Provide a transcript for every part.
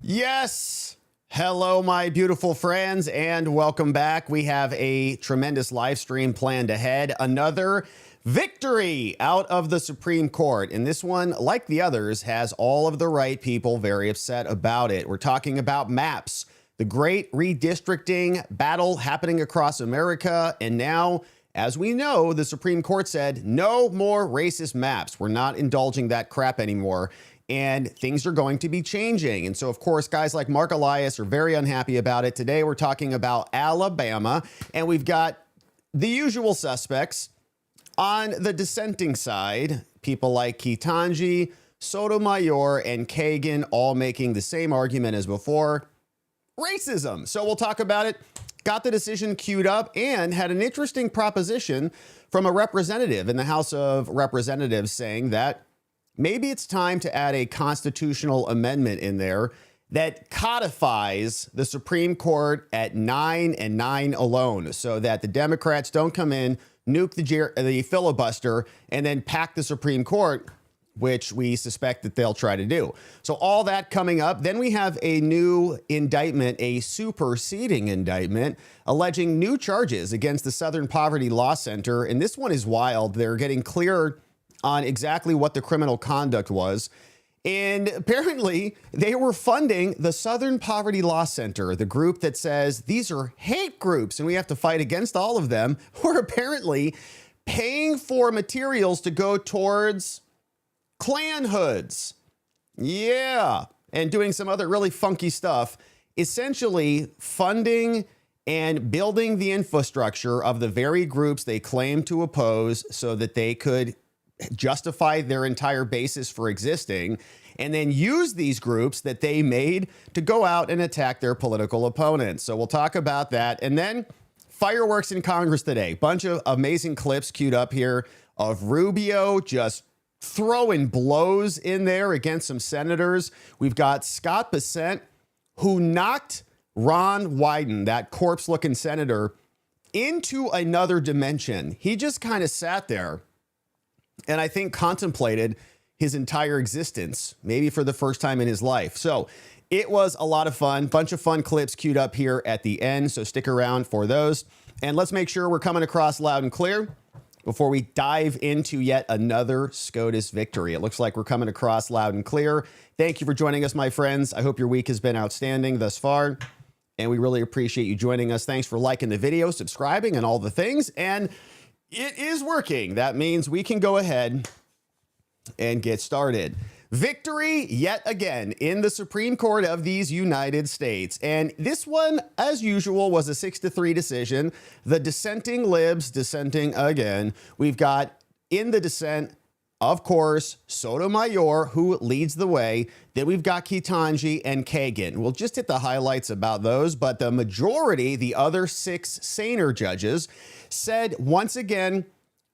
Yes. Hello, my beautiful friends, and welcome back. We have a tremendous live stream planned ahead. Another victory out of the Supreme Court. And this one, like the others, has all of the right people very upset about it. We're talking about maps, the great redistricting battle happening across America. And now, as we know, the Supreme Court said no more racist maps. We're not indulging that crap anymore. And things are going to be changing. And so, of course, guys like Mark Elias are very unhappy about it. Today, we're talking about Alabama, and we've got the usual suspects. On the dissenting side, people like Ketanji, Sotomayor, and Kagan all making the same argument as before, racism. So we'll talk about it. Got the decision queued up and had an interesting proposition from a representative in the House of Representatives saying that maybe it's time to add a constitutional amendment in there that codifies the Supreme Court at 9 and 9 alone so that the Democrats don't come in, nuke the filibuster, and then pack the Supreme Court, which we suspect that they'll try to do. So all that coming up. Then we have a new indictment, a superseding indictment, alleging new charges against the Southern Poverty Law Center. And this one is wild. They're getting clearer on exactly what the criminal conduct was. And apparently they were funding the Southern Poverty Law Center, the group that says these are hate groups and we have to fight against all of them, were apparently paying for materials to go towards Klan hoods. Yeah. And doing some other really funky stuff, essentially funding and building the infrastructure of the very groups they claim to oppose so that they could justify their entire basis for existing, and then use these groups that they made to go out and attack their political opponents. So we'll talk about that. And then fireworks in Congress today. Bunch of amazing clips queued up here of Rubio just throwing blows in there against some senators. We've got Scott Bessent, who knocked Ron Wyden, that corpse-looking senator, into another dimension. He just kind of sat there and I think contemplated his entire existence, maybe for the first time in his life. So it was a lot of fun. Bunch of fun clips queued up here at the end. So stick around for those. And let's make sure we're coming across loud and clear before we dive into yet another SCOTUS victory. It looks like we're coming across loud and clear. Thank you for joining us, my friends. I hope your week has been outstanding thus far, and we really appreciate you joining us. Thanks for liking the video, subscribing, and all the things. And it is working. That means we can go ahead and get started. Victory yet again in the Supreme Court of these United States. And this one, as usual, was a 6-3 decision. The dissenting libs dissenting again. We've got in the dissent, of course, Sotomayor, who leads the way. Then we've got Ketanji and Kagan. We'll just hit the highlights about those, but the majority, the other 6 saner judges, said once again,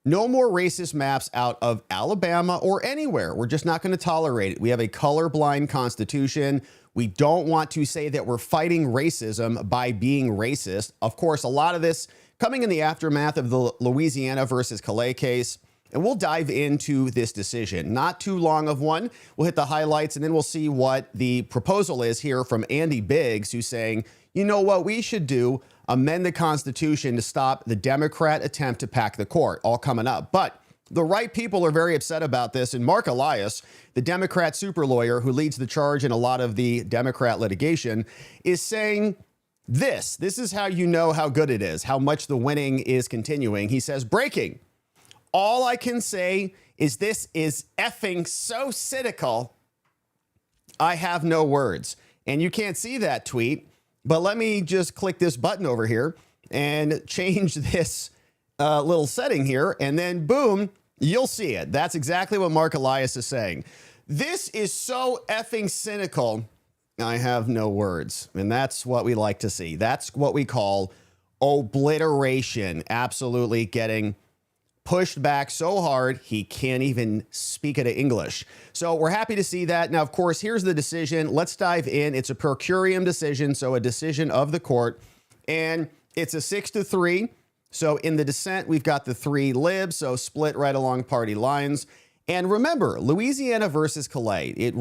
no more racist maps out of Alabama or anywhere. We're just not going to tolerate it. We have a colorblind constitution. We don't want to say that we're fighting racism by being racist. Of course, a lot of this coming in the aftermath of the Louisiana versus Klay case. And we'll dive into this decision. Not too long of one. We'll hit the highlights and then we'll see what the proposal is here from Andy Biggs, who's saying, you know what we should do? Amend the Constitution to stop the Democrat attempt to pack the court. All coming up. But the right people are very upset about this. And Mark Elias, the Democrat super lawyer who leads the charge in a lot of the Democrat litigation, is saying this. This is how you know how good it is, how much the winning is continuing. He says, breaking. All I can say is this is effing so cynical. I have no words. And you can't see that tweet, but let me just click this button over here and change this little setting here. And then boom, you'll see it. That's exactly what Mark Elias is saying. This is so effing cynical. I have no words. And that's what we like to see. That's what we call obliteration. Absolutely getting pushed back so hard he can't even speak it in English. So we're happy to see that. Now, of course, here's the decision. Let's dive in. It's a per curiam decision, so a decision of the court, and it's a 6-3. So in the dissent, we've got the 3 libs, so split right along party lines. And remember, Louisiana versus Klay, it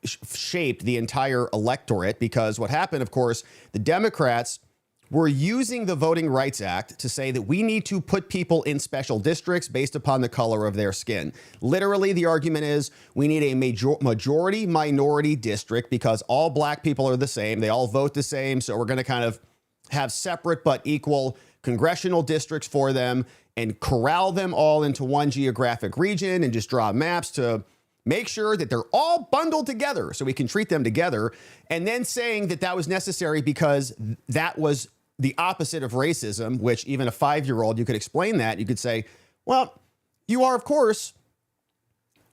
shaped the entire electorate, because what happened, of course, the Democrats were using the Voting Rights Act to say that we need to put people in special districts based upon the color of their skin. Literally, the argument is we need a majority minority district because all black people are the same. They all vote the same. So we're going to kind of have separate but equal congressional districts for them and corral them all into one geographic region and just draw maps to make sure that they're all bundled together so we can treat them together. And then saying that that was necessary because that was the opposite of racism, which even a 5-year-old, you could explain that. You could say, well, you are, of course,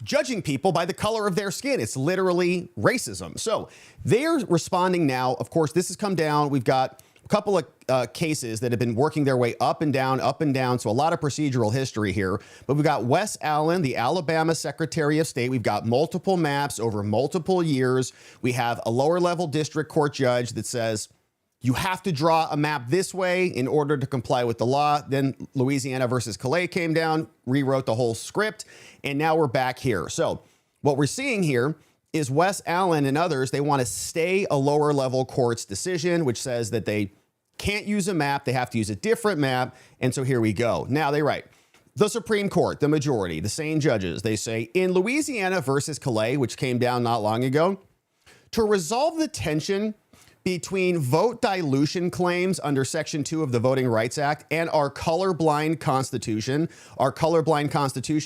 judging people by the color of their skin. It's literally racism. So they're responding now. Of course, this has come down. We've got a couple of cases that have been working their way up and down, up and down. So a lot of procedural history here. But we've got Wes Allen, the Alabama Secretary of State. We've got multiple maps over multiple years. We have a lower level district court judge that says, you have to draw a map this way in order to comply with the law. Then Louisiana versus Klay came down, rewrote the whole script, and now we're back here. So what we're seeing here is Wes Allen and others, they want to stay a lower level court's decision, which says that they can't use a map, they have to use a different map. And so here we go. Now they write, the Supreme Court, the majority, the same judges, they say in Louisiana versus Klay, which came down not long ago, to resolve the tension between vote dilution claims under Section 2 of the Voting Rights Act and our colorblind Constitution,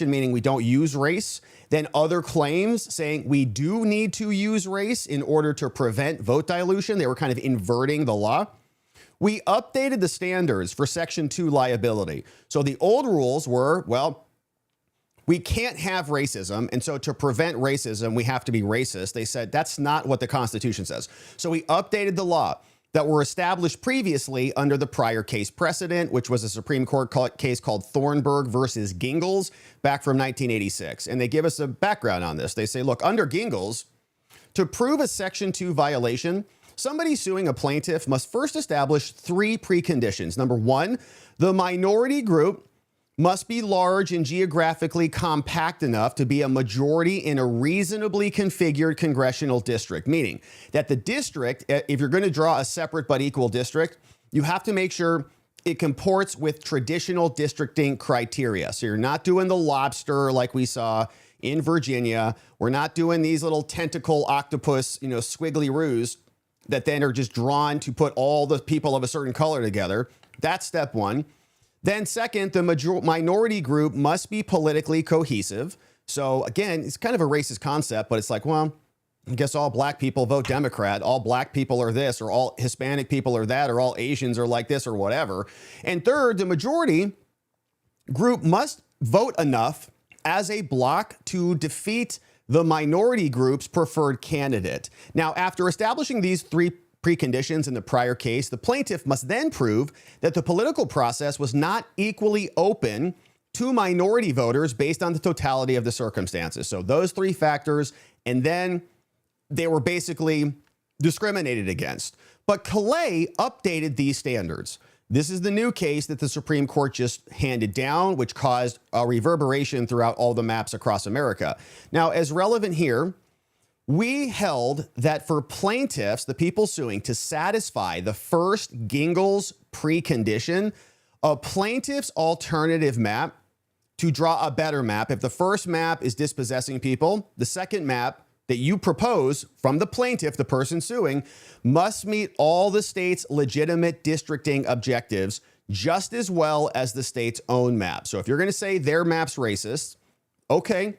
meaning we don't use race, then other claims saying we do need to use race in order to prevent vote dilution. They were kind of inverting the law. We updated the standards for Section 2 liability. So the old rules were, well, we can't have racism, and so to prevent racism, we have to be racist. They said that's not what the Constitution says. So we updated the law that were established previously under the prior case precedent, which was a Supreme Court case called Thornburg versus Gingles back from 1986. And they give us a background on this. They say, look, under Gingles, to prove a Section 2 violation, somebody suing a plaintiff must first establish 3 preconditions. Number 1, the minority group must be large and geographically compact enough to be a majority in a reasonably configured congressional district, meaning that the district, if you're going to draw a separate but equal district, you have to make sure it comports with traditional districting criteria. So you're not doing the lobster like we saw in Virginia. We're not doing these little tentacle octopus, squiggly roos that then are just drawn to put all the people of a certain color together. That's step 1. Then second, the minority group must be politically cohesive. So again, it's kind of a racist concept, but it's like, well, I guess all black people vote Democrat, all black people are this, or all Hispanic people are that, or all Asians are like this or whatever. And third, the majority group must vote enough as a bloc to defeat the minority group's preferred candidate. Now, after establishing these 3 preconditions in the prior case, the plaintiff must then prove that the political process was not equally open to minority voters based on the totality of the circumstances. So those 3 factors, and then they were basically discriminated against. But Klay updated these standards. This is the new case that the Supreme Court just handed down, which caused a reverberation throughout all the maps across America. Now, as relevant here, we held that for plaintiffs, the people suing, to satisfy the first Gingles precondition, a plaintiff's alternative map to draw a better map. If the first map is dispossessing people, the second map that you propose from the plaintiff, the person suing, must meet all the state's legitimate districting objectives just as well as the state's own map. So if you're going to say their map's racist, okay,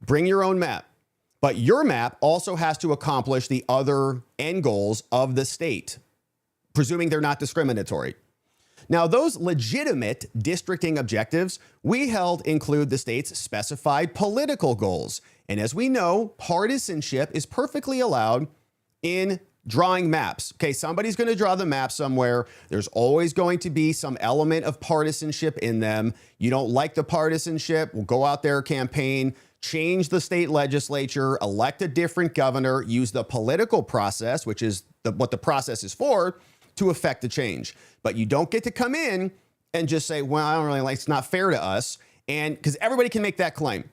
bring your own map. But your map also has to accomplish the other end goals of the state, presuming they're not discriminatory. Now, those legitimate districting objectives we held include the state's specified political goals. And as we know, partisanship is perfectly allowed in drawing maps. Okay, somebody's going to draw the map somewhere. There's always going to be some element of partisanship in them. You don't like the partisanship, we'll go out there, campaign, change the state legislature, elect a different governor, use the political process, which is what the process is for, to affect the change. But you don't get to come in and just say, well, I don't really like, it's not fair to us. And because everybody can make that claim.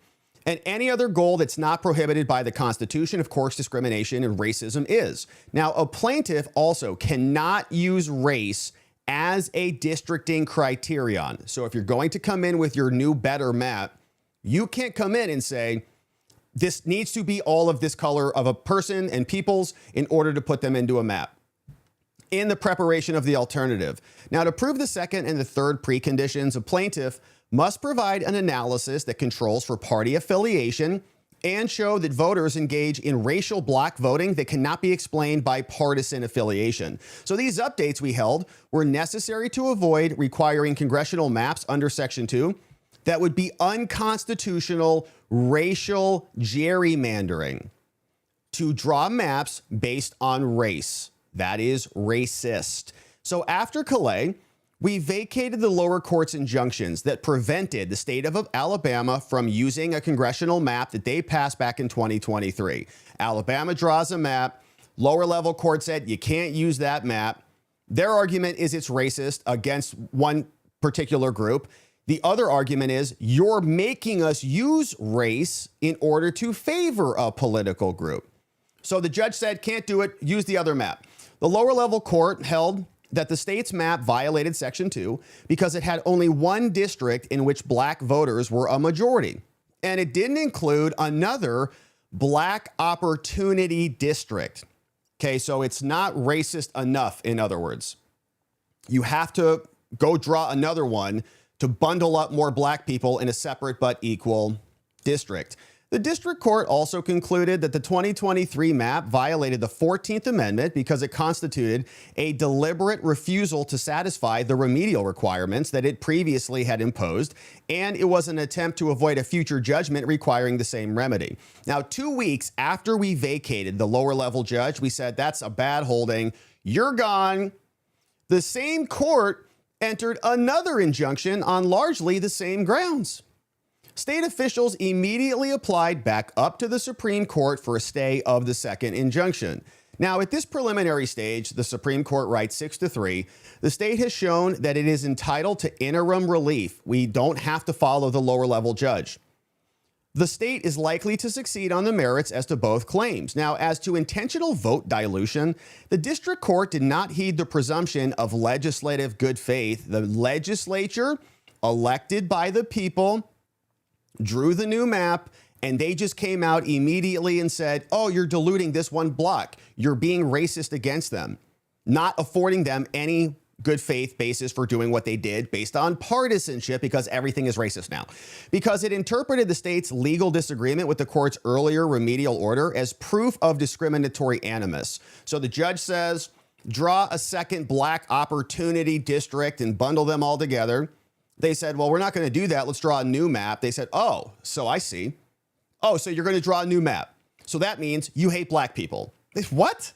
and any other goal that's not prohibited by the Constitution. Of course, discrimination and racism is. Now, a plaintiff also cannot use race as a districting criterion. So if you're going to come in with your new better map, you can't come in and say, this needs to be all of this color of a person and peoples in order to put them into a map in the preparation of the alternative. Now, to prove the second and the third preconditions, a plaintiff must provide an analysis that controls for party affiliation and show that voters engage in racial block voting that cannot be explained by partisan affiliation. So these updates we held were necessary to avoid requiring congressional maps under Section 2 that would be unconstitutional racial gerrymandering to draw maps based on race. That is racist. So after Klay, we vacated the lower court's injunctions that prevented the state of Alabama from using a congressional map that they passed back in 2023. Alabama draws a map. Lower level court said you can't use that map. Their argument is it's racist against one particular group. The other argument is you're making us use race in order to favor a political group. So the judge said, can't do it, use the other map. The lower level court held that the state's map violated Section 2 because it had only one district in which black voters were a majority. And it didn't include another black opportunity district. Okay, so it's not racist enough, in other words. You have to go draw another one to bundle up more black people in a separate but equal district. The district court also concluded that the 2023 map violated the 14th Amendment because it constituted a deliberate refusal to satisfy the remedial requirements that it previously had imposed, and it was an attempt to avoid a future judgment requiring the same remedy. Now, 2 weeks after we vacated the lower level judge, we said, that's a bad holding. You're gone. The same court entered another injunction on largely the same grounds. State officials immediately applied back up to the Supreme Court for a stay of the second injunction. Now, at this preliminary stage, the Supreme Court writes 6-3. The state has shown that it is entitled to interim relief. We don't have to follow the lower level judge. The state is likely to succeed on the merits as to both claims. Now, as to intentional vote dilution, the district court did not heed the presumption of legislative good faith. The legislature, elected by the people, drew the new map, and they just came out immediately and said, oh, you're diluting this one block. You're being racist against them, not affording them any good faith basis for doing what they did based on partisanship, because everything is racist now. Because it interpreted the state's legal disagreement with the court's earlier remedial order as proof of discriminatory animus. So the judge says, draw a second black opportunity district and bundle them all together. They said, well, we're not going to do that. Let's draw a new map. They said, oh, so I see. Oh, so you're going to draw a new map. So that means you hate black people. What?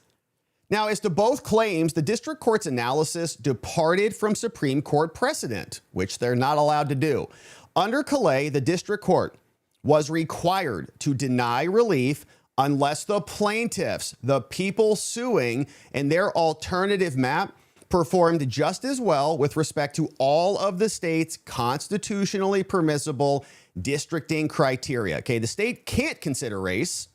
Now, as to both claims, the district court's analysis departed from Supreme Court precedent, which they're not allowed to do. Under Klay, the district court was required to deny relief unless the plaintiffs, the people suing, and their alternative map performed just as well with respect to all of the state's constitutionally permissible districting criteria. Okay, the state can't consider race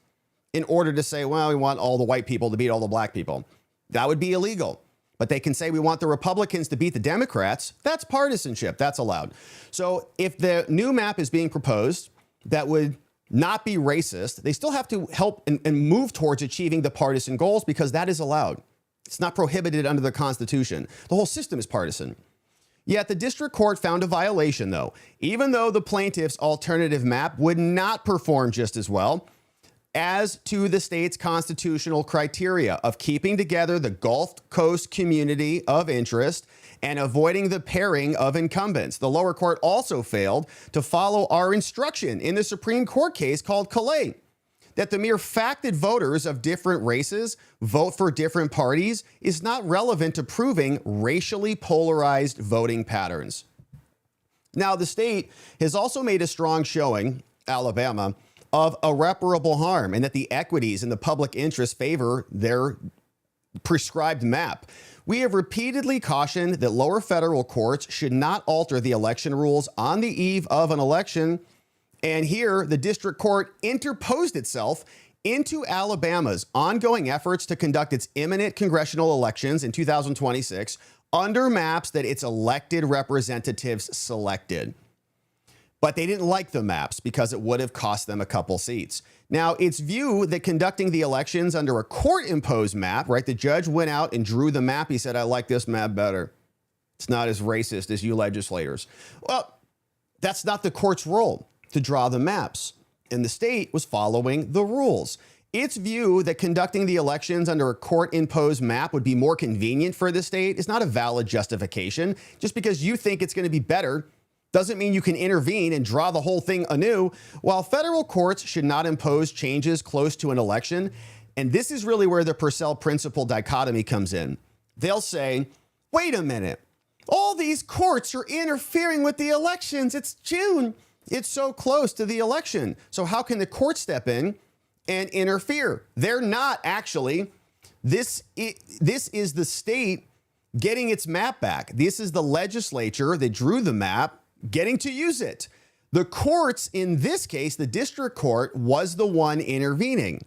in order to say, well, we want all the white people to beat all the black people. That would be illegal. But they can say we want the Republicans to beat the Democrats. That's partisanship. That's allowed. So if the new map is being proposed that would not be racist, they still have to help and move towards achieving the partisan goals, because that is allowed. It's not prohibited under the Constitution. The whole system is partisan. Yet the district court found a violation, though. Even though the plaintiff's alternative map would not perform just as well as to the state's constitutional criteria of keeping together the Gulf Coast community of interest and avoiding the pairing of incumbents. The lower court also failed to follow our instruction in the Supreme Court case called Klay, that the mere fact that voters of different races vote for different parties is not relevant to proving racially polarized voting patterns. Now, the state has also made a strong showing, Alabama, of irreparable harm, and that the equities and the public interest favor their prescribed map. We have repeatedly cautioned that lower federal courts should not alter the election rules on the eve of an election And here, the district court interposed itself into Alabama's ongoing efforts to conduct its imminent congressional elections in 2026 under maps that its elected representatives selected. But they didn't like the maps because it would have cost them a couple seats. Now, it's view that conducting the elections under a court-imposed map, right? The judge went out and drew the map. He said, I like this map better. It's not as racist as you legislators. Well, that's not the court's role to draw the maps. And the state was following the rules. Its view that conducting the elections under a court-imposed map would be more convenient for the state is not a valid justification. Just because you think it's going to be better doesn't mean you can intervene and draw the whole thing anew. While federal courts should not impose changes close to an election, and this is really where the Purcell principle dichotomy comes in. They'll say, wait a minute, all these courts are interfering with the elections. It's June. It's so close to the election. So how can the court step in and interfere? They're not actually. This is the state getting its map back. This is the legislature that drew the map getting to use it. The courts, in this case, the district court, was the one intervening.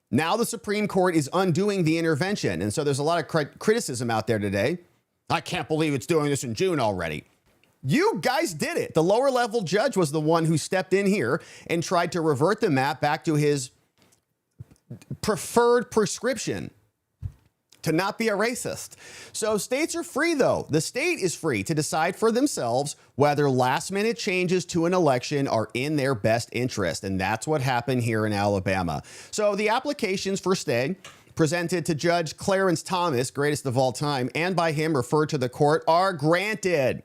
Now the Supreme Court is undoing the intervention. And so there's a lot of criticism out there today. I can't believe it's doing this in June already. You guys did it. The lower level judge was the one who stepped in here and tried to revert the map back to his preferred prescription to not be a racist. So states are free, though. The state is free to decide for themselves whether last minute changes to an election are in their best interest. And that's what happened here in Alabama. So the applications for stay presented to Judge Clarence Thomas, greatest of all time, and by him referred to the court, are granted.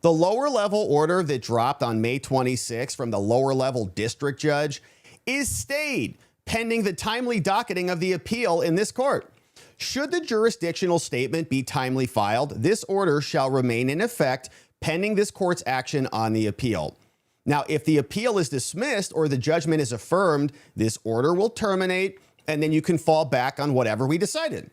The lower level order that dropped on May 26 from the lower level district judge is stayed pending the timely docketing of the appeal in this court. Should the jurisdictional statement be timely filed, this order shall remain in effect pending this court's action on the appeal. Now, if the appeal is dismissed or the judgment is affirmed, this order will terminate, and then you can fall back on whatever we decided.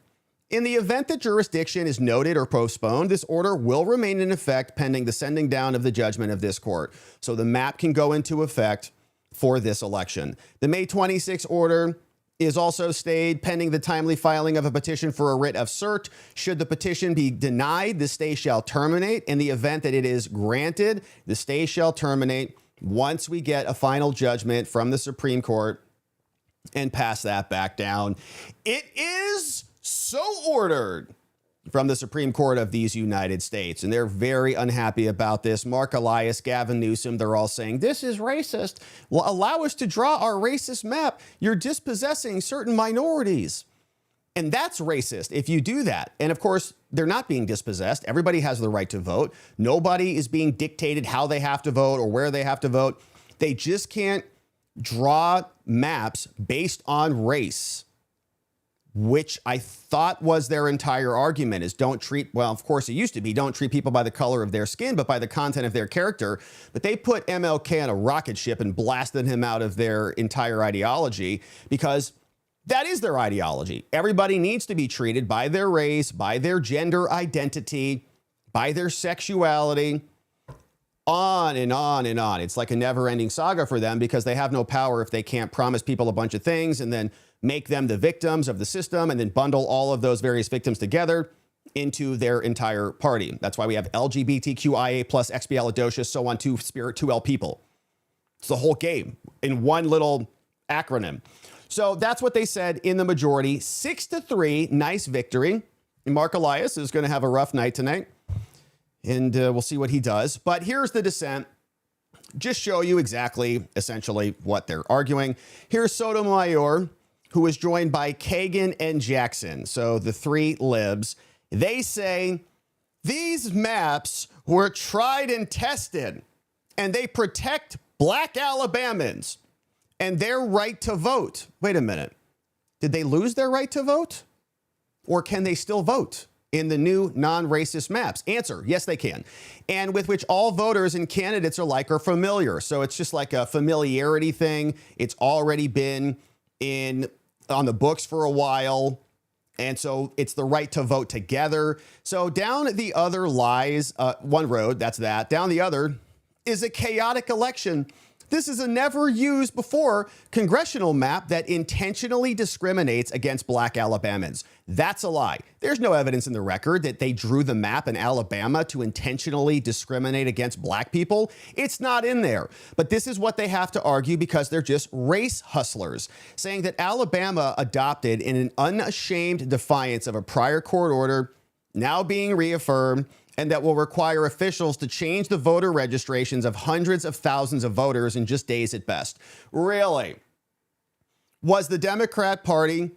In the event that jurisdiction is noted or postponed, this order will remain in effect pending the sending down of the judgment of this court. So the map can go into effect for this election. The May 26 order is also stayed pending the timely filing of a petition for a writ of cert. Should the petition be denied, the stay shall terminate. In the event that it is granted, the stay shall terminate once we get a final judgment from the Supreme Court and pass that back down. It is so ordered from the Supreme Court of these United States. And they're very unhappy about this. Mark Elias, Gavin Newsom, they're all saying, this is racist. Well, allow us to draw our racist map. You're dispossessing certain minorities. And that's racist if you do that. And of course, they're not being dispossessed. Everybody has the right to vote. Nobody is being dictated how they have to vote or where they have to vote. They just can't draw maps based on race, which I thought was their entire argument, is don't treat, well, of course it used to be, don't treat people by the color of their skin, but by the content of their character. But they put MLK on a rocket ship and blasted him out of their entire ideology because that is their ideology. Everybody needs to be treated by their race, by their gender identity, by their sexuality, on and on and on. It's like a never-ending saga for them because they have no power if they can't promise people a bunch of things and then make them the victims of the system and then bundle all of those various victims together into their entire party. That's why we have LGBTQIA plus expialidocious, so on, two spirit, 2L people. It's the whole game in one little acronym. So that's what they said in the majority. 6-3, nice victory. And Mark Elias is going to have a rough night tonight. And we'll see what he does. But here's the dissent. Just show you exactly, essentially, what they're arguing. Here's Sotomayor, who is joined by Kagan and Jackson. So the three libs. They say these maps were tried and tested, and they protect black Alabamans and their right to vote. Wait a minute. Did they lose their right to vote? Or can they still vote in the new non-racist maps? Answer, yes, they can. And with which all voters and candidates alike are familiar. So it's just like a familiarity thing. It's already been on the books for a while. And so it's the right to vote together. So down the other lies one road, that's that. Down the other is a chaotic election This is a never used before congressional map that intentionally discriminates against black Alabamans. That's a lie. There's no evidence in the record that they drew the map in Alabama to intentionally discriminate against black people. It's not in there. But this is what they have to argue because they're just race hustlers, saying that Alabama adopted in an unashamed defiance of a prior court order, now being reaffirmed, and that will require officials to change the voter registrations of hundreds of thousands of voters in just days at best. Really? Was the Democrat Party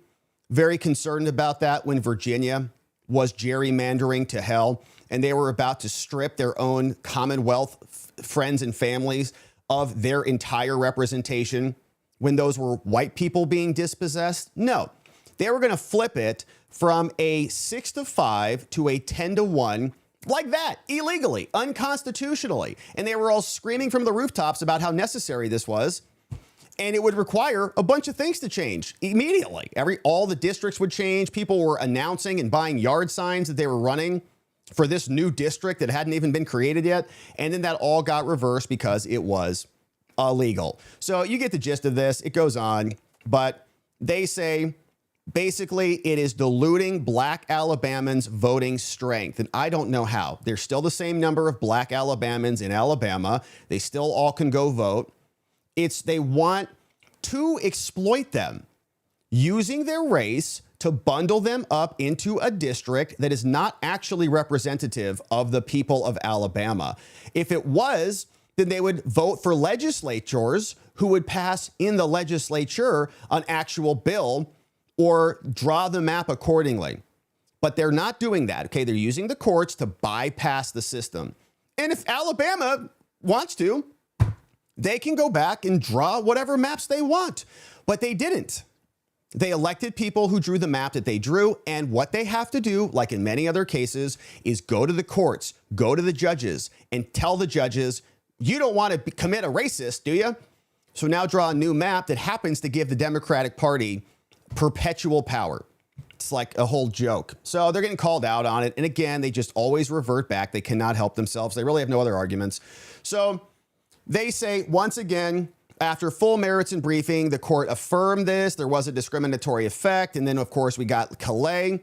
very concerned about that when Virginia was gerrymandering to hell and they were about to strip their own Commonwealth friends and families of their entire representation when those were white people being dispossessed? No. They were going to flip it from a 6-5 to a 10-1 like that, illegally, unconstitutionally. And they were all screaming from the rooftops about how necessary this was. And it would require a bunch of things to change immediately. All the districts would change. People were announcing and buying yard signs that they were running for this new district that hadn't even been created yet. And then that all got reversed because it was illegal. So you get the gist of this. It goes on, but they say basically it is diluting black Alabamans' voting strength. And I don't know how. There's still the same number of black Alabamans in Alabama. They still all can go vote. They want to exploit them using their race to bundle them up into a district that is not actually representative of the people of Alabama. If it was, then they would vote for legislators who would pass in the legislature an actual bill or draw the map accordingly. But they're not doing that, okay? They're using the courts to bypass the system. And if Alabama wants to, they can go back and draw whatever maps they want. But they didn't. They elected people who drew the map that they drew. And what they have to do, like in many other cases, is go to the courts, go to the judges, and tell the judges, you don't want to commit a racist, do you? So now draw a new map that happens to give the Democratic Party perpetual power. It's like a whole joke. So they're getting called out on it. And again, they just always revert back. They cannot help themselves. They really have no other arguments. So they say, once again, after full merits and briefing, the court affirmed this. There was a discriminatory effect. And then, of course, we got Klay,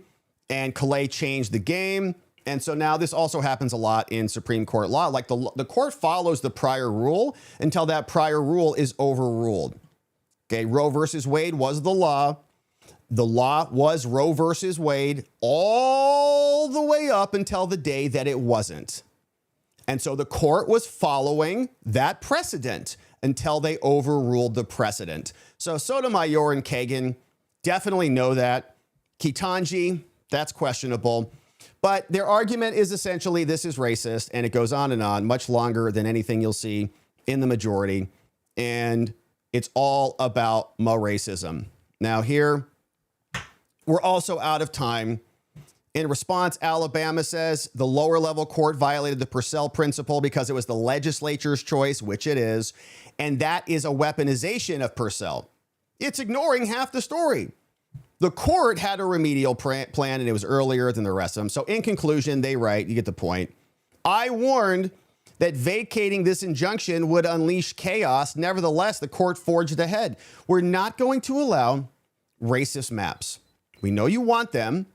and Klay changed the game. And so now this also happens a lot in Supreme Court law. Like the court follows the prior rule until that prior rule is overruled. Okay, Roe versus Wade was the law. The law was Roe versus Wade all the way up until the day that it wasn't. And so the court was following that precedent until they overruled the precedent. So Sotomayor and Kagan definitely know that. Ketanji, that's questionable. But their argument is essentially this is racist, and it goes on, much longer than anything you'll see in the majority. And it's all about racism. Now here, we're also out of time. In response, Alabama says the lower level court violated the Purcell principle because it was the legislature's choice, which it is. And that is a weaponization of Purcell. It's ignoring half the story. The court had a remedial plan and it was earlier than the rest of them. So in conclusion, they write, you get the point. I warned that vacating this injunction would unleash chaos. Nevertheless, the court forged ahead. We're not going to allow racist maps. We know you want them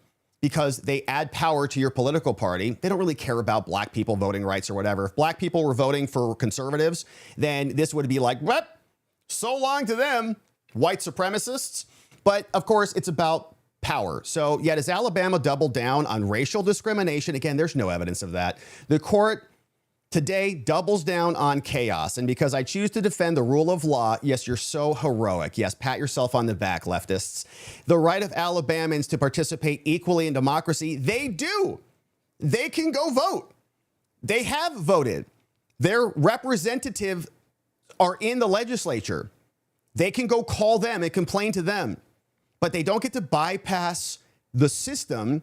because they add power to your political party. They don't really care about black people voting rights or whatever. If black people were voting for conservatives, then this would be like, what? So long to them, white supremacists. But of course, it's about power. So yet as Alabama doubled down on racial discrimination, again, there's no evidence of that. The court today doubles down on chaos. And because I choose to defend the rule of law, yes, you're so heroic. Yes, pat yourself on the back, leftists. The right of Alabamans to participate equally in democracy, they do. They can go vote. They have voted. Their representatives are in the legislature. They can go call them and complain to them. But they don't get to bypass the system.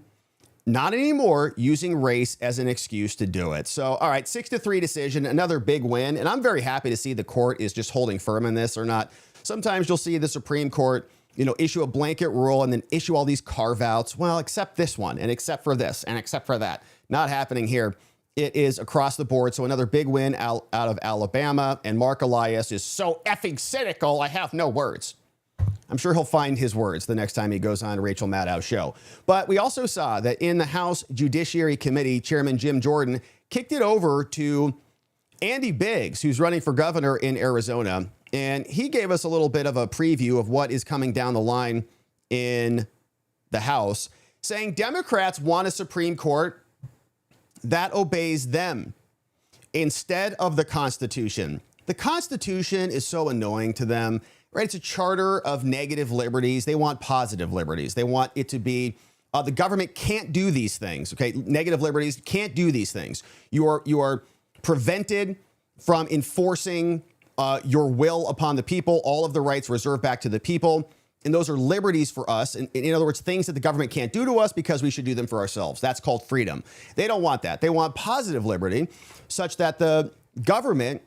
Not anymore, using race as an excuse to do it. So, all right, 6-3 decision, another big win. And I'm very happy to see the court is just holding firm in this or not. Sometimes you'll see the Supreme Court, issue a blanket rule and then issue all these carve outs. Well, except this one and except for this and except for that. Not happening here. It is across the board. So another big win out of Alabama. And Mark Elias is so effing cynical, I have no words. I'm sure he'll find his words the next time he goes on Rachel Maddow's show. But we also saw that in the House Judiciary Committee, Chairman Jim Jordan kicked it over to Andy Biggs, who's running for governor in Arizona. And he gave us a little bit of a preview of what is coming down the line in the House, saying Democrats want a Supreme Court that obeys them instead of the Constitution. The Constitution is so annoying to them. Right? It's a charter of negative liberties. They want positive liberties. They want it to be the government can't do these things. OK, negative liberties can't do these things. You are prevented from enforcing your will upon the people. All of the rights reserved back to the people. And those are liberties for us. And in other words, things that the government can't do to us because we should do them for ourselves. That's called freedom. They don't want that. They want positive liberty such that the government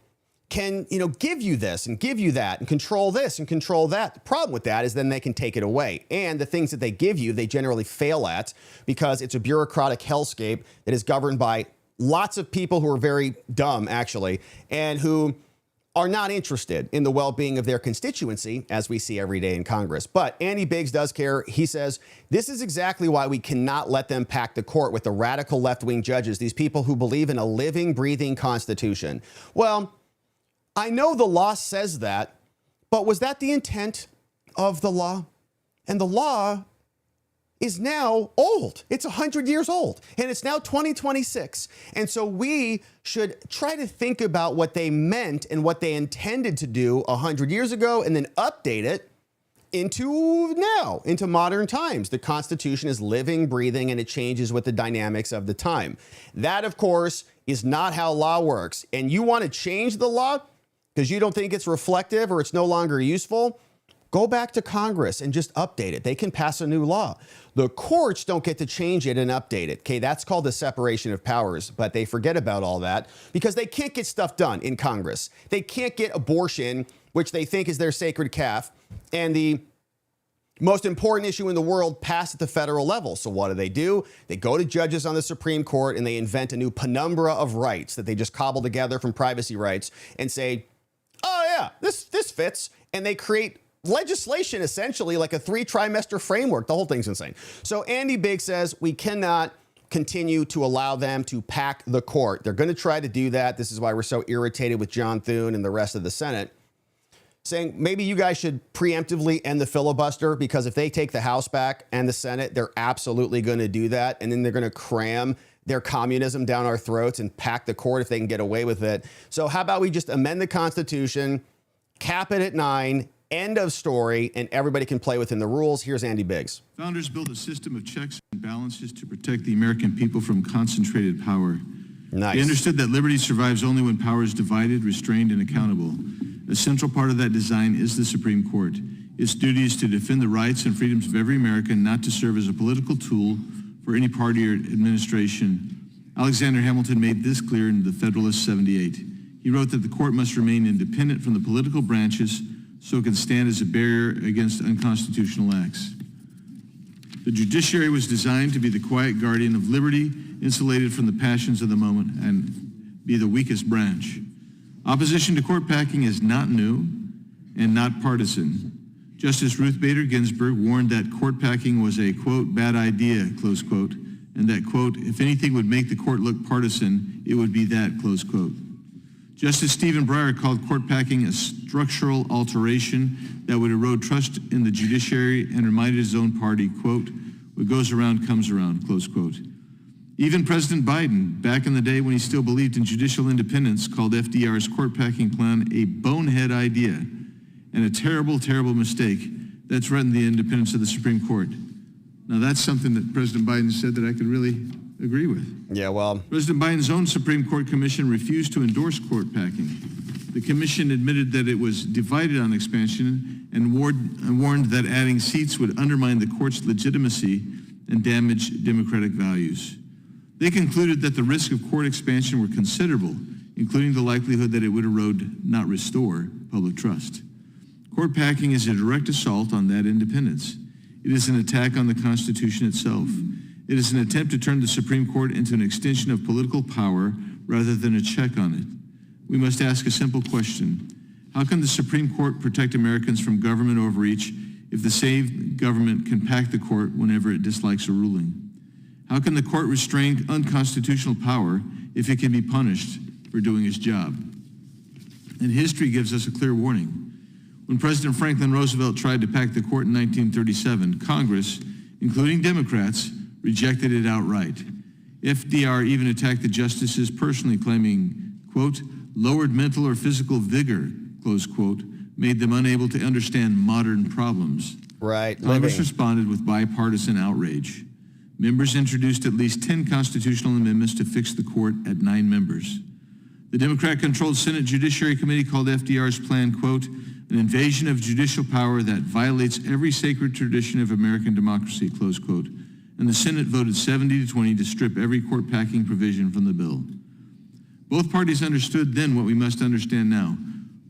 can, give you this and give you that and control this and control that. The problem with that is then they can take it away. And the things that they give you, they generally fail at because it's a bureaucratic hellscape that is governed by lots of people who are very dumb, actually, and who are not interested in the well-being of their constituency, as we see every day in Congress. But Andy Biggs does care. He says, this is exactly why we cannot let them pack the court with the radical left-wing judges, these people who believe in a living, breathing Constitution. Well, I know the law says that, but was that the intent of the law? And the law is now old. It's 100 years old, and it's now 2026. And so we should try to think about what they meant and what they intended to do 100 years ago and then update it into now, into modern times. The Constitution is living, breathing, and it changes with the dynamics of the time. That, of course, is not how law works. And you want to change the law because you don't think it's reflective or it's no longer useful? Go back to Congress and just update it. They can pass a new law. The courts don't get to change it and update it. Okay, that's called the separation of powers, but they forget about all that because they can't get stuff done in Congress. They can't get abortion, which they think is their sacred calf, and the most important issue in the world passed at the federal level. So what do? They go to judges on the Supreme Court and they invent a new penumbra of rights that they just cobble together from privacy rights and say, oh yeah, this fits. And they create legislation, essentially like a 3-trimester framework. The whole thing's insane. So Andy Biggs says we cannot continue to allow them to pack the court. They're going to try to do that. This is why we're so irritated with John Thune and the rest of the Senate, saying maybe you guys should preemptively end the filibuster, because if they take the House back and the Senate, they're absolutely going to do that. And then they're going to cram their communism down our throats and pack the court if they can get away with it. So how about we just amend the Constitution, cap it at 9, end of story, and everybody can play within the rules. Here's Andy Biggs. Founders built a system of checks and balances to protect the American people from concentrated power. Nice. They understood that liberty survives only when power is divided, restrained, and accountable. A central part of that design is the Supreme Court. Its duty is to defend the rights and freedoms of every American, not to serve as a political tool for any party or administration. Alexander Hamilton made this clear in the Federalist 78. He wrote that the court must remain independent from the political branches so it can stand as a barrier against unconstitutional acts. The judiciary was designed to be the quiet guardian of liberty, insulated from the passions of the moment, and be the weakest branch. Opposition to court packing is not new and not partisan. Justice Ruth Bader Ginsburg warned that court packing was a, quote, bad idea, close quote, and that, quote, if anything would make the court look partisan, it would be that, close quote. Justice Stephen Breyer called court packing a structural alteration that would erode trust in the judiciary and reminded his own party, quote, what goes around comes around, close quote. Even President Biden, back in the day when he still believed in judicial independence, called FDR's court packing plan a bonehead idea and a terrible, terrible mistake that threatened the independence of the Supreme Court. Now that's something that President Biden said that I could really agree with. Yeah, well, President Biden's own Supreme Court Commission refused to endorse court packing. The commission admitted that it was divided on expansion and warned that adding seats would undermine the court's legitimacy and damage democratic values. They concluded that the risk of court expansion were considerable, including the likelihood that it would erode, not restore, public trust. Court packing is a direct assault on that independence. It is an attack on the Constitution itself. It is an attempt to turn the Supreme Court into an extension of political power rather than a check on it. We must ask a simple question. How can the Supreme Court protect Americans from government overreach if the same government can pack the court whenever it dislikes a ruling? How can the court restrain unconstitutional power if it can be punished for doing its job? And history gives us a clear warning. When President Franklin Roosevelt tried to pack the court in 1937, Congress, including Democrats, rejected it outright. FDR even attacked the justices personally, claiming, quote, lowered mental or physical vigor, close quote, made them unable to understand modern problems. Right. Congress responded with bipartisan outrage. Members introduced at least 10 constitutional amendments to fix the court at 9 members. The Democrat-controlled Senate Judiciary Committee called FDR's plan, quote, an invasion of judicial power that violates every sacred tradition of American democracy, close quote. And the Senate voted 70-20 to strip every court-packing provision from the bill. Both parties understood then what we must understand now.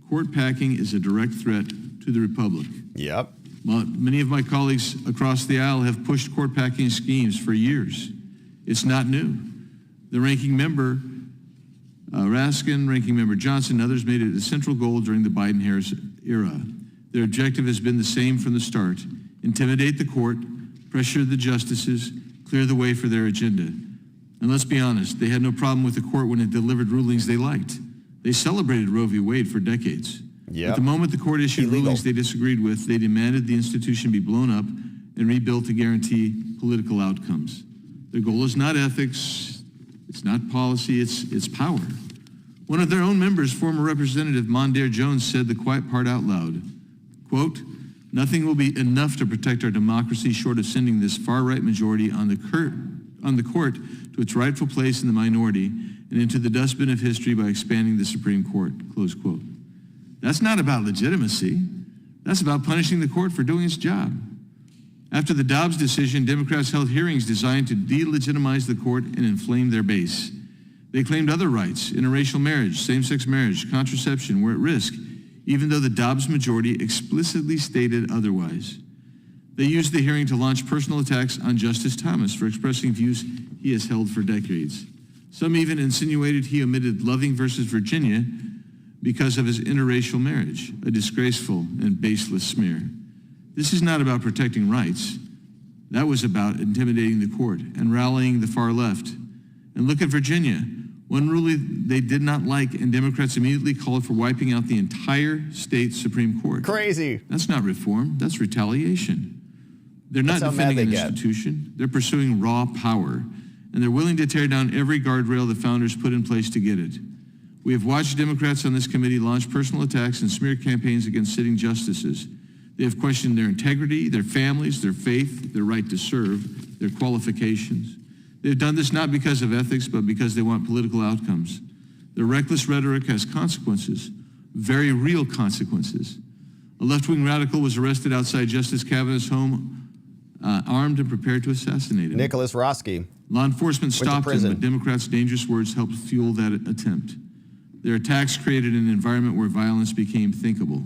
Court packing is a direct threat to the Republic. Yep. Many of my colleagues across the aisle have pushed court packing schemes for years. It's not new. The ranking member, Raskin, ranking member Johnson, and others made it a central goal during the Biden-Harris era. Their objective has been the same from the start. Intimidate the court, pressure the justices, clear the way for their agenda. And let's be honest, they had no problem with the court when it delivered rulings they liked. They celebrated Roe v. Wade for decades. Yep. At the moment the court issued Illegal rulings they disagreed with, they demanded the institution be blown up and rebuilt to guarantee political outcomes. Their goal is not ethics, it's not policy, it's power. One of their own members, former Representative Mondaire Jones, said the quiet part out loud, quote, nothing will be enough to protect our democracy short of sending this far-right majority on the court to its rightful place in the minority and into the dustbin of history by expanding the Supreme Court, close quote. That's not about legitimacy. That's about punishing the court for doing its job. After the Dobbs decision, Democrats held hearings designed to delegitimize the court and inflame their base. They claimed other rights, interracial marriage, same-sex marriage, contraception, were at risk, even though the Dobbs majority explicitly stated otherwise. They used the hearing to launch personal attacks on Justice Thomas for expressing views he has held for decades. Some even insinuated he omitted Loving versus Virginia because of his interracial marriage, a disgraceful and baseless smear. This is not about protecting rights. That was about intimidating the court and rallying the far left. And look at Virginia, one ruling they did not like, and Democrats immediately called for wiping out the entire state Supreme Court. Crazy. That's not reform, that's retaliation. They're not defending an institution, they're pursuing raw power, and they're willing to tear down every guardrail the founders put in place to get it. We have watched Democrats on this committee launch personal attacks and smear campaigns against sitting justices. They have questioned their integrity, their families, their faith, their right to serve, their qualifications. They've done this not because of ethics, but because they want political outcomes. Their reckless rhetoric has consequences, very real consequences. A left-wing radical was arrested outside Justice Kavanaugh's home, armed and prepared to assassinate him. Nicholas Roski. Law enforcement stopped him, but Democrats' dangerous words helped fuel that attempt. Their attacks created an environment where violence became thinkable.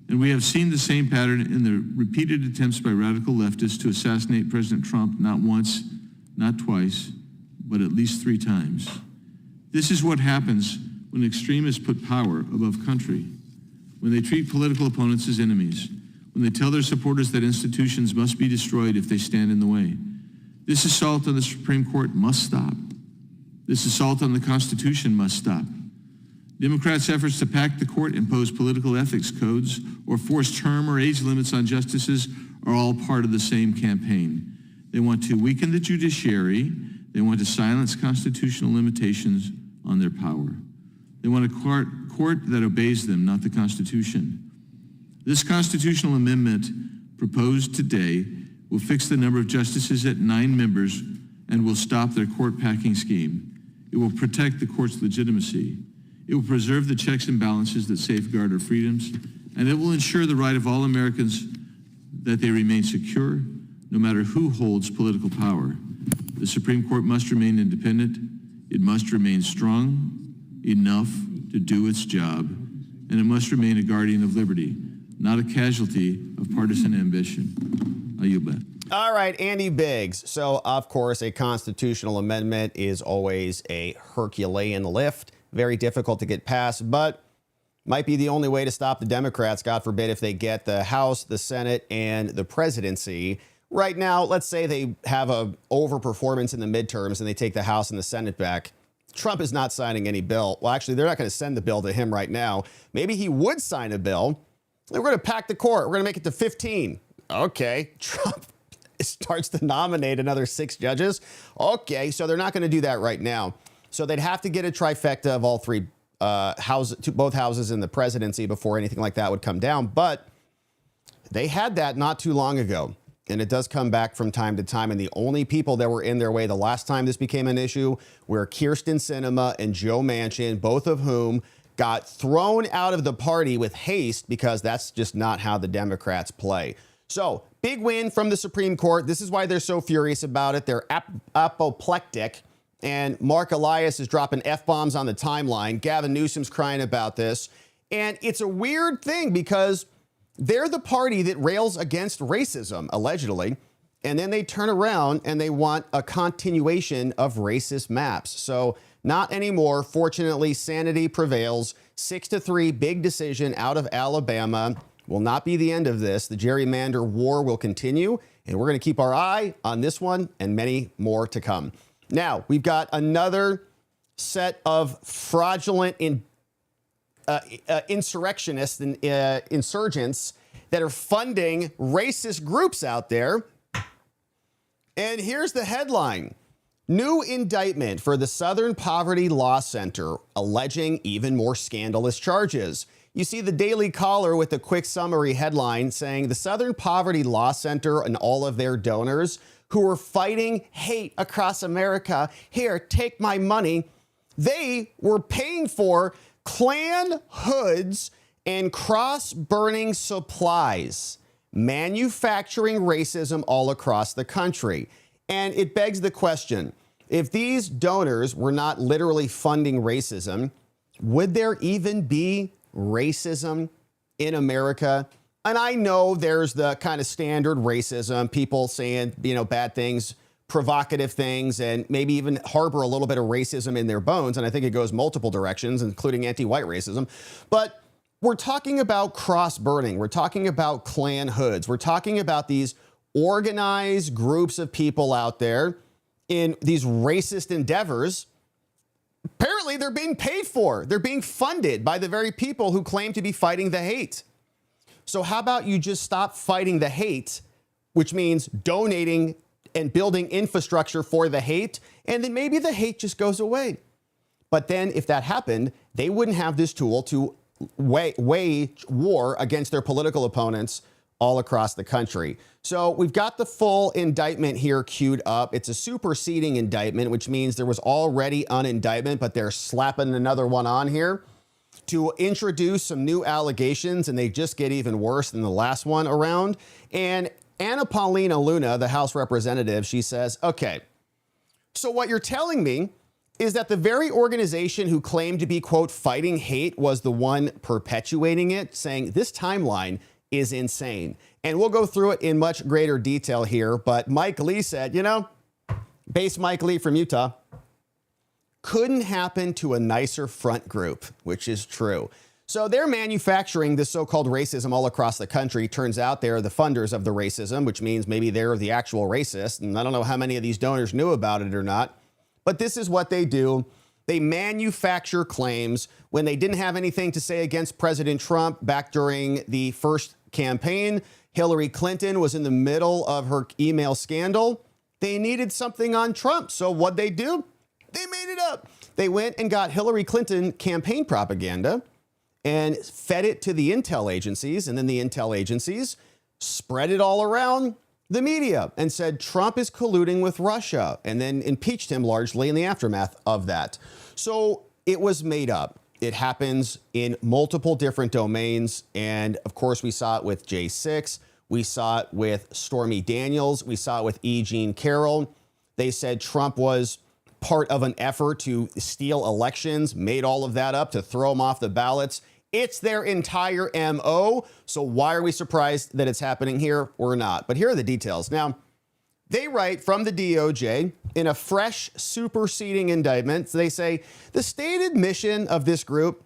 And we have seen the same pattern in the repeated attempts by radical leftists to assassinate President Trump not once, not twice, but at least 3 times. This is what happens when extremists put power above country, when they treat political opponents as enemies, when they tell their supporters that institutions must be destroyed if they stand in the way. This assault on the Supreme Court must stop. This assault on the Constitution must stop. Democrats' efforts to pack the court, impose political ethics codes, or force term or age limits on justices are all part of the same campaign. They want to weaken the judiciary. They want to silence constitutional limitations on their power. They want a court that obeys them, not the Constitution. This constitutional amendment proposed today will fix the number of justices at 9 members and will stop their court-packing scheme. It will protect the court's legitimacy. It will preserve the checks and balances that safeguard our freedoms, and it will ensure the right of all Americans that they remain secure, no matter who holds political power. The Supreme Court must remain independent. It must remain strong enough to do its job, and it must remain a guardian of liberty, not a casualty of partisan ambition. I yield back. All right, Andy Biggs. So, of course, a constitutional amendment is always a Herculean lift, very difficult to get passed, but might be the only way to stop the Democrats, God forbid, if they get the House, the Senate, and the presidency. Right now, let's say they have a overperformance in the midterms and they take the House and the Senate back. Trump is not signing any bill. Well, actually, they're not going to send the bill to him right now. Maybe he would sign a bill. We're going to pack the court. We're going to make it to 15. Okay, Trump starts to nominate another 6 judges. Okay, so they're not going to do that right now. So they'd have to get a trifecta of all 3 houses, both houses in the presidency before anything like that would come down. But they had that not too long ago. And it does come back from time to time. And the only people that were in their way the last time this became an issue were Kyrsten Sinema and Joe Manchin, both of whom got thrown out of the party with haste because that's just not how the Democrats play. So big win from the Supreme Court. This is why they're so furious about it. They're apoplectic. And Mark Elias is dropping F-bombs on the timeline. Gavin Newsom's crying about this. And it's a weird thing because they're the party that rails against racism, allegedly. And then they turn around and they want a continuation of racist maps. So not anymore. Fortunately, sanity prevails. 6-3, big decision out of Alabama. Will not be the end of this. The gerrymander war will continue, and we're going to keep our eye on this one and many more to come. Now, we've got another set of fraudulent insurrectionists and insurgents that are funding racist groups out there. And here's the headline. New indictment for the Southern Poverty Law Center, alleging even more scandalous charges. You see the Daily Caller with a quick summary headline saying the Southern Poverty Law Center and all of their donors who are fighting hate across America, here, take my money, they were paying for Klan hoods and cross-burning supplies, manufacturing racism all across the country. And it begs the question, if these donors were not literally funding racism, would there even be racism in America? And I know there's the kind of standard racism, people saying, bad things, provocative things, and maybe even harbor a little bit of racism in their bones. And I think it goes multiple directions, including anti-white racism. But we're talking about cross-burning. We're talking about Klan hoods. We're talking about these organized groups of people out there in these racist endeavors. Apparently, they're being paid for. They're being funded by the very people who claim to be fighting the hate. So how about you just stop fighting the hate, which means donating and building infrastructure for the hate, and then maybe the hate just goes away. But then if that happened, they wouldn't have this tool to wage war against their political opponents all across the country. So we've got the full indictment here queued up. It's a superseding indictment, which means there was already an indictment, but they're slapping another one on here to introduce some new allegations, and they just get even worse than the last one around. And Anna Paulina Luna, the House representative, she says, okay, so what you're telling me is that the very organization who claimed to be, quote, fighting hate was the one perpetuating it, saying this timeline is insane. And we'll go through it in much greater detail here. But Mike Lee said, base Mike Lee from Utah, couldn't happen to a nicer front group, which is true. So they're manufacturing this so-called racism all across the country. Turns out they're the funders of the racism, which means maybe they're the actual racist. And I don't know how many of these donors knew about it or not. But this is what they do. They manufacture claims when they didn't have anything to say against President Trump back during the first campaign. Hillary Clinton was in the middle of her email scandal. They needed something on Trump. So what'd they do? They made it up. They went and got Hillary Clinton campaign propaganda and fed it to the intel agencies. And then the intel agencies spread it all around the media and said Trump is colluding with Russia, and then impeached him largely in the aftermath of that. So it was made up. It happens in multiple different domains. And of course, we saw it with J6. We saw it with Stormy Daniels. We saw it with E. Jean Carroll. They said Trump was part of an effort to steal elections, made all of that up to throw them off the ballots. It's their entire MO. So why are we surprised that it's happening here? We're not. But here are the details. Now, They write from the DOJ in a fresh superseding indictment. They say the stated mission of this group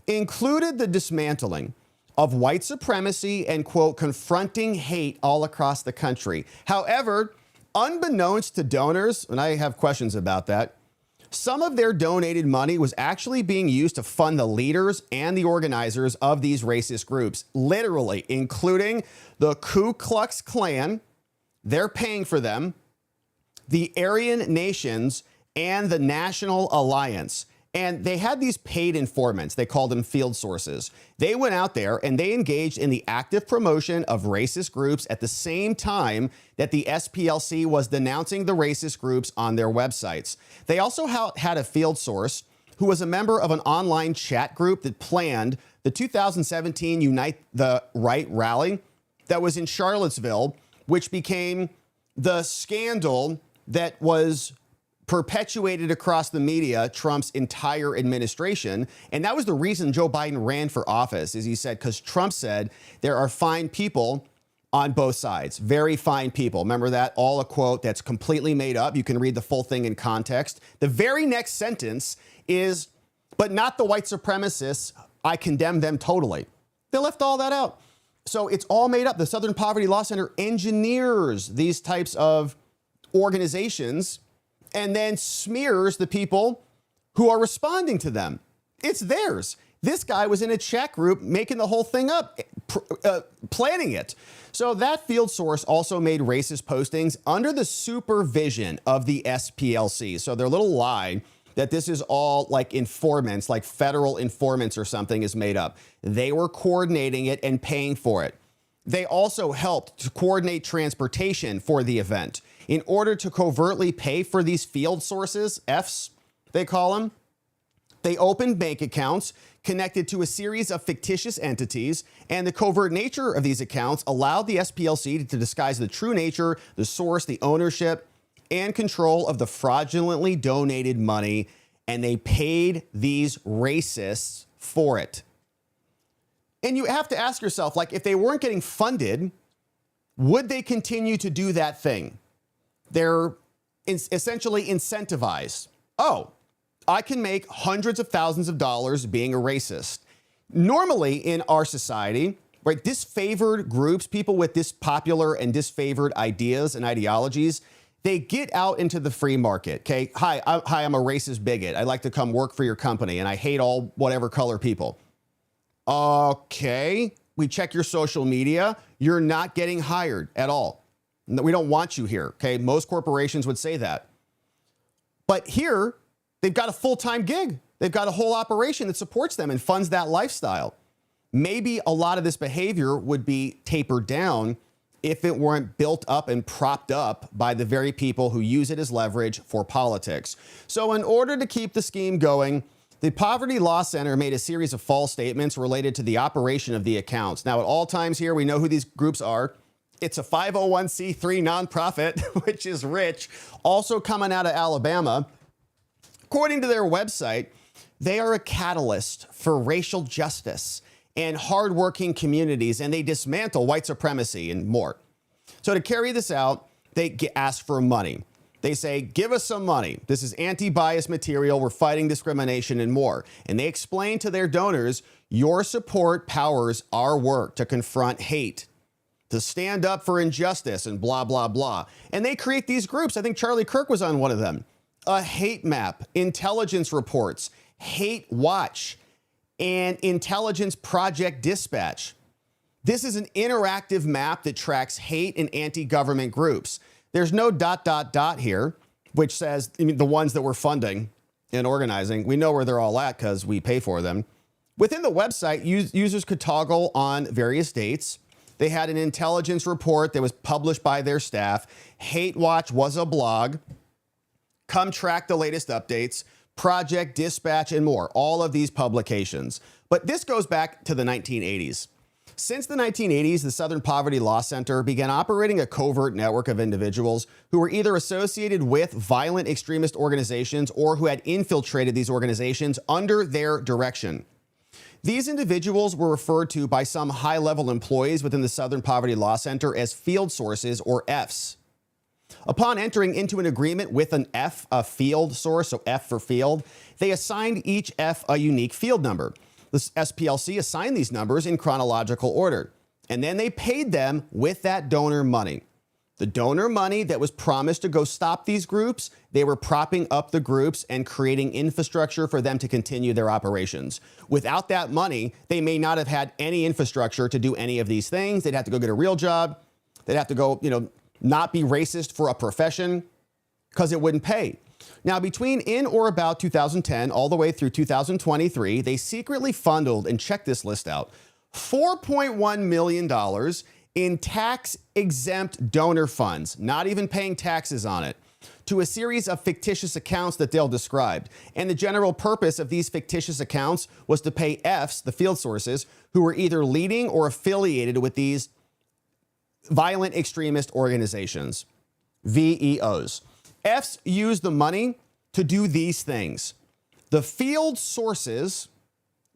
included the dismantling of white supremacy and, quote, confronting hate all across the country. However, unbeknownst to donors, and I have questions about that, some of their donated money was actually being used to fund the leaders and the organizers of these racist groups, literally, including the Ku Klux Klan. They're paying for them, the Aryan Nations, and the National Alliance. And they had these paid informants. They called them field sources. They went out there and they engaged in the active promotion of racist groups at the same time that the SPLC was denouncing the racist groups on their websites. They also had a field source who was a member of an online chat group that planned the 2017 Unite the Right rally that was in Charlottesville, which became the scandal that was perpetuated across the media Trump's entire administration. And that was the reason Joe Biden ran for office, as he said, because Trump said there are fine people on both sides, very fine people. Remember that? All a quote that's completely made up. You can read the full thing in context. The very next sentence is, but not the white supremacists. I condemn them totally. They left all that out. So it's all made up. The Southern Poverty Law Center engineers these types of organizations and then smears the people who are responding to them. It's theirs. This guy was in a chat group making the whole thing up, planning it. So that field source also made racist postings under the supervision of the SPLC. So their little lie that this is all like informants, like federal informants or something, is made up. They were coordinating it and paying for it. They also helped to coordinate transportation for the event. In order to covertly pay for these field sources, Fs, they call them, they opened bank accounts connected to a series of fictitious entities, and the covert nature of these accounts allowed the SPLC to disguise the true nature, the source, the ownership, and control of the fraudulently donated money, and they paid these racists for it. And you have to ask yourself, like, if they weren't getting funded, would they continue to do that thing? They're essentially incentivized. Oh, I can make hundreds of thousands of dollars being a racist. Normally in our society, right, disfavored groups, people with dispopular and disfavored ideas and ideologies, they get out into the free market. Okay, hi, I'm a racist bigot. I'd like to come work for your company, and I hate all whatever color people. Okay, we check your social media. You're not getting hired at all. We don't want you here, okay? Most corporations would say that. But here, they've got a full-time gig. They've got a whole operation that supports them and funds that lifestyle. Maybe a lot of this behavior would be tapered down if it weren't built up and propped up by the very people who use it as leverage for politics. So in order to keep the scheme going, the Poverty Law Center made a series of false statements related to the operation of the accounts. Now, at all times here, we know who these groups are. It's a 501c3 nonprofit, which is rich, also coming out of Alabama. According to their website, they are a catalyst for racial justice and hardworking communities, and they dismantle white supremacy and more. So to carry this out, they ask for money. They say, give us some money. This is anti-bias material. We're fighting discrimination and more. And they explain to their donors, your support powers our work to confront hate, to stand up for injustice and blah, blah, blah. And they create these groups. I think Charlie Kirk was on one of them. A hate map, intelligence reports, hate watch, and intelligence project dispatch. This is an interactive map that tracks hate and anti-government groups. There's no ... here, which says, I mean, the ones that we're funding and organizing. We know where they're all at because we pay for them. Within the website, users could toggle on various dates. They had an intelligence report that was published by their staff. Hate Watch was a blog. Come track the latest updates. Project, Dispatch, and more. All of these publications. But this goes back to the 1980s. Since the 1980s, the Southern Poverty Law Center began operating a covert network of individuals who were either associated with violent extremist organizations or who had infiltrated these organizations under their direction. These individuals were referred to by some high-level employees within the Southern Poverty Law Center as field sources, or Fs. Upon entering into an agreement with an F, a field source, so F for field, they assigned each F a unique field number. The SPLC assigned these numbers in chronological order, and then they paid them with that donor money. The donor money that was promised to go stop these groups, they were propping up the groups and creating infrastructure for them to continue their operations. Without that money, they may not have had any infrastructure to do any of these things. They'd have to go get a real job. They'd have to go, not be racist for a profession because it wouldn't pay. Now, between in or about 2010 all the way through 2023, they secretly funneled, and check this list out, $4.1 million in tax-exempt donor funds, not even paying taxes on it, to a series of fictitious accounts that they'll describe. And the general purpose of these fictitious accounts was to pay Fs, the field sources, who were either leading or affiliated with these violent extremist organizations, VEOs. Fs used the money to do these things. The field sources,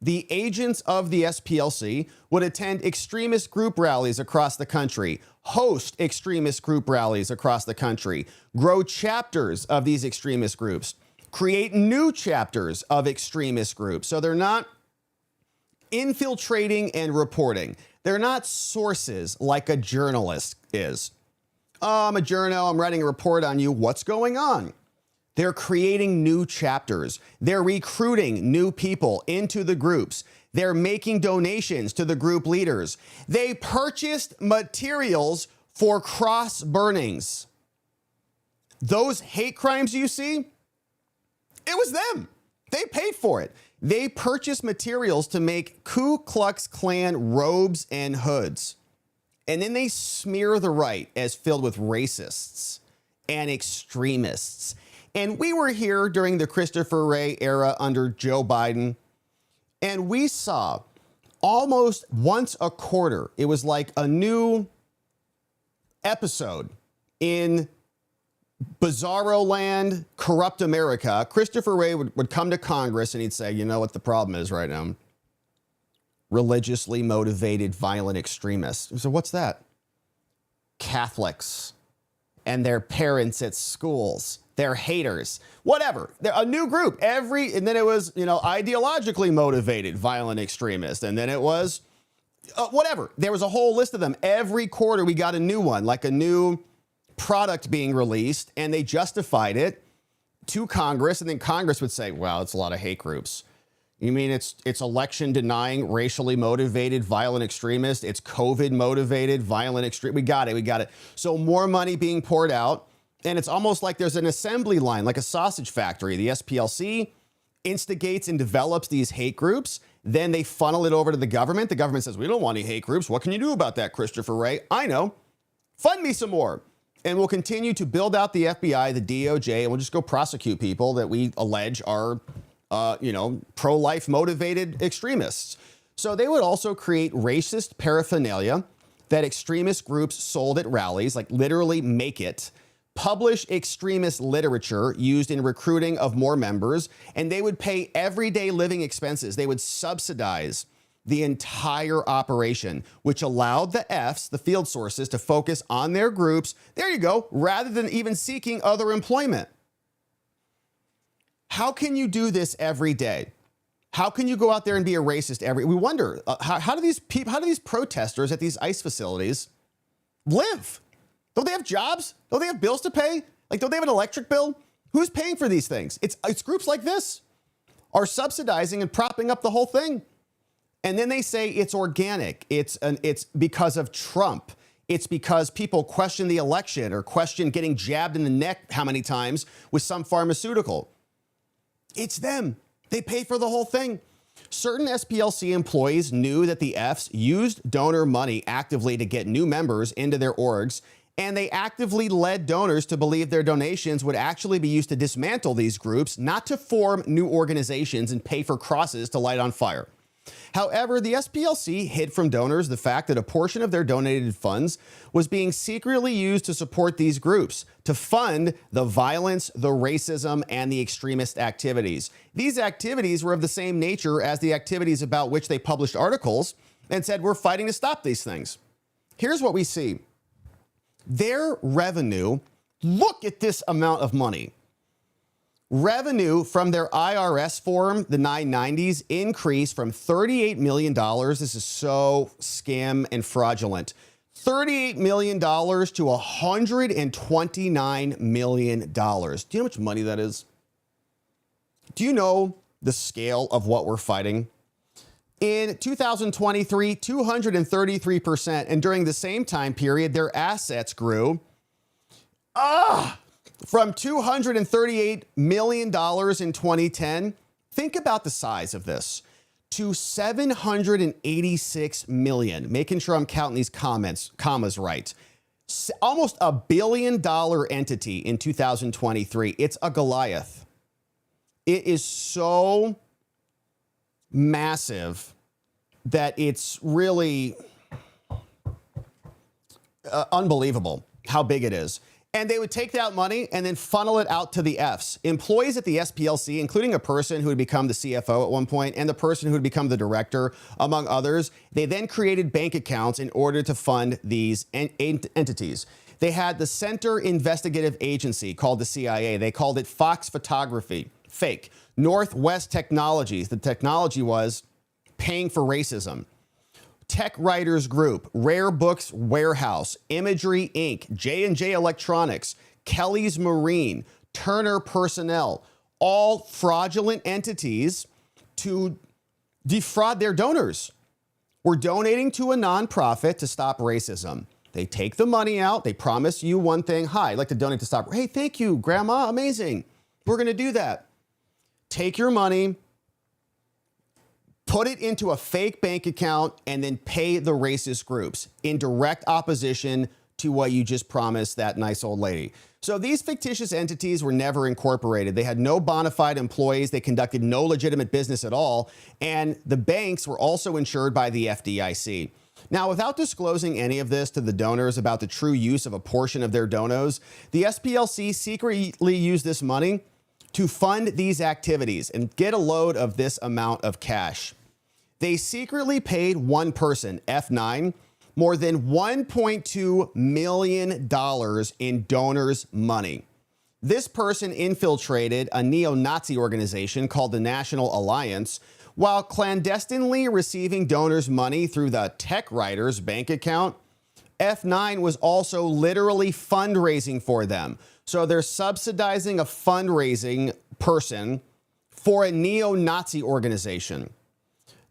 the agents of the SPLC, would attend extremist group rallies across the country, host extremist group rallies across the country, grow chapters of these extremist groups, create new chapters of extremist groups. So they're not infiltrating and reporting. They're not sources like a journalist is. I'm a journo, I'm writing a report on you. What's going on? They're creating new chapters. They're recruiting new people into the groups. They're making donations to the group leaders. They purchased materials for cross burnings. Those hate crimes you see, it was them. They paid for it. They purchased materials to make Ku Klux Klan robes and hoods. And then they smear the right as filled with racists and extremists. And we were here during the Christopher Wray era under Joe Biden, and we saw almost once a quarter, it was like a new episode in Bizarro Land, Corrupt America. Christopher Wray would come to Congress and he'd say, you know what the problem is right now? Religiously motivated violent extremists. So what's that? Catholics and their parents at schools. They're haters, whatever. They're a new group and then it was, ideologically motivated violent extremists. And then it was whatever. There was a whole list of them. Every quarter we got a new one, like a new product being released, and they justified it to Congress. And then Congress would say, well, it's a lot of hate groups. You mean it's election denying, racially motivated, violent extremists? It's COVID motivated, violent extreme. We got it. So more money being poured out. And it's almost like there's an assembly line, like a sausage factory. The SPLC instigates and develops these hate groups. Then they funnel it over to the government. The government says, we don't want any hate groups. What can you do about that, Christopher Wray? I know. Fund me some more. And we'll continue to build out the FBI, the DOJ, and we'll just go prosecute people that we allege are, pro-life motivated extremists. So they would also create racist paraphernalia that extremist groups sold at rallies, like literally make it, publish extremist literature used in recruiting of more members, and they would pay everyday living expenses. They would subsidize the entire operation, which allowed the Fs, the field sources, to focus on their groups, there you go, rather than even seeking other employment. How can you do this every day? How can you go out there and be a racist we wonder, how do these protesters at these ICE facilities live? Don't they have jobs? Don't they have bills to pay? Don't they have an electric bill? Who's paying for these things? It's groups like this are subsidizing and propping up the whole thing. And then they say it's organic. It's because of Trump. It's because people question the election or question getting jabbed in the neck how many times with some pharmaceutical. It's them. They pay for the whole thing. Certain SPLC employees knew that the Fs used donor money actively to get new members into their orgs, and they actively led donors to believe their donations would actually be used to dismantle these groups, not to form new organizations and pay for crosses to light on fire. However, the SPLC hid from donors the fact that a portion of their donated funds was being secretly used to support these groups, to fund the violence, the racism, and the extremist activities. These activities were of the same nature as the activities about which they published articles and said, we're fighting to stop these things. Here's what we see. Their revenue Look at this amount of money. Revenue from their IRS form, the 990s, increased from $38 million. This is so scam and fraudulent. $38 million to $129 million. Do you know how much money that is? Do you know the scale of what we're fighting? In 2023, 233%. And during the same time period, their assets grew from $238 million in 2010. Think about the size of this. To $786 million. Making sure I'm counting these commas right. Almost $1 billion entity in 2023. It's a Goliath. It is so massive that it's really unbelievable how big it is. And they would take that money and then funnel it out to the Fs. Employees at the SPLC, including a person who would become the CFO at one point and the person who would become the director, among others, they then created bank accounts in order to fund these entities. They had the Center Investigative Agency, called the CIA. They called it Fox Photography, fake. Northwest Technologies, the technology was paying for racism. Tech Writers Group, Rare Books Warehouse, Imagery Inc., J&J Electronics, Kelly's Marine, Turner Personnel, all fraudulent entities to defraud their donors. We're donating to a nonprofit to stop racism. They take the money out. They promise you one thing. Hi, I'd like to donate to stop. Hey, thank you, Grandma. Amazing. We're going to do that. Take your money, put it into a fake bank account, and then pay the racist groups in direct opposition to what you just promised that nice old lady. So these fictitious entities were never incorporated. They had no bona fide employees. They conducted no legitimate business at all. And the banks were also insured by the FDIC. Now, without disclosing any of this to the donors about the true use of a portion of their donos, the SPLC secretly used this money to fund these activities and get a load of this amount of cash. They secretly paid one person, F9, more than $1.2 million in donors' money. This person infiltrated a neo-Nazi organization called the National Alliance while clandestinely receiving donors' money through the Tech Writers bank account. F9 was also literally fundraising for them. So they're subsidizing a fundraising person for a neo-Nazi organization.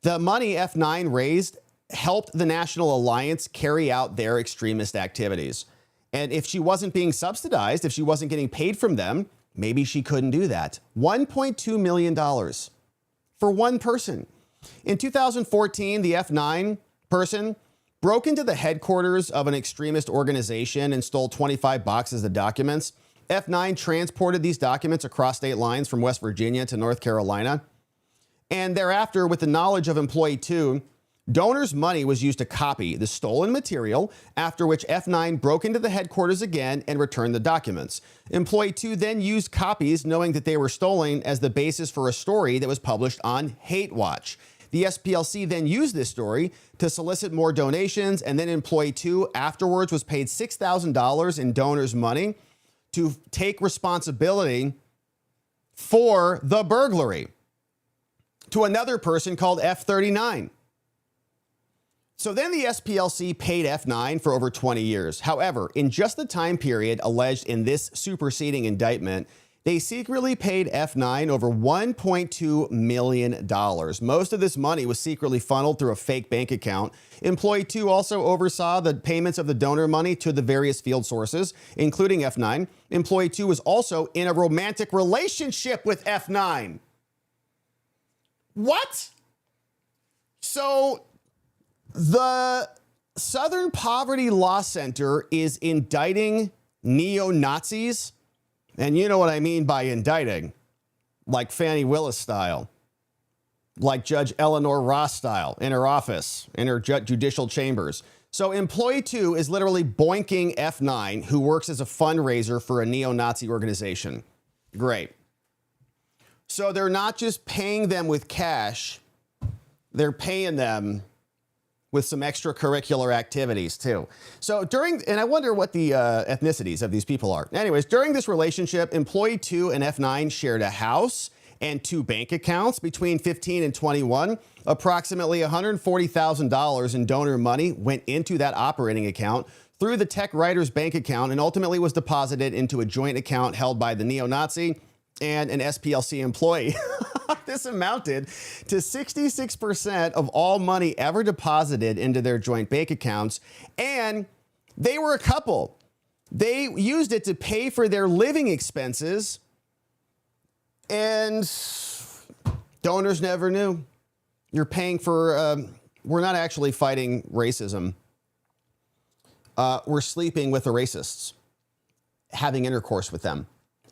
The money F9 raised helped the National Alliance carry out their extremist activities. And if she wasn't being subsidized, if she wasn't getting paid from them, maybe she couldn't do that. $1.2 million for one person. In 2014, the F9 person broke into the headquarters of an extremist organization and stole 25 boxes of documents. F9 transported these documents across state lines from West Virginia to North Carolina. And thereafter, with the knowledge of Employee 2, donors' money was used to copy the stolen material, after which F9 broke into the headquarters again and returned the documents. Employee 2 then used copies, knowing that they were stolen, as the basis for a story that was published on Hate Watch. The SPLC then used this story to solicit more donations, and then Employee 2 afterwards was paid $6,000 in donors' money to take responsibility for the burglary to another person called F39. So then the SPLC paid F9 for over 20 years. However, in just the time period alleged in this superseding indictment, they secretly paid F9 over $1.2 million. Most of this money was secretly funneled through a fake bank account. Employee 2 also oversaw the payments of the donor money to the various field sources, including F9. Employee 2 was also in a romantic relationship with F9. What? So the Southern Poverty Law Center is indicting neo-Nazis. And you know what I mean by indicting. Like Fannie Willis style. Like Judge Eleanor Ross style in her office, in her judicial chambers. So Employee 2 is literally boinking F9, who works as a fundraiser for a neo-Nazi organization. Great. So they're not just paying them with cash, they're paying them with some extracurricular activities too. So and I wonder what the ethnicities of these people are. Anyways, during this relationship, employee 2 and F9 shared a house and 2 bank accounts. Between 15 and 21, approximately $140,000 in donor money went into that operating account through the tech writer's bank account and ultimately was deposited into a joint account held by the neo-Nazi and an SPLC employee. This amounted to 66% of all money ever deposited into their joint bank accounts. And they were a couple. They used it to pay for their living expenses. And donors never knew. You're paying for, we're not actually fighting racism. We're sleeping with the racists, having intercourse with them.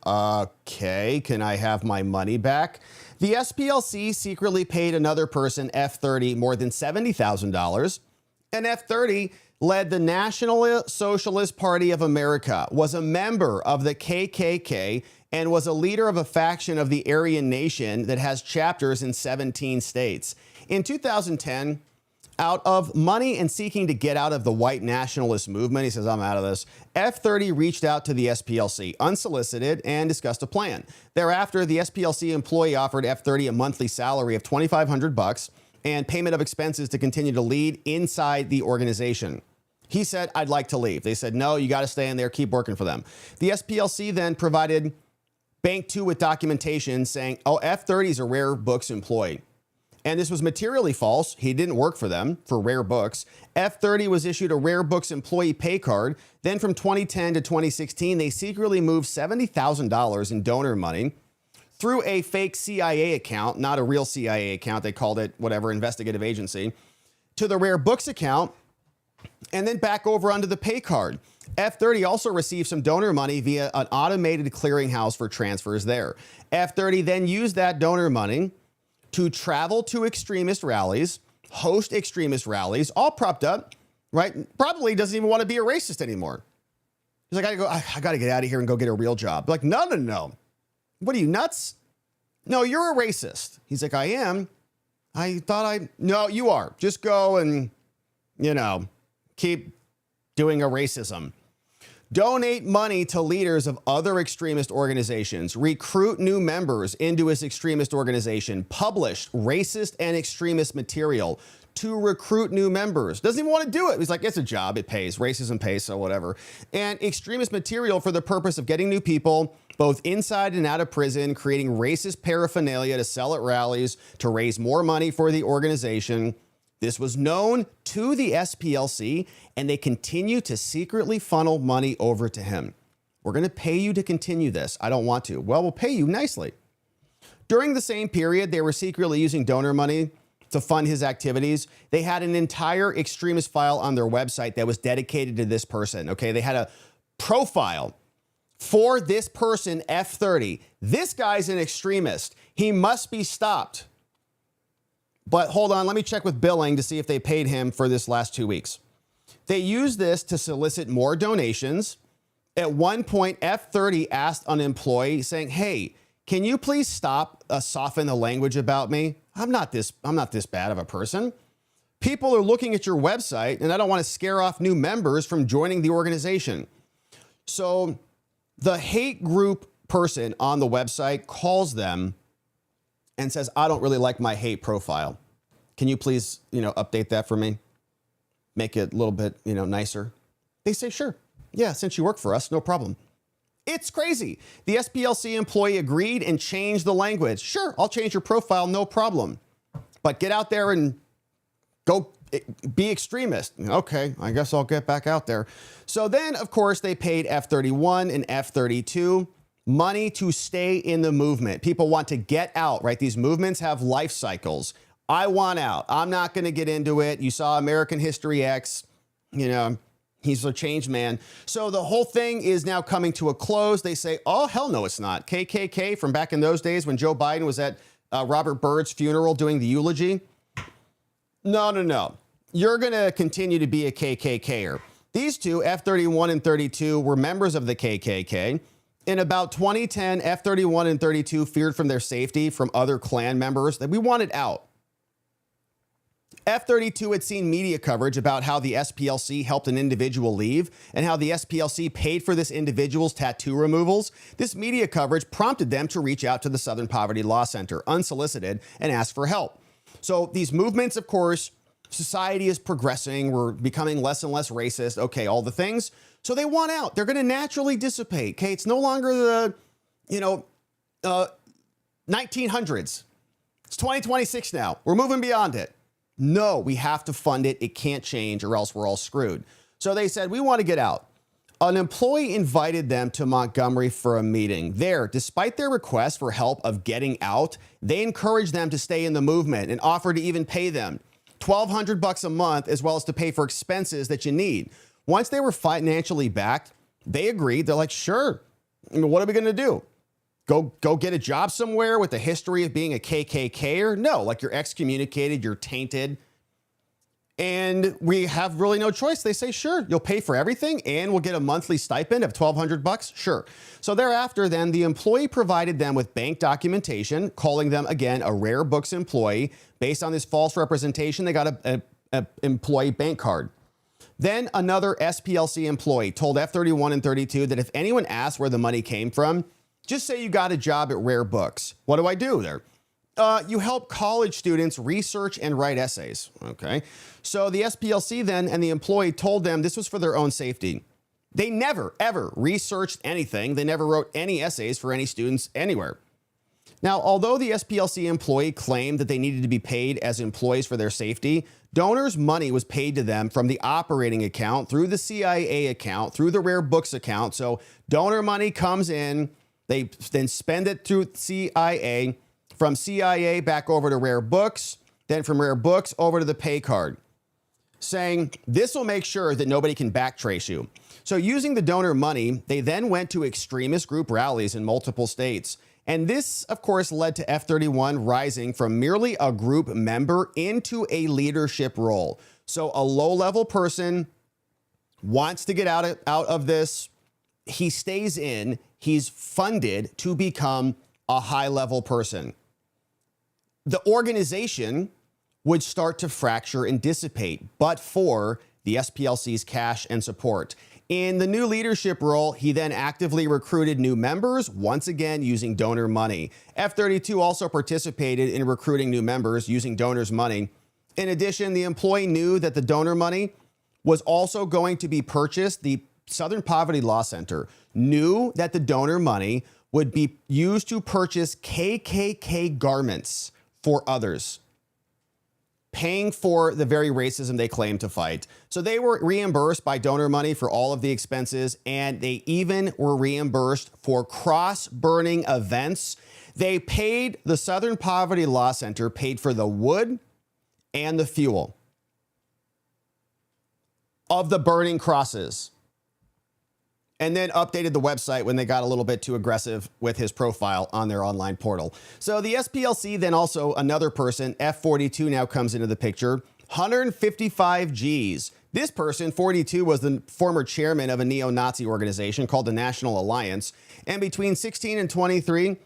Okay, can I have my money back? The SPLC secretly paid another person, F30, more than $70,000. And F30 led the National Socialist Party of America, was a member of the KKK, and was a leader of a faction of the Aryan Nation that has chapters in 17 states. In 2010, out of money and seeking to get out of the white nationalist movement, he says, I'm out of this, F30 reached out to the SPLC unsolicited and discussed a plan. Thereafter, the SPLC employee offered F30 a monthly salary of $2,500 and payment of expenses to continue to lead inside the organization. He said, I'd like to leave. They said, no, you got to stay in there, keep working for them. The SPLC then provided Bank 2 with documentation saying, oh, F30 is a Rare Books employee. And this was materially false. He didn't work for them, for Rare Books. F30 was issued a Rare Books employee pay card. Then from 2010 to 2016, they secretly moved $70,000 in donor money through a fake CIA account, not a real CIA account. They called it whatever, investigative agency, to the Rare Books account, and then back over onto the pay card. F30 also received some donor money via an automated clearinghouse for transfers there. F30 then used that donor money to travel to extremist rallies, host extremist rallies, all propped up, right? Probably doesn't even want to be a racist anymore. He's like, I got to get out of here and go get a real job. Like, no. What are you, nuts? No, you're a racist. He's like, I am. No, you are. Just go and, keep doing a racism. Donate money to leaders of other extremist organizations. Recruit new members into his extremist organization. Publish racist and extremist material to recruit new members. Doesn't even want to do it. He's like, it's a job. It pays. Racism pays, so whatever. And extremist material for the purpose of getting new people, both inside and out of prison, creating racist paraphernalia to sell at rallies, to raise more money for the organization. This was known to the SPLC, and they continue to secretly funnel money over to him. We're going to pay you to continue this. I don't want to. Well, we'll pay you nicely. During the same period, they were secretly using donor money to fund his activities. They had an entire extremist file on their website that was dedicated to this person. Okay, they had a profile for this person, F30. This guy's an extremist. He must be stopped. But hold on, let me check with billing to see if they paid him for this last 2 weeks. They used this to solicit more donations. At one point, F30 asked an employee saying, hey, can you please stop soften the language about me? I'm not this bad of a person. People are looking at your website and I don't want to scare off new members from joining the organization. So the hate group person on the website calls them and says, I don't really like my hate profile. Can you please, update that for me? Make it a little bit, nicer. They say, sure. Yeah, since you work for us, no problem. It's crazy. The SPLC employee agreed and changed the language. Sure, I'll change your profile, no problem. But get out there and go be extremist. Okay, I guess I'll get back out there. So then, of course, they paid F31 and F32 money to stay in the movement. People want to get out, right? These movements have life cycles. I want out. I'm not going to get into it. You saw American History X, he's a changed man. So the whole thing is now coming to a close. They say, oh, hell no, it's not. KKK from back in those days when Joe Biden was at Robert Byrd's funeral doing the eulogy. No. You're going to continue to be a KKKer. These two, F31 and 32, were members of the KKK. In about 2010, F31 and 32 feared from their safety from other Klan members that we wanted out. F-32 had seen media coverage about how the SPLC helped an individual leave and how the SPLC paid for this individual's tattoo removals. This media coverage prompted them to reach out to the Southern Poverty Law Center unsolicited and ask for help. So these movements, of course, society is progressing. We're becoming less and less racist. Okay, all the things. So they want out. They're going to naturally dissipate. Okay, it's no longer the, 1900s. It's 2026 now. We're moving beyond it. No, we have to fund it. It can't change or else we're all screwed. So they said, we want to get out. An employee invited them to Montgomery for a meeting. There, despite their request for help of getting out, they encouraged them to stay in the movement and offered to even pay them $1,200 a month, as well as to pay for expenses that you need. Once they were financially backed, they agreed. They're like, sure. What are we going to do? Go get a job somewhere with a history of being a KKKer? No, like you're excommunicated, you're tainted. And we have really no choice. They say, sure, you'll pay for everything and we'll get a monthly stipend of $1,200. Sure. So thereafter, then the employee provided them with bank documentation, calling them again a rare books employee. Based on this false representation, they got a employee bank card. Then another SPLC employee told F31 and 32 that if anyone asked where the money came from, just say you got a job at Rare Books. What do I do there? You help college students research and write essays. Okay. So the SPLC then and the employee told them this was for their own safety. They never, ever researched anything. They never wrote any essays for any students anywhere. Now, although the SPLC employee claimed that they needed to be paid as employees for their safety, donors' money was paid to them from the operating account, through the CIA account, through the Rare Books account. So donor money comes in. They then spend it through CIA, from CIA back over to Rare Books, then from Rare Books over to the pay card, saying this will make sure that nobody can backtrace you. So using the donor money, they then went to extremist group rallies in multiple states. And this, of course, led to F31 rising from merely a group member into a leadership role. So a low-level person wants to get out of this. He stays in. He's funded to become a high-level person. The organization would start to fracture and dissipate, but for the SPLC's cash and support. In the new leadership role, he then actively recruited new members, once again using donor money. F32 also participated in recruiting new members using donors' money. In addition, the employee knew that the donor money was also going to be purchased. The Southern Poverty Law Center knew that the donor money would be used to purchase KKK garments for others, paying for the very racism they claim to fight. So they were reimbursed by donor money for all of the expenses, and they even were reimbursed for cross-burning events. They paid, the Southern Poverty Law Center paid for the wood and the fuel of the burning crosses, and then updated the website when they got a little bit too aggressive with his profile on their online portal. So the SPLC, then also another person, F42, now comes into the picture, 155 Gs. This person, 42, was the former chairman of a neo-Nazi organization called the National Alliance. And between 16 and 23,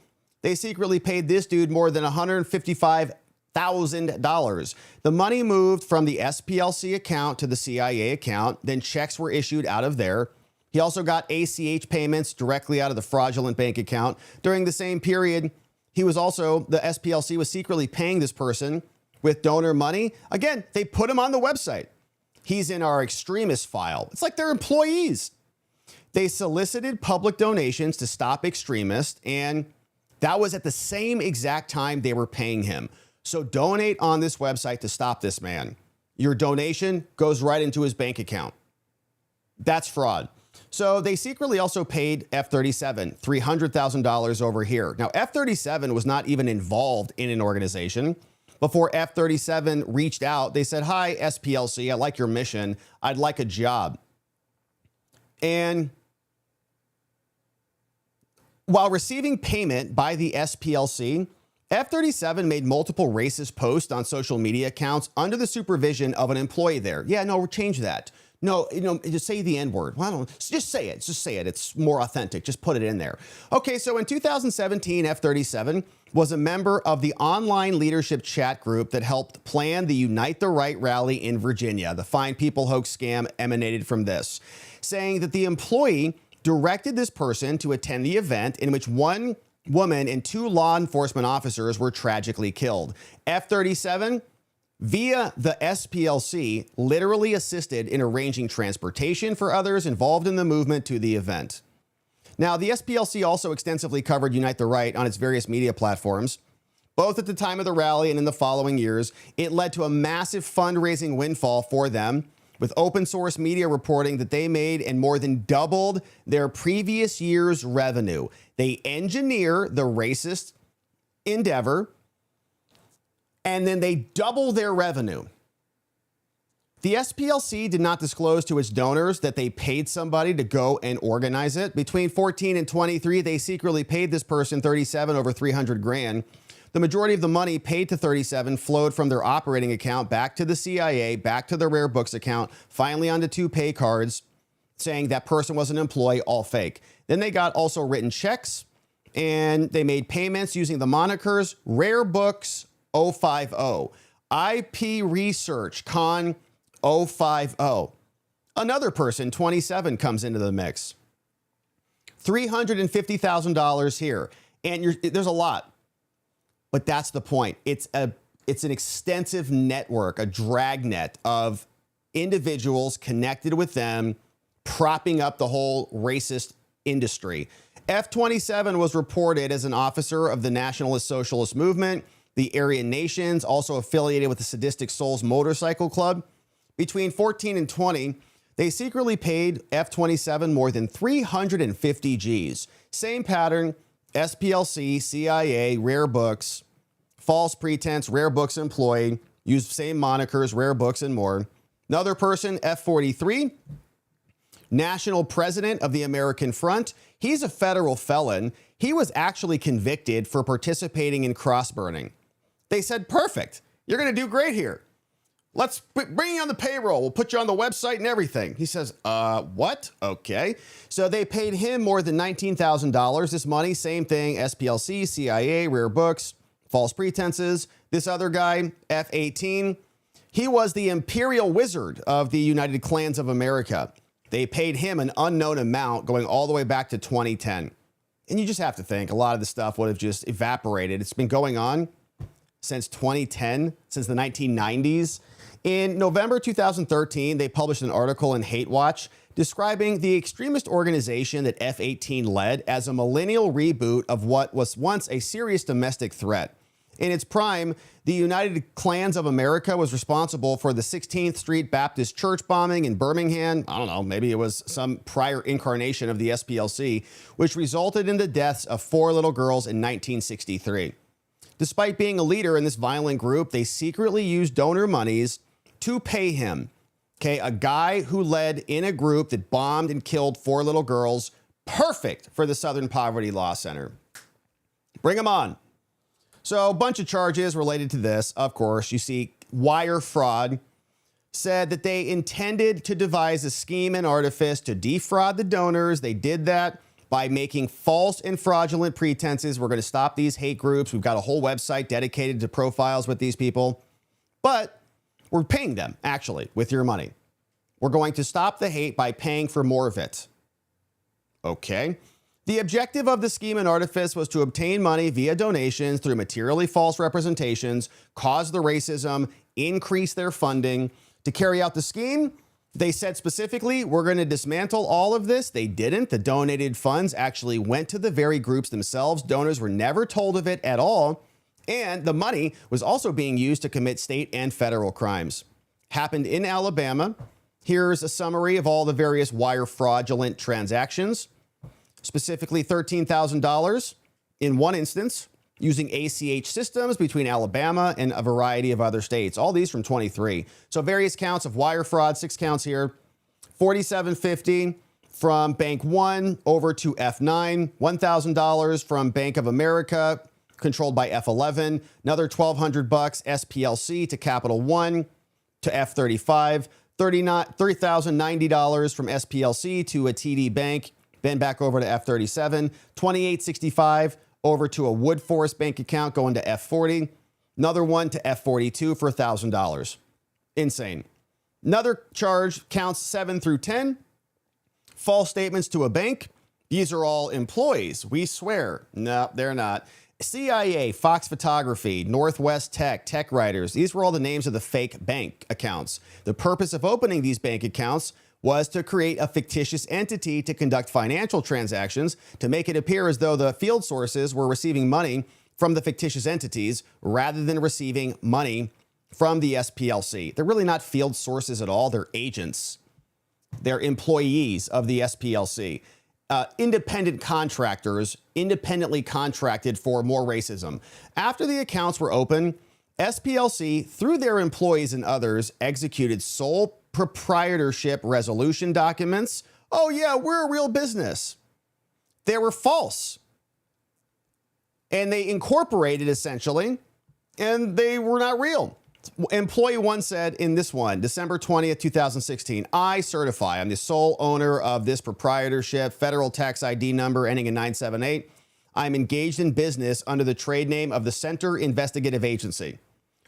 they secretly paid this dude more than $155,000. The money moved from the SPLC account to the CIA account. Then checks were issued out of there. He also got ACH payments directly out of the fraudulent bank account. During the same period, the SPLC was secretly paying this person with donor money. Again, they put him on the website. He's in our extremist file. It's like they're employees. They solicited public donations to stop extremists, and that was at the same exact time they were paying him. So donate on this website to stop this man. Your donation goes right into his bank account. That's fraud. So they secretly also paid F37 $300,000 over here. Now, F37 was not even involved in an organization. Before F37 reached out, they said, hi, SPLC, I like your mission. I'd like a job. And while receiving payment by the SPLC, F37 made multiple racist posts on social media accounts under the supervision of an employee there. Yeah, no, change that. No, just say the N-word. Well, just say it. Just say it. It's more authentic. Just put it in there. Okay, so in 2017, F37 was a member of the online leadership chat group that helped plan the Unite the Right rally in Virginia. The Fine People hoax scam emanated from this, saying that the employee directed this person to attend the event in which one woman and 2 law enforcement officers were tragically killed. F-37, via the SPLC, literally assisted in arranging transportation for others involved in the movement to the event. Now, the SPLC also extensively covered Unite the Right on its various media platforms. Both at the time of the rally and in the following years, it led to a massive fundraising windfall for them, with open source media reporting that they made and more than doubled their previous year's revenue. They engineer the racist endeavor, and then they double their revenue. The SPLC did not disclose to its donors that they paid somebody to go and organize it. Between 14 and 23, they secretly paid this person 37 over 300 grand. The majority of the money paid to 37 flowed from their operating account back to the CIA, back to the Rare Books account, finally onto 2 pay cards, saying that person was an employee, all fake. Then they got also written checks, and they made payments using the monikers Rare Books 050, IP Research Con 050. Another person, 27, comes into the mix. $350,000 here. And there's a lot. But that's the point. It's an extensive network, a dragnet of individuals connected with them, propping up the whole racist industry. F-27 was reported as an officer of the Nationalist Socialist Movement, the Aryan Nations, also affiliated with the Sadistic Souls Motorcycle Club. Between 14 and 20, they secretly paid F-27 more than 350 Gs. Same pattern, SPLC, CIA, Rare Books, false pretense, Rare Books employee, used same monikers, Rare Books and more. Another person, F-43, National President of the American Front. He's a federal felon. He was actually convicted for participating in cross-burning. They said, perfect, you're going to do great here. Let's bring you on the payroll. We'll put you on the website and everything. He says, what? Okay. So they paid him more than $19,000. This money, same thing, SPLC, CIA, Rare Books, false pretenses. This other guy, F-18, he was the Imperial Wizard of the United Clans of America. They paid him an unknown amount going all the way back to 2010. And you just have to think a lot of the stuff would have just evaporated. It's been going on since 2010, since the 1990s. In November 2013, they published an article in Hate Watch describing the extremist organization that F-18 led as a millennial reboot of what was once a serious domestic threat. In its prime, the United Clans of America was responsible for the 16th Street Baptist Church bombing in Birmingham. I don't know, maybe it was some prior incarnation of the SPLC, which resulted in the deaths of 4 little girls in 1963. Despite being a leader in this violent group, they secretly used donor monies to pay him. Okay, a guy who led in a group that bombed and killed 4 little girls, perfect for the Southern Poverty Law Center. Bring him on. So a bunch of charges related to this. Of course, you see wire fraud, said that they intended to devise a scheme and artifice to defraud the donors. They did that by making false and fraudulent pretenses. We're going to stop these hate groups. We've got a whole website dedicated to profiles with these people. But we're paying them, actually, with your money. We're going to stop the hate by paying for more of it. Okay. The objective of the scheme and artifice was to obtain money via donations through materially false representations, cause the racism, increase their funding. To carry out the scheme, they said specifically, we're going to dismantle all of this. They didn't. The donated funds actually went to the very groups themselves. Donors were never told of it at all. And the money was also being used to commit state and federal crimes. Happened in Alabama. Here's a summary of all the various wire fraudulent transactions. Specifically $13,000 in one instance using ACH systems between Alabama and a variety of other states. All these from 23. So various counts of wire fraud, 6 counts here. $4,750 from Bank One over to F9. $1,000 from Bank of America, controlled by F11. Another $1,200 SPLC to Capital One to F35. $3,090 from SPLC to a TD Bank. Then back over to F37, $2,865 over to a Wood Forest bank account going to F40. Another one to F42 for $1,000. Insane. Another charge, counts 7 through 10. False statements to a bank. These are all employees. We swear. No, they're not. CIA, Fox Photography, Northwest Tech, Tech Writers. These were all the names of the fake bank accounts. The purpose of opening these bank accounts was to create a fictitious entity to conduct financial transactions to make it appear as though the field sources were receiving money from the fictitious entities rather than receiving money from the SPLC. They're really not field sources at all. They're agents. They're employees of the SPLC. Independent contractors, independently contracted for more racism. After the accounts were open, SPLC, through their employees and others, executed sole proprietorship resolution documents. Oh yeah, we're a real business. They were false. And they incorporated essentially, and they were not real. Employee 1 said in this one, December 20th, 2016, I certify I'm the sole owner of this proprietorship, federal tax ID number ending in 978. I'm engaged in business under the trade name of the Center Investigative Agency.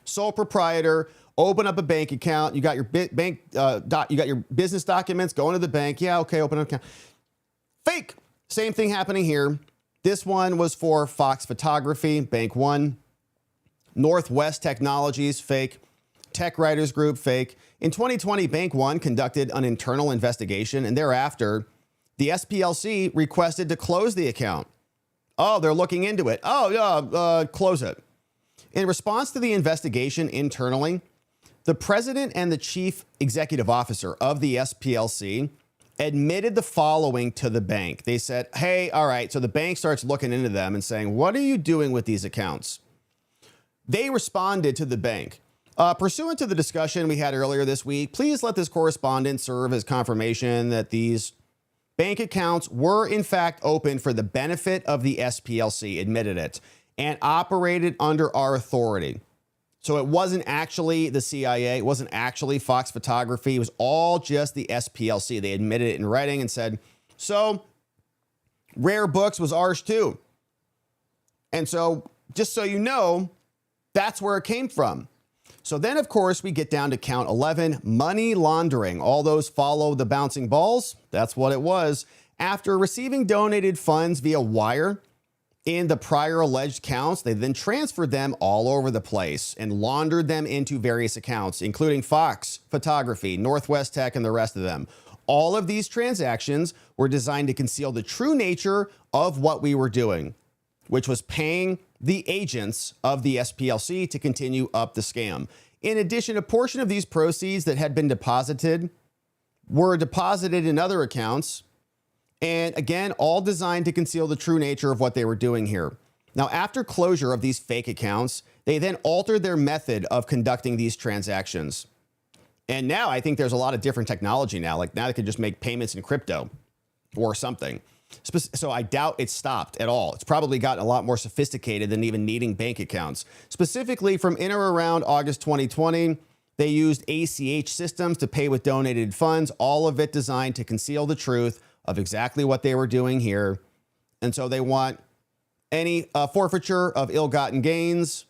Sole proprietor, open up a bank account. You got your you got your business documents, going to the bank. Yeah, okay, open an account. Fake. Same thing happening here. This one was for Fox Photography, Bank 1. Northwest Technologies, fake. Tech Writers Group, fake. In 2020, Bank 1 conducted an internal investigation, and thereafter, the SPLC requested to close the account. Oh, they're looking into it. Oh, yeah, close it. In response to the investigation internally, the president and the chief executive officer of the SPLC admitted the following to the bank. They said, hey, all right, so the bank starts looking into them and saying, what are you doing with these accounts? They responded to the bank. Pursuant to the discussion we had earlier this week, please let this correspondence serve as confirmation that these bank accounts were in fact open for the benefit of the SPLC, admitted it, and operated under our authority. So it wasn't actually the CIA, it wasn't actually Fox Photography, it was all just the SPLC. They admitted it in writing and said, so Rare Books was ours too. And so just so you know, that's where it came from. So then, of course, we get down to count 11, money laundering. All those follow the bouncing balls. That's what it was. After receiving donated funds via wire in the prior alleged counts, they then transferred them all over the place and laundered them into various accounts, including Fox Photography, Northwest Tech, and the rest of them. All of these transactions were designed to conceal the true nature of what we were doing, which was paying the agents of the SPLC to continue up the scam. In addition, a portion of these proceeds that had been deposited were deposited in other accounts. And again, all designed to conceal the true nature of what they were doing here. Now, after closure of these fake accounts, they then altered their method of conducting these transactions. And now I think there's a lot of different technology now. Like now they could just make payments in crypto or something. So I doubt it stopped at all. It's probably gotten a lot more sophisticated than even needing bank accounts. Specifically from in or around August 2020, they used ACH systems to pay with donated funds, all of it designed to conceal the truth of exactly what they were doing here. And so they want any forfeiture of ill-gotten gains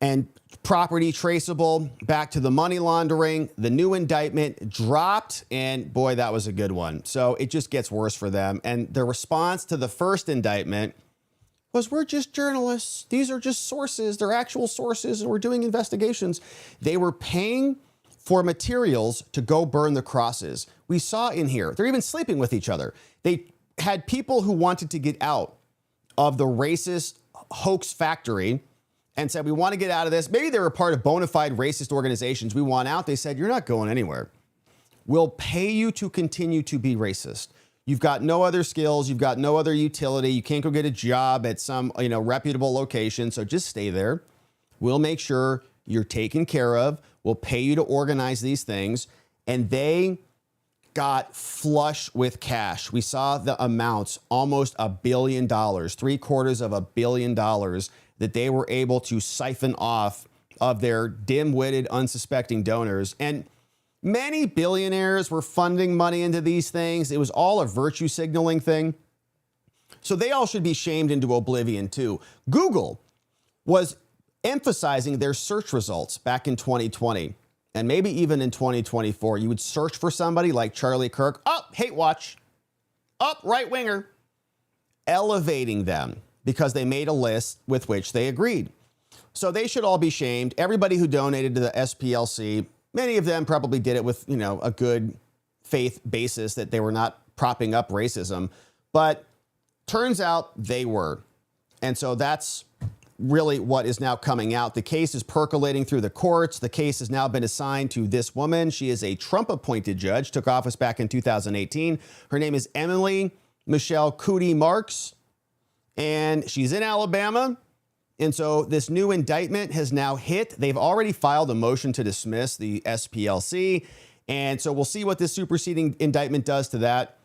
and property traceable back to the money laundering. The new indictment dropped, and boy, that was a good one. So it just gets worse for them. And the response to the first indictment was, we're just journalists. These are just sources. They're actual sources, and we're doing investigations. They were paying for materials to go burn the crosses. We saw in here, they're even sleeping with each other. They had people who wanted to get out of the racist hoax factory and said, we want to get out of this. Maybe they were part of bona fide racist organizations. We want out. They said, you're not going anywhere. We'll pay you to continue to be racist. You've got no other skills. You've got no other utility. You can't go get a job at some, reputable location. So just stay there. We'll make sure you're taken care of. We'll pay you to organize these things. And they got flush with cash. We saw the amounts, almost $1 billion, $750 million that they were able to siphon off of their dim-witted, unsuspecting donors. And many billionaires were funding money into these things. It was all a virtue signaling thing. So they all should be shamed into oblivion too. Google was emphasizing their search results back in 2020 and maybe even in 2024. You would search for somebody like Charlie Kirk, hate watch, right winger, elevating them because they made a list with which they agreed. So they should all be shamed. Everybody who donated to the SPLC, many of them probably did it with, a good faith basis that they were not propping up racism, but turns out they were. And so that's really what is now coming out. The case is percolating through the courts. The case has now been assigned to this woman. She is a Trump-appointed judge, took office back in 2018. Her name is Emily Michelle Cootie Marks, and she's in Alabama. And so this new indictment has now hit. They've already filed a motion to dismiss the SPLC. And so we'll see what this superseding indictment does to that.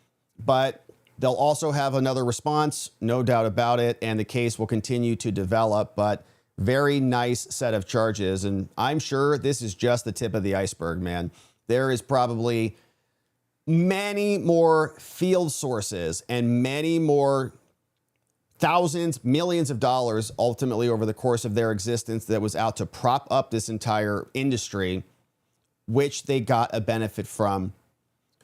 But they'll also have another response, no doubt about it. And the case will continue to develop. But very nice set of charges. And I'm sure this is just the tip of the iceberg, man. There is probably many more field sources and many more thousands, millions of dollars ultimately over the course of their existence that was out to prop up this entire industry, which they got a benefit from.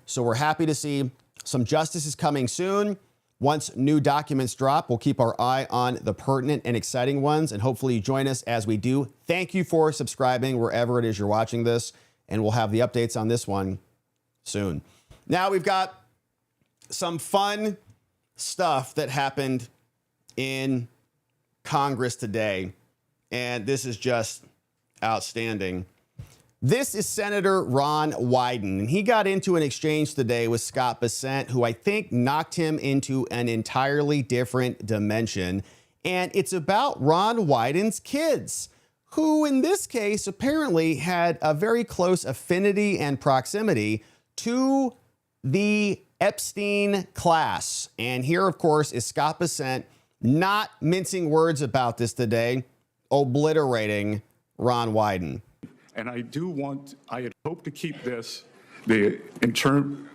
So we're happy to see some justice is coming soon. Once new documents drop, we'll keep our eye on the pertinent and exciting ones, and hopefully you join us as we do. Thank you for subscribing wherever it is you're watching this, and we'll have the updates on this one soon. Now we've got some fun stuff that happened in Congress today, and this is just outstanding. This is Senator Ron Wyden, and he got into an exchange today with Scott Bessent, who I think knocked him into an entirely different dimension, and it's about Ron Wyden's kids, who in this case apparently had a very close affinity and proximity to the Epstein class. And here, of course, is Scott Bessent, not mincing words about this today, obliterating Ron Wyden. And I had hoped to keep this, in terms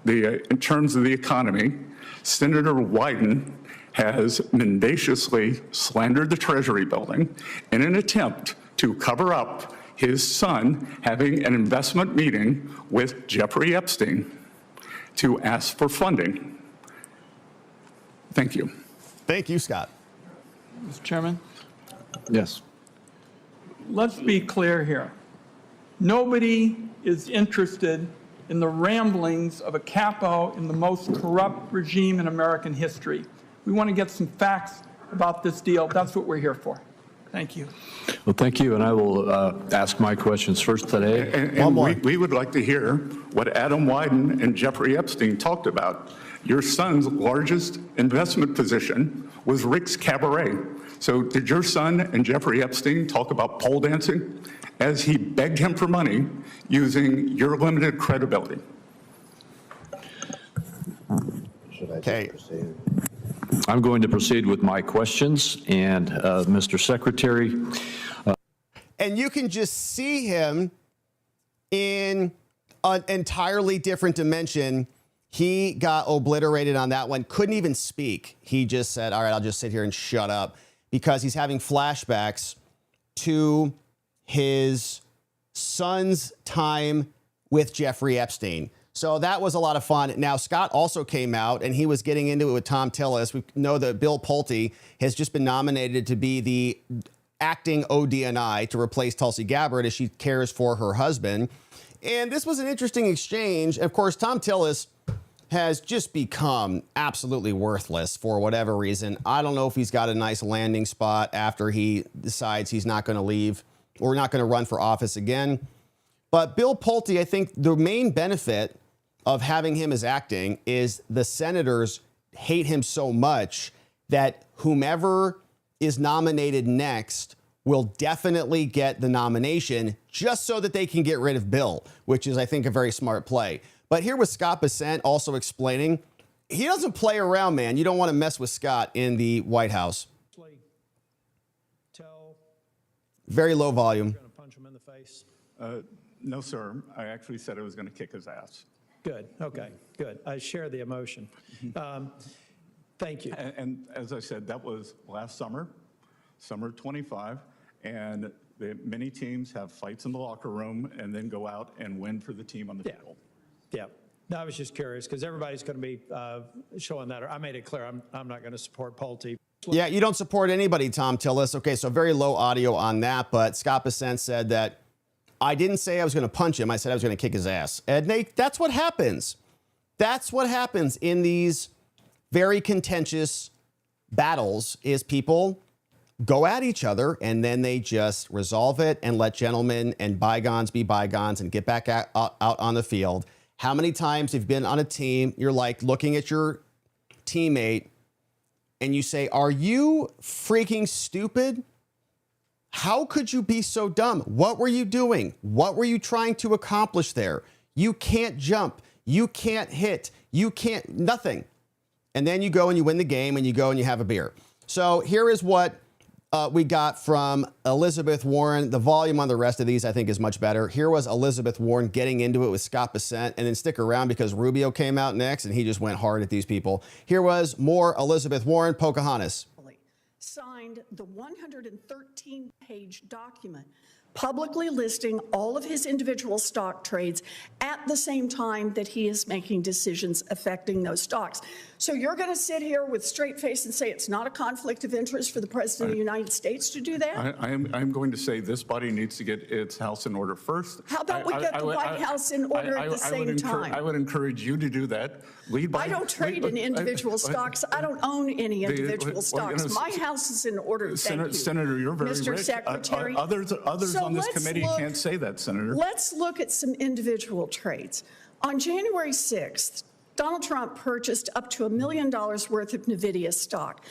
of the economy, Senator Wyden has mendaciously slandered the Treasury building in an attempt to cover up his son having an investment meeting with Jeffrey Epstein to ask for funding. Thank you. Thank you, Scott. Mr. Chairman, Yes. let's be clear here. Nobody is interested in the ramblings of a capo in the most corrupt regime in American history. We want to get some facts about this deal. That's what we're here for. Thank you. Well, thank you, and I will ask my questions first today. And we would like to hear what Adam Wyden and Jeffrey Epstein talked about. Your son's largest investment position was Rick's Cabaret. So did your son and Jeffrey Epstein talk about pole dancing as he begged him for money using your limited credibility? Okay. I'm going to proceed with my questions, and Mr. Secretary. And you can just see him in an entirely different dimension. He got obliterated on that one, couldn't even speak. He just said, all right, I'll just sit here and shut up, because he's having flashbacks to his son's time with Jeffrey Epstein. So that was a lot of fun. Now, Scott also came out and he was getting into it with Tom Tillis. We know that Bill Pulte has just been nominated to be the acting ODNI to replace Tulsi Gabbard as she cares for her husband. And this was an interesting exchange. Of course, Tom Tillis has just become absolutely worthless for whatever reason. I don't know if he's got a nice landing spot after he decides he's not going to leave or not going to run for office again. But Bill Pulte, I think the main benefit of having him as acting is the senators hate him so much that whomever is nominated next will definitely get the nomination just so that they can get rid of Bill, which is, I think, a very smart play. But here was Scott Bessent also explaining, he doesn't play around, man. You don't want to mess with Scott in the White House. Very low volume. Going to punch him in the face? No, sir. I actually said I was going to kick his ass. Good. Okay. Good. I share the emotion. Thank you. And as I said, that was last summer, summer 25, and many teams have fights in the locker room and then go out and win for the team on the field. Yeah. No, I was just curious because everybody's going to be showing that. I made it clear I'm not going to support Pulte. Yeah, you don't support anybody, Tom Tillis. Okay, so very low audio on that, but Scott Bessent said that I didn't say I was going to punch him. I said I was going to kick his ass. And that's what happens. That's what happens in these very contentious battles is people go at each other and then they just resolve it and let gentlemen and bygones be bygones and get back out on the field. How many times have you been on a team, you're like looking at your teammate and you say, are you freaking stupid? How could you be so dumb? What were you doing? What were you trying to accomplish there? You can't jump. You can't hit. You can't, nothing. And then you go and you win the game and you go and you have a beer. So here is what we got from Elizabeth Warren. The volume on the rest of these, I think, is much better. Here was Elizabeth Warren getting into it with Scott Bessent, and then stick around because Rubio came out next and he just went hard at these people. Here was more Elizabeth Warren. Pocahontas signed the 113-page document publicly listing all of his individual stock trades at the same time that he is making decisions affecting those stocks. So you're going to sit here with straight face and say it's not a conflict of interest for the President of the United States to do that? I'm going to say this body needs to get its house in order first. How about we get the White House in order at the same time? I would encourage you to do that. I don't trade in individual stocks. I don't own any individual stocks. My house is in order. Thank you. Senator, you're very Mr. rich. Secretary. Others on this committee can't say that, Senator. Let's look at some individual trades. On January 6th, Donald Trump purchased up to $1 million worth of NVIDIA stock.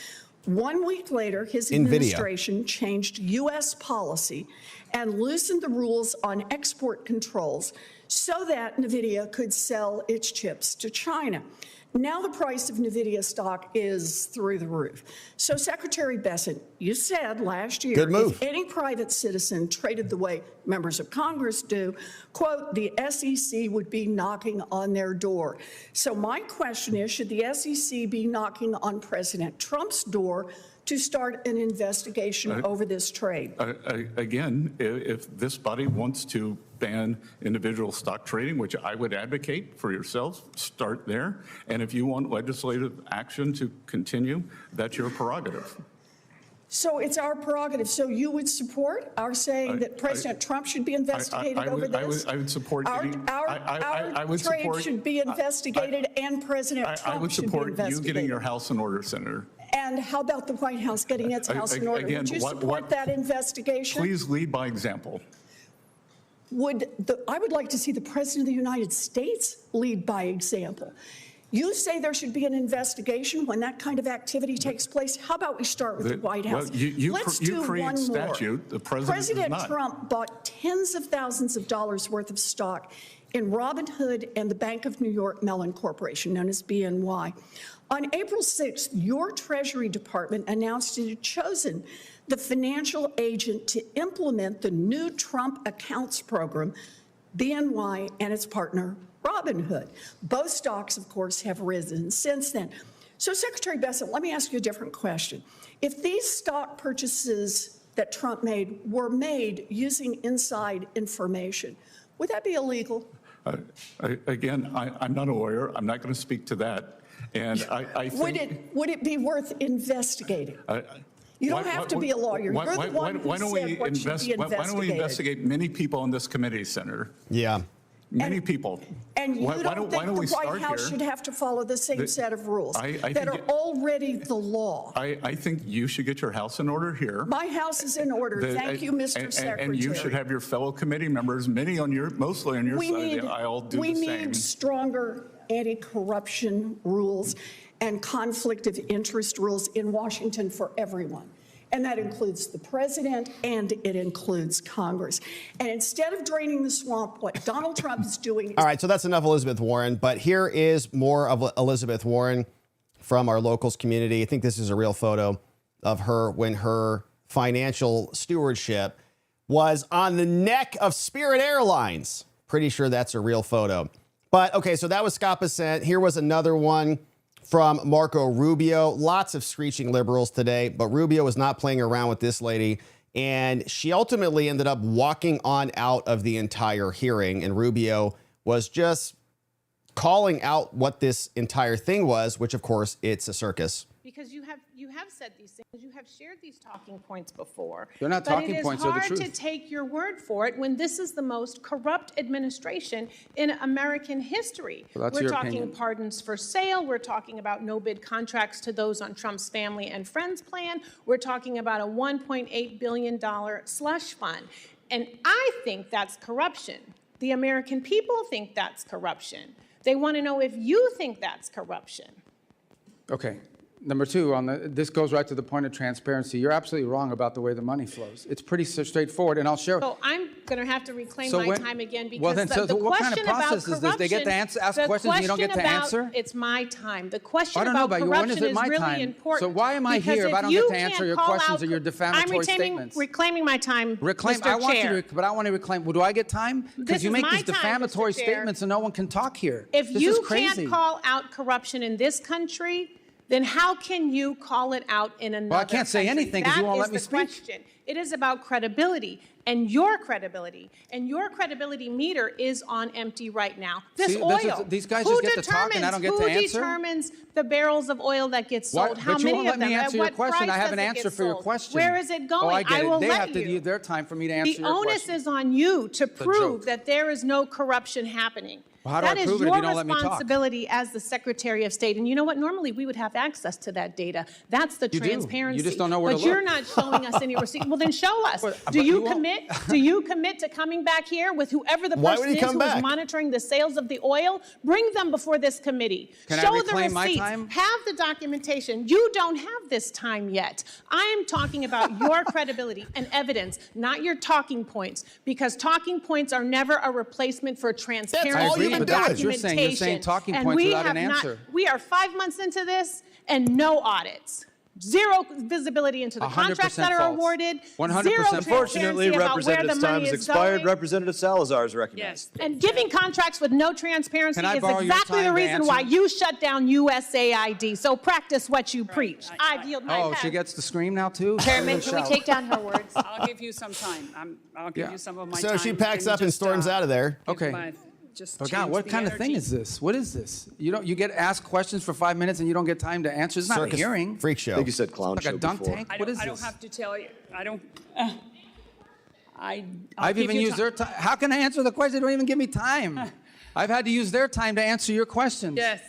1 week later, his administration changed U.S. policy and loosened the rules on export controls so that NVIDIA could sell its chips to China. Now the price of NVIDIA stock is through the roof. So Secretary Bessent, you said last year, if any private citizen traded the way members of Congress do, quote, the SEC would be knocking on their door. So my question is, should the SEC be knocking on President Trump's door to start an investigation over this trade? Again, if this body wants to ban individual stock trading, which I would advocate for yourselves, start there. And if you want legislative action to continue, that's your prerogative. So it's our prerogative. So you would support our saying that President Trump should be investigated over this? I would support our trade should be investigated and President Trump should be investigated. I would support you getting your house in order, Senator. And how about the White House getting its house in order? Again, would you support that investigation? Please lead by example. I would like to see the President of the United States lead by example. You say there should be an investigation when that kind of activity takes place. How about we start with the White House? Let's do one more. President Trump bought tens of thousands of dollars worth of stock in Robinhood and the Bank of New York Mellon Corporation, known as BNY. On April 6th, your Treasury Department announced it had chosen the financial agent to implement the new Trump accounts program, BNY and its partner, Robinhood. Both stocks, of course, have risen since then. So, Secretary Bessent, let me ask you a different question. If these stock purchases that Trump made were made using inside information, would that be illegal? Again, I'm not a lawyer. I'm not going to speak to that. And I think, would it be worth investigating? You don't have to be a lawyer. You're the one who said what should be investigated. Why don't we investigate many people on this committee, Senator? Yeah. Many people. And you don't think the White House should have to follow the same set of rules that are already the law? I think you should get your house in order here. My house is in order. Thank you, Mr. Secretary. And you should have your fellow committee members, mostly on your side of the aisle, do the same. We need stronger anti-corruption rules and conflict of interest rules in Washington for everyone. And that includes the president and it includes Congress. And instead of draining the swamp, what Donald Trump is doing is— All right, so that's enough Elizabeth Warren, but here is more of Elizabeth Warren from our locals community. I think this is a real photo of her when her financial stewardship was on the neck of Spirit Airlines. Pretty sure that's a real photo. But okay, so that was Scott Bessent. Here was another one from Marco Rubio. Lots of screeching liberals today, but Rubio was not playing around with this lady. And she ultimately ended up walking on out of the entire hearing. And Rubio was just calling out what this entire thing was, which, of course, it's a circus. Because you have said these things, you have shared these talking points before. They're not talking points, they're the truth. But it is hard to take your word for it when this is the most corrupt administration in American history. Well, that's we're your talking opinion. pardons for sale. We're talking about no-bid contracts to those on Trump's family and friends plan. We're talking about a $1.8 billion slush fund. And I think that's corruption. The American people think that's corruption. They want to know if you think that's corruption. Okay. Number two, this goes right to the point of transparency. You're absolutely wrong about the way the money flows. It's pretty straightforward, and I'll share. So I'm going to have to reclaim So my when- time again because well, then, the what question kind of process about is this? They get to ask questions and you don't get to answer? It's my time. The question I don't know about about you. When corruption is it is my really time? important. So why am I because here if I don't you get to answer can't your call questions out- or your defamatory statements? Reclaiming my time, Reclaim. Mr. I want Chair. you to, but I want to reclaim. Well, do I get time? This Because you is make my these time, defamatory Mr. Chair. statements and no one can talk here. If This you is crazy. can't call out corruption in this country, then how can you call it out in another Well, I can't say country? anything 'cause you won't That let me is the speak. question. It is about credibility and your credibility. And your credibility meter is on empty right now. This See, oil. these guys who just get to talk and I don't get to Who answer? determines the barrels of oil that get sold? What? How But you many won't of let them? me At answer your what question. price I have does an it answer get for your sold? question. Where is it going? Oh, I get it. will They let have to you. use their time for me to answer The your onus question. is on you to prove joke. that there is no corruption happening. Well, how do I That is prove it if your you don't let me talk? responsibility as the Secretary of State. And you know what? Normally we would have access to that data. That's the You do. transparency. You just don't know where but to you're look. not showing us any receipt. Well, then show us. But Do you you won't. commit? Do you commit to coming back here with whoever the Why would person he is come who is back? monitoring the sales of the oil? Bring them before this committee. Can I show the reclaim my receipts. time? Have the documentation. You don't have this time yet. I am talking about your credibility and evidence, not your talking points, because talking points are never a replacement for transparency all and you've been doing. documentation. You're saying talking And points we without an have not- answer. We are 5 months into this and no audits. Zero visibility into the 100% contracts that are false. awarded. 100% Zero false. Unfortunately, transparency about where the Representative money time has is expired. going. Representative Salazar is recognized. And giving contracts with no transparency Can I is borrow your exactly time the to reason answer? why you shut down USAID. So practice what you preach. I yield my Oh, time. she gets to scream now too? Chairman, She can we shout. take down her words? I'll give you some time. I'll give Yeah. you some of my So time. she packs Let me up and just, storms out of there. give Okay. just Oh God, change what the kind of thing energy. is this? What is this? You get asked questions for 5 minutes and you don't get time to answer. It's not Circus a hearing. freak I show. think you said clown Like show a dunk before. tank. I What don't, is I don't this? have to tell you. I don't. I'll I've give even you used ti- their time. How can I answer the question? They don't even give me time. I've had to use their time to answer your questions. Yes.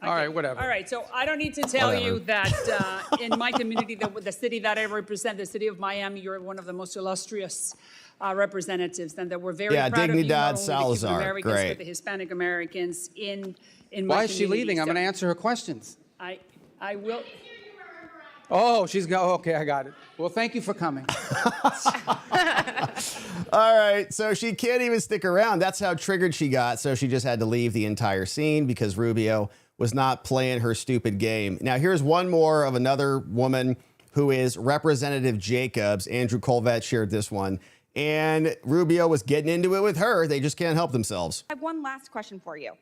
All right, whatever. All right, so I don't need to tell you that in my community, the city that I represent, the city of Miami, you're one of the most illustrious representatives, and that we're very Yeah, proud of you, Dignidad not only the Salazar, Cuban Americans, great. but the Hispanic Americans in my Why is she community. leaving? I'm So going to answer her questions. I will. Oh, she's going. Okay, I got it. Well, thank you for coming. All right, so she can't even stick around. That's how triggered she got. So she just had to leave the entire scene because Rubio was not playing her stupid game. Now, here's one more of another woman who is Representative Jacobs. Andrew Colvett shared this one. And Rubio was getting into it with her. They just can't help themselves. I have one last question for you.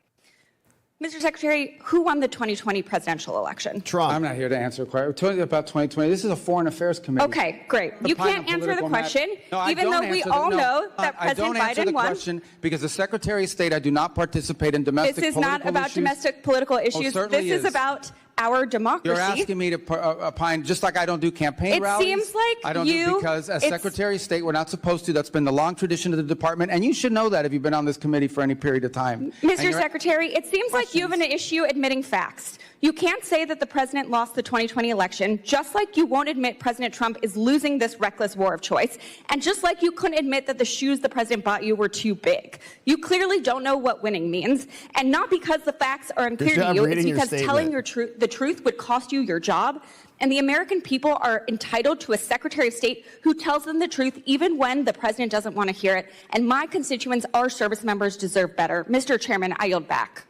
Mr. Secretary, who won the 2020 presidential election? Trump. I'm not here to answer a question about 2020. This is a foreign affairs committee. Okay, great. You Opine can't on answer the political question, matters. No, I even don't though we answer the- all no, know that I don't President answer the Biden won. question because the Secretary of State, I do not participate in domestic This is political not about issues. domestic political issues. certainly This is is. about our democracy. You're asking me to opine, just like I don't do campaign It rallies. seems like I don't you- do because as it's- Secretary of State, we're not supposed to. That's been the long tradition of the department, and you should know that if you've been on this committee for any period of time. And Mr. you're- Secretary, it seems like you have an issue admitting facts. You can't say that the president lost the 2020 election, just like you won't admit President Trump is losing this reckless war of choice, and just like you couldn't admit that the shoes the president bought you were too big. You clearly don't know what winning means, and not because the facts are unclear Good to job you, it's reading your because telling statement. the truth would cost you your job. And the American people are entitled to a Secretary of State who tells them the truth even when the president doesn't want to hear it. And my constituents, our service members, deserve better. Mr. Chairman, I yield back.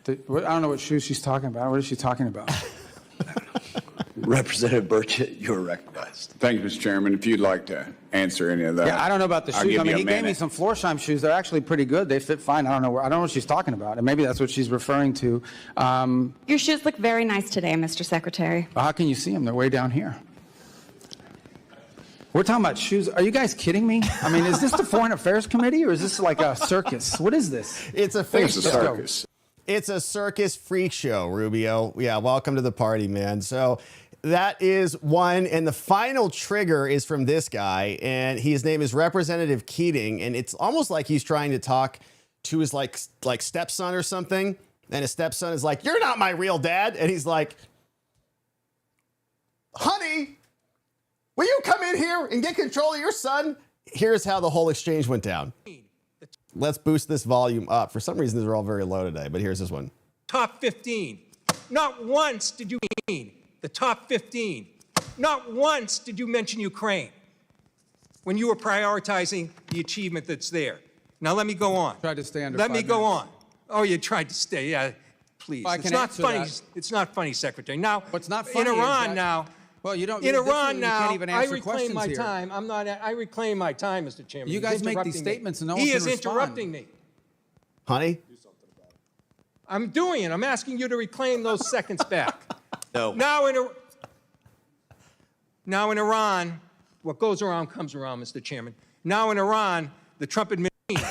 I don't know what shoes she's talking about. What is she talking about? Representative Burchett, you are recognized. Thank you, Mr. Chairman. If you'd like to answer any of that. Yeah, I don't know about the I'll shoes. give I mean, you a he gave me minute. some Florsheim shoes. They're actually pretty good. They fit fine. I don't know what she's talking about. And maybe that's what she's referring to. Your shoes look very nice today, Mr. Secretary. How can you see them? They're way down here. We're talking about shoes. Are you guys kidding me? I mean, is this the Foreign Affairs Committee or is this like a circus? What is this? It's a It's a circus. It's a circus freak show, Rubio. Yeah, welcome to the party, man. So that is one. And the final trigger is from this guy. And his name is Representative Keating. And it's almost like he's trying to talk to his like stepson or something. And his stepson is like, "You're not my real dad." And he's like, "Honey, will you come in here and get control of your son?" Here's how the whole exchange went down. Let's boost this volume up. For some reason, these are all very low today, but here's this one. Top 15. Not once did you mean the top 15. Not once did you mention Ukraine when you were prioritizing the achievement that's there. Now let me go on. Tried to stay under Let 5 me go minutes. on. Oh, you tried to stay. Yeah, please. Well, I it's can not answer funny. that. It's not funny, Secretary. Now, What's not funny in is Iran that- now. Well, you don't. In this is- Iran you now, can't even I answer reclaim questions my here. time. I reclaim my time, Mr. Chairman. You He's guys make these interrupting me. statements and no one He can is respond. interrupting me. Honey? I'm doing it. I'm asking you to reclaim those seconds back. No. Now in Iran, what goes around comes around, Mr. Chairman. Now in Iran, the Trump administration.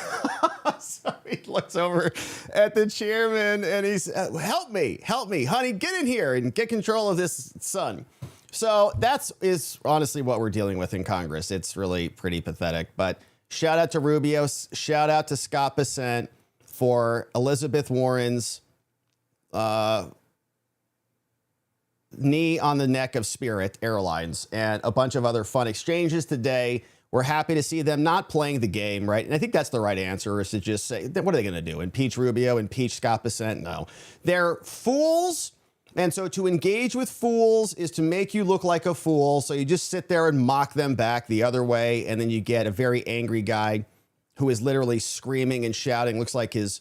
So he looks over at the chairman and he's, help me, honey, get in here and get control of this son. So is honestly what we're dealing with in Congress. It's really pretty pathetic, but shout out to Rubio, shout out to Scott Bessent for Elizabeth Warren's knee on the neck of Spirit Airlines and a bunch of other fun exchanges today. We're happy to see them not playing the game, right? And I think that's the right answer, is to just say, what are they going to do? Impeach Rubio, impeach Scott Bessent? No. They're fools. And so to engage with fools is to make you look like a fool. So you just sit there and mock them back the other way. And then you get a very angry guy who is literally screaming and shouting. Looks like his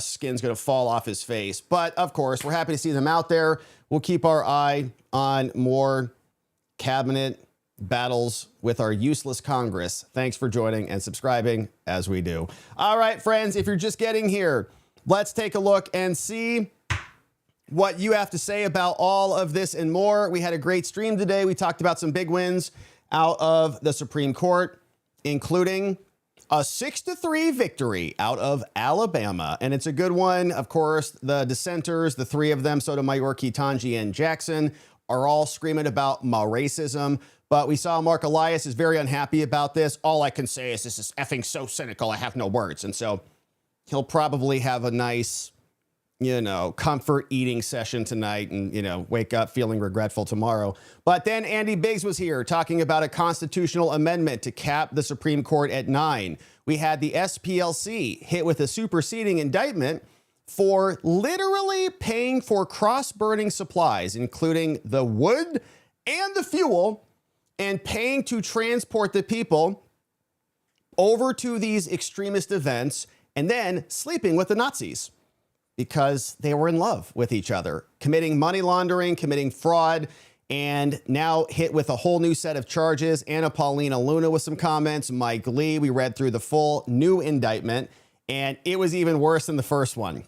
skin's going to fall off his face. But of course, we're happy to see them out there. We'll keep our eye on more cabinet battles with our useless Congress. Thanks for joining and subscribing as we do. All right, friends, if you're just getting here, let's take a look and see what you have to say about all of this and more. We had a great stream today. We talked about some big wins out of the Supreme Court, including a 6-3 victory out of Alabama. And it's a good one. Of course, the dissenters, the three of them, Sotomayor, Ketanji, and Jackson, are all screaming about racism. But we saw Mark Elias is very unhappy about this. All I can say is this is effing so cynical, I have no words. And so he'll probably have a nice, comfort eating session tonight and, wake up feeling regretful tomorrow. But then Andy Biggs was here talking about a constitutional amendment to cap the Supreme Court at 9. We had the SPLC hit with a superseding indictment for literally paying for cross-burning supplies, including the wood and the fuel, and paying to transport the people over to these extremist events and then sleeping with the Nazis because they were in love with each other, committing money laundering, committing fraud, and now hit with a whole new set of charges. Anna Paulina Luna with some comments, Mike Lee. We read through the full new indictment, and it was even worse than the first one.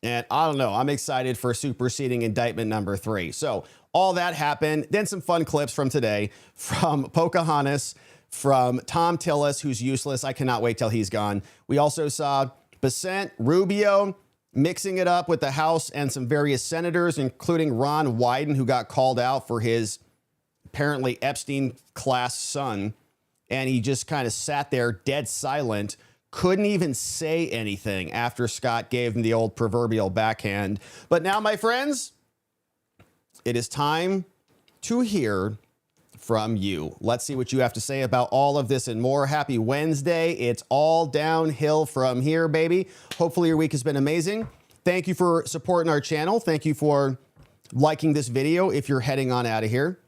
And I don't know, I'm excited for superseding indictment number 3. So all that happened. Then some fun clips from today from Pocahontas, from Tom Tillis, who's useless. I cannot wait till he's gone. We also saw Bessent, Rubio, mixing it up with the House and some various senators, including Ron Wyden, who got called out for his apparently Epstein-class son. And he just kind of sat there dead silent, couldn't even say anything after Scott gave him the old proverbial backhand. But now, my friends, it is time to hear from you. Let's see what you have to say about all of this and more. Happy Wednesday. It's all downhill from here, baby. Hopefully your week has been amazing. Thank you for supporting our channel. Thank you for liking this video if you're heading on out of here,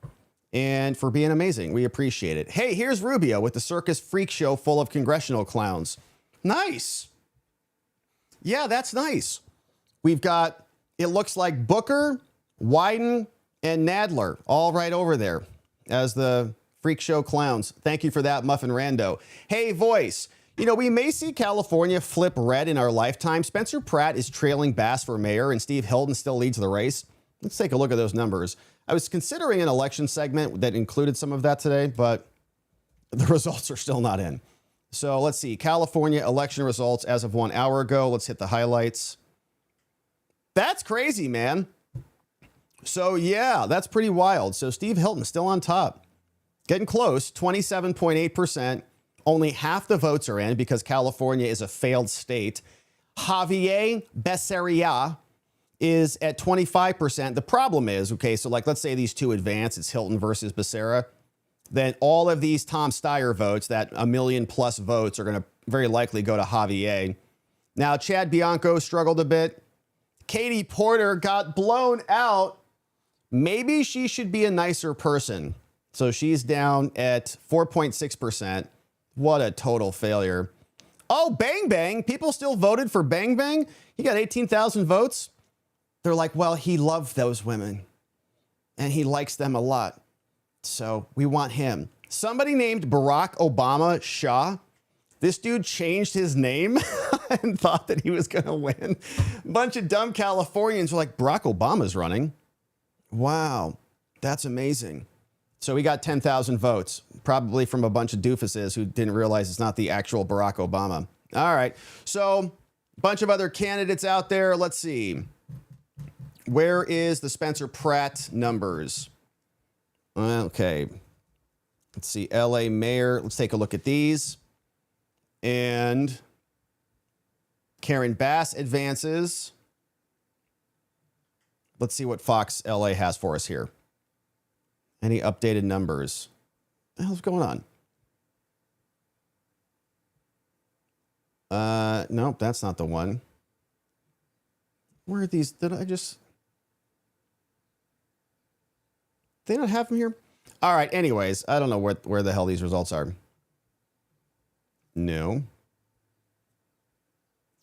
and for being amazing. We appreciate it. Hey, here's Rubio with the Circus freak show full of congressional clowns. Nice. Yeah, that's nice. We've got, it looks like Booker, Wyden, and Nadler, all right over there as the freak show clowns. Thank you for that, Muffin Rando. Hey, Voice. You know, we may see California flip red in our lifetime. Spencer Pratt is trailing Bass for mayor, and Steve Hilton still leads the race. Let's take a look at those numbers. I was considering an election segment that included some of that today, but the results are still not in. So let's see. California election results as of 1 hour ago. Let's hit the highlights. That's crazy, man. So yeah, that's pretty wild. So Steve Hilton still on top. Getting close, 27.8%. Only half the votes are in because California is a failed state. Javier Becerra is at 25%. The problem is, okay, so like let's say these two advance, it's Hilton versus Becerra. Then all of these Tom Steyer votes, that 1 million plus votes, are going to very likely go to Javier. Now, Chad Bianco struggled a bit. Katie Porter got blown out. Maybe she should be a nicer person. So she's down at 4.6%. What a total failure. Oh, Bang Bang. People still voted for Bang Bang. He got 18,000 votes. They're like, well, he loved those women and he likes them a lot. So we want him. Somebody named Barack Obama Shah. This dude changed his name and thought that he was going to win. A bunch of dumb Californians were like, Barack Obama's running. Wow, that's amazing. So we got 10,000 votes, probably from a bunch of doofuses who didn't realize it's not the actual Barack Obama. All right, so a bunch of other candidates out there. Let's see. Where is the Spencer Pratt numbers? Okay, let's see. LA mayor. Let's take a look at these. And Karen Bass advances. Let's see what Fox LA has for us here. Any updated numbers? What the hell's going on? Nope, that's not the one. Where are these? Did I just... They don't have them here? All right, anyways, I don't know where the hell these results are. No.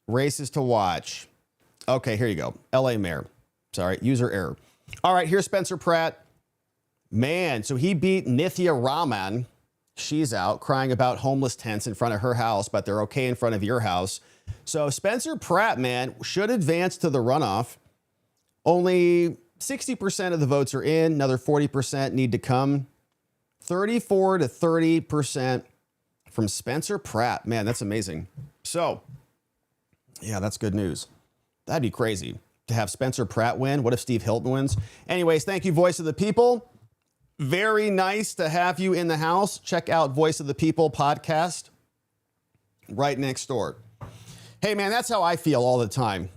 Races to watch. Okay, here you go. LA mayor. Sorry, user error. All right, here's Spencer Pratt. Man, so he beat Nithya Raman. She's out crying about homeless tents in front of her house, but they're okay in front of your house. So Spencer Pratt, man, should advance to the runoff. Only 60% of the votes are in. Another 40% need to come. 34 to 30% from Spencer Pratt. Man, that's amazing. So, yeah, that's good news. That'd be crazy to have Spencer Pratt win. What if Steve Hilton wins? Anyways, thank you, Voice of the People. Very nice to have you in the house. Check out Voice of the People podcast right next door. Hey, man, that's how I feel all the time.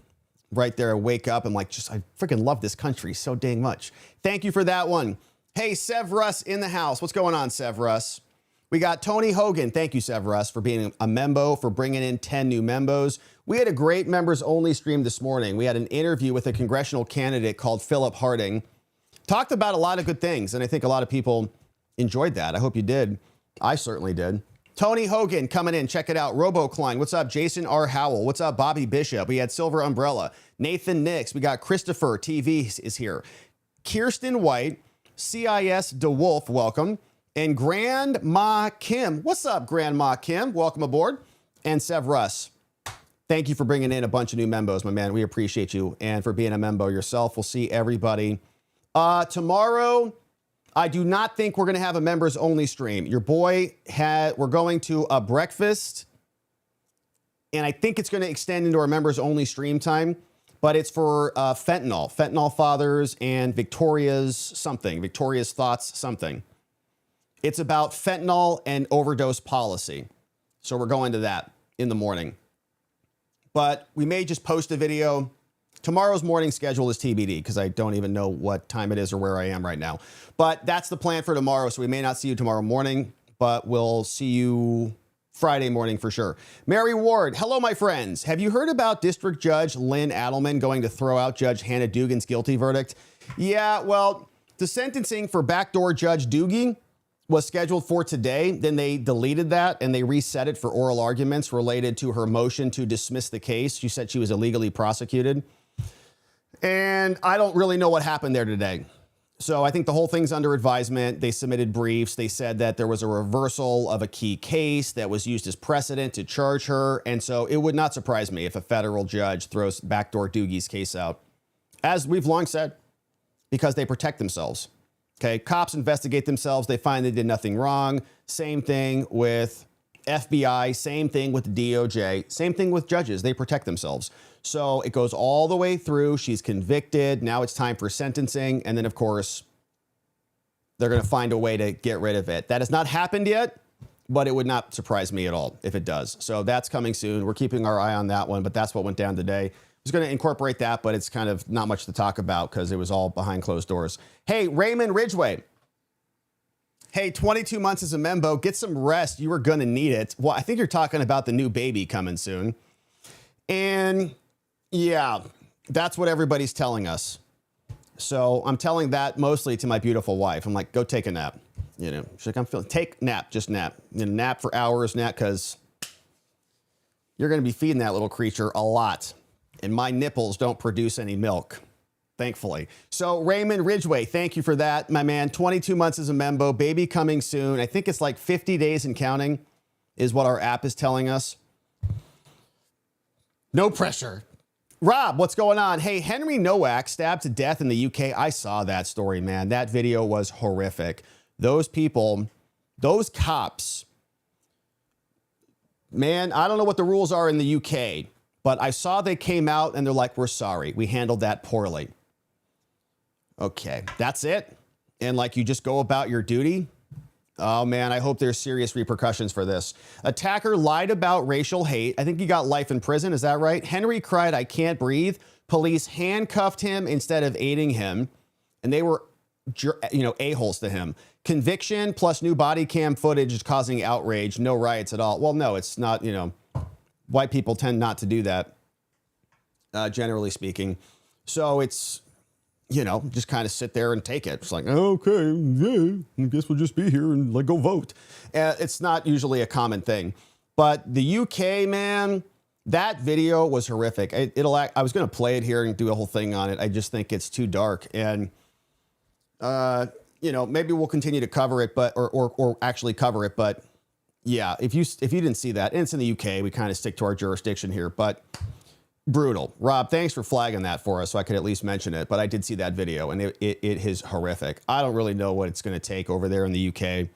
Right there, I wake up. I'm like, I freaking love this country so dang much. Thank you for that one. Hey, Sev Russ in the house. What's going on, Sev Russ? We got Tony Hogan. Thank you, Sev Russ, for being a membo, for bringing in 10 new membos. We had a great members-only stream this morning. We had an interview with a congressional candidate called Philip Harding. Talked about a lot of good things, and I think a lot of people enjoyed that. I hope you did. I certainly did. Tony Hogan coming in. Check it out. Robo Klein. What's up? Jason R. Howell. What's up? Bobby Bishop. We had Silver Umbrella. Nathan Nix. We got Christopher TV is here. Kirsten White. CIS DeWolf. Welcome. And Grandma Kim. What's up, Grandma Kim? Welcome aboard. And Sev Russ. Thank you for bringing in a bunch of new membos, my man. We appreciate you. And for being a membo yourself. We'll see everybody tomorrow. I do not think we're going to have a members only stream. Your boy we're going to a breakfast, and I think it's going to extend into our members only stream time, but it's for fentanyl fathers and Victoria's thoughts something. It's about fentanyl and overdose policy. So we're going to that in the morning, but we may just post a video. Tomorrow's morning schedule is TBD because I don't even know what time it is or where I am right now. But that's the plan for tomorrow. So we may not see you tomorrow morning, but we'll see you Friday morning for sure. Mary Ward, hello, my friends. Have you heard about District Judge Lynn Adelman going to throw out Judge Hannah Dugan's guilty verdict? Yeah, well, the sentencing for backdoor Judge Dugan was scheduled for today. Then they deleted that and they reset it for oral arguments related to her motion to dismiss the case. She said she was illegally prosecuted. And I don't really know what happened there today. So I think the whole thing's under advisement. They submitted briefs. They said that there was a reversal of a key case that was used as precedent to charge her. And so it would not surprise me if a federal judge throws backdoor Doogie's case out, as we've long said, because they protect themselves. Okay, cops investigate themselves. They find they did nothing wrong. Same thing with FBI. Same thing with the DOJ. Same thing with judges. They protect themselves. So it goes all the way through. She's convicted. Now it's time for sentencing. And then, of course, they're going to find a way to get rid of it. That has not happened yet, but it would not surprise me at all if it does. So that's coming soon. We're keeping our eye on that one, but that's what went down today. I was going to incorporate that, but it's kind of not much to talk about because it was all behind closed doors. Hey, Raymond Ridgway. Hey, 22 months as a membo. Get some rest. You are going to need it. Well, I think you're talking about the new baby coming soon. And yeah, that's what everybody's telling us. So I'm telling that mostly to my beautiful wife. I'm like, go take a nap. You know, she's like, I'm feeling, take nap, just nap. You know, nap for hours, nap, because you're going to be feeding that little creature a lot. And my nipples don't produce any milk, thankfully. So Raymond Ridgway, thank you for that, my man. 22 months as a membo, baby coming soon. I think it's like 50 days and counting is what our app is telling us. No pressure. Rob, what's going on? Hey, Henry Nowak stabbed to death in the UK. I saw that story, man. That video was horrific. Those people, those cops, man, I don't know what the rules are in the UK, but I saw they came out and they're like, we're sorry. We handled that poorly. Okay, that's it. And like you just go about your duty. Oh man, I hope there's serious repercussions for this. Attacker lied about racial hate. I think he got life in prison. Is that right? Henry cried, I can't breathe. Police handcuffed him instead of aiding him. And they were, a-holes to him. Conviction plus new body cam footage is causing outrage. No riots at all. Well, no, it's not, white people tend not to do that, generally speaking. So it's, just kind of sit there and take it. It's like, okay, yeah, I guess we'll just be here and go vote. It's not usually a common thing. But the UK, man, that video was horrific. I was going to play it here and do a whole thing on it. I just think it's too dark. And, maybe we'll continue to cover it, but or actually cover it. But yeah, if you didn't see that, and it's in the UK, we kind of stick to our jurisdiction here, but brutal. Rob, thanks for flagging that for us so I could at least mention it. But I did see that video and it is horrific. I don't really know what it's going to take over there in the UK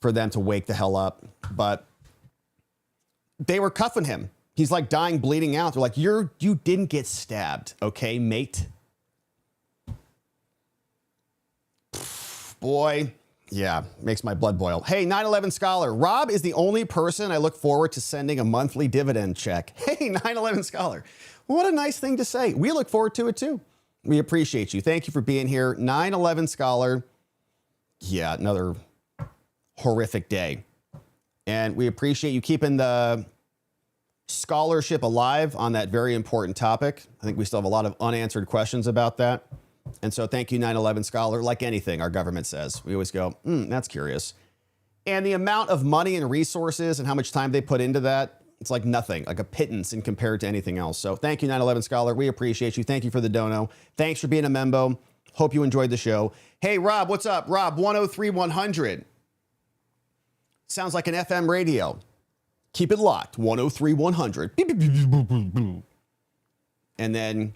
for them to wake the hell up, but they were cuffing him. He's like dying, bleeding out. They're like, you didn't get stabbed. Okay, mate. Boy. Yeah, makes my blood boil. Hey, 9/11 Scholar. Rob is the only person I look forward to sending a monthly dividend check. Hey, 9/11 Scholar. What a nice thing to say. We look forward to it too. We appreciate you. Thank you for being here. 9/11 Scholar. Yeah, another horrific day. And we appreciate you keeping the scholarship alive on that very important topic. I think we still have a lot of unanswered questions about that. And so thank you, 9/11 Scholar. Like anything our government says, we always go, that's curious. And the amount of money and resources and how much time they put into that, it's like nothing, like a pittance in compared to anything else. So thank you, 9/11 Scholar. We appreciate you. Thank you for the dono. Thanks for being a membo. Hope you enjoyed the show. Hey, Rob, what's up? Rob, 103.100. Sounds like an FM radio. Keep it locked, 103.100. And then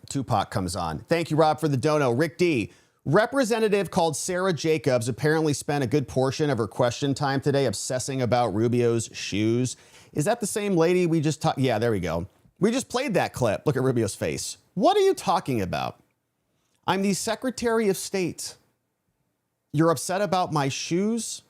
Tupac comes on. Thank you, Rob, for the dono. Rick D. Representative called Sarah Jacobs apparently spent a good portion of her question time today obsessing about Rubio's shoes. Is that the same lady we just talked? Yeah, there we go. We just played that clip. Look at Rubio's face. What are you talking about? I'm the Secretary of State. You're upset about my shoes?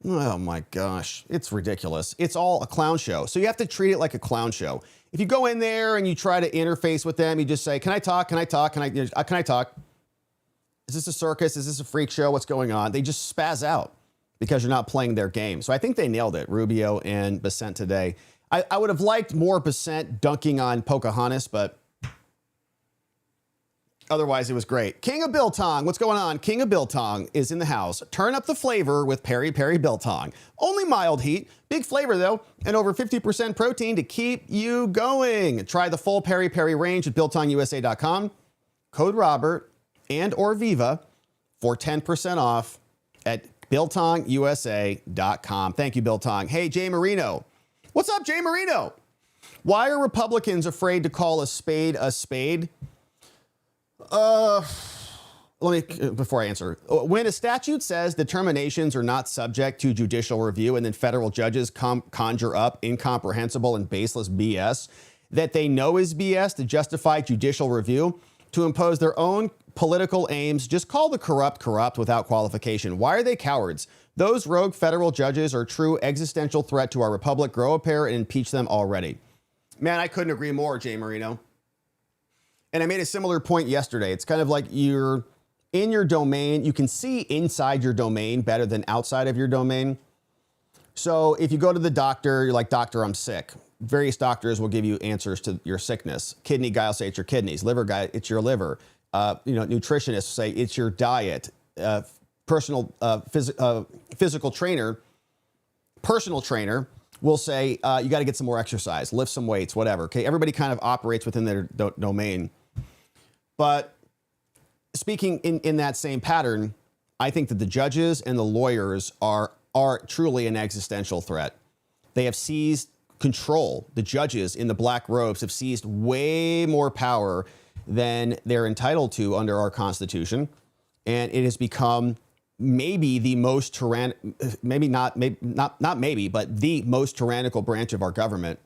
Oh my gosh, it's ridiculous. It's all a clown show. So you have to treat it like a clown show. If you go in there and you try to interface with them, you just say, can I talk? Can I talk? Can I talk? Is this a circus? Is this a freak show? What's going on? They just spaz out because you're not playing their game. So I think they nailed it, Rubio and Bessent today. I would have liked more Bessent dunking on Pocahontas, but otherwise, it was great. King of Biltong, what's going on? King of Biltong is in the house. Turn up the flavor with Peri Peri Biltong. Only mild heat, big flavor though, and over 50% protein to keep you going. Try the full Peri Peri range at BiltongUSA.com. Code Robert, and or Viva for 10% off at BiltongUSA.com. Thank you, Biltong. Hey, Jay Marino. What's up, Jay Marino? Why are Republicans afraid to call a spade a spade? Before I answer, when a statute says determinations are not subject to judicial review and then federal judges conjure up incomprehensible and baseless BS that they know is BS to justify judicial review, to impose their own political aims, just call the corrupt without qualification. Why are they cowards? Those rogue federal judges are a true existential threat to our republic. Grow a pair and impeach them already. Man, I couldn't agree more, Jay Marino. And I made a similar point yesterday. It's kind of like you're in your domain. You can see inside your domain better than outside of your domain. So if you go to the doctor, you're like, doctor, I'm sick. Various doctors will give you answers to your sickness. Kidney guy will say it's your kidneys. Liver guy, it's your liver. Nutritionists say it's your diet. Personal physical trainer, personal trainer will say you got to get some more exercise, lift some weights, whatever. Okay, everybody kind of operates within their domain. But speaking in that same pattern, I think that the judges and the lawyers are truly an existential threat. They have seized control. The judges in the black robes have seized way more power than they're entitled to under our Constitution. And it has become maybe the most but the most tyrannical branch of our government.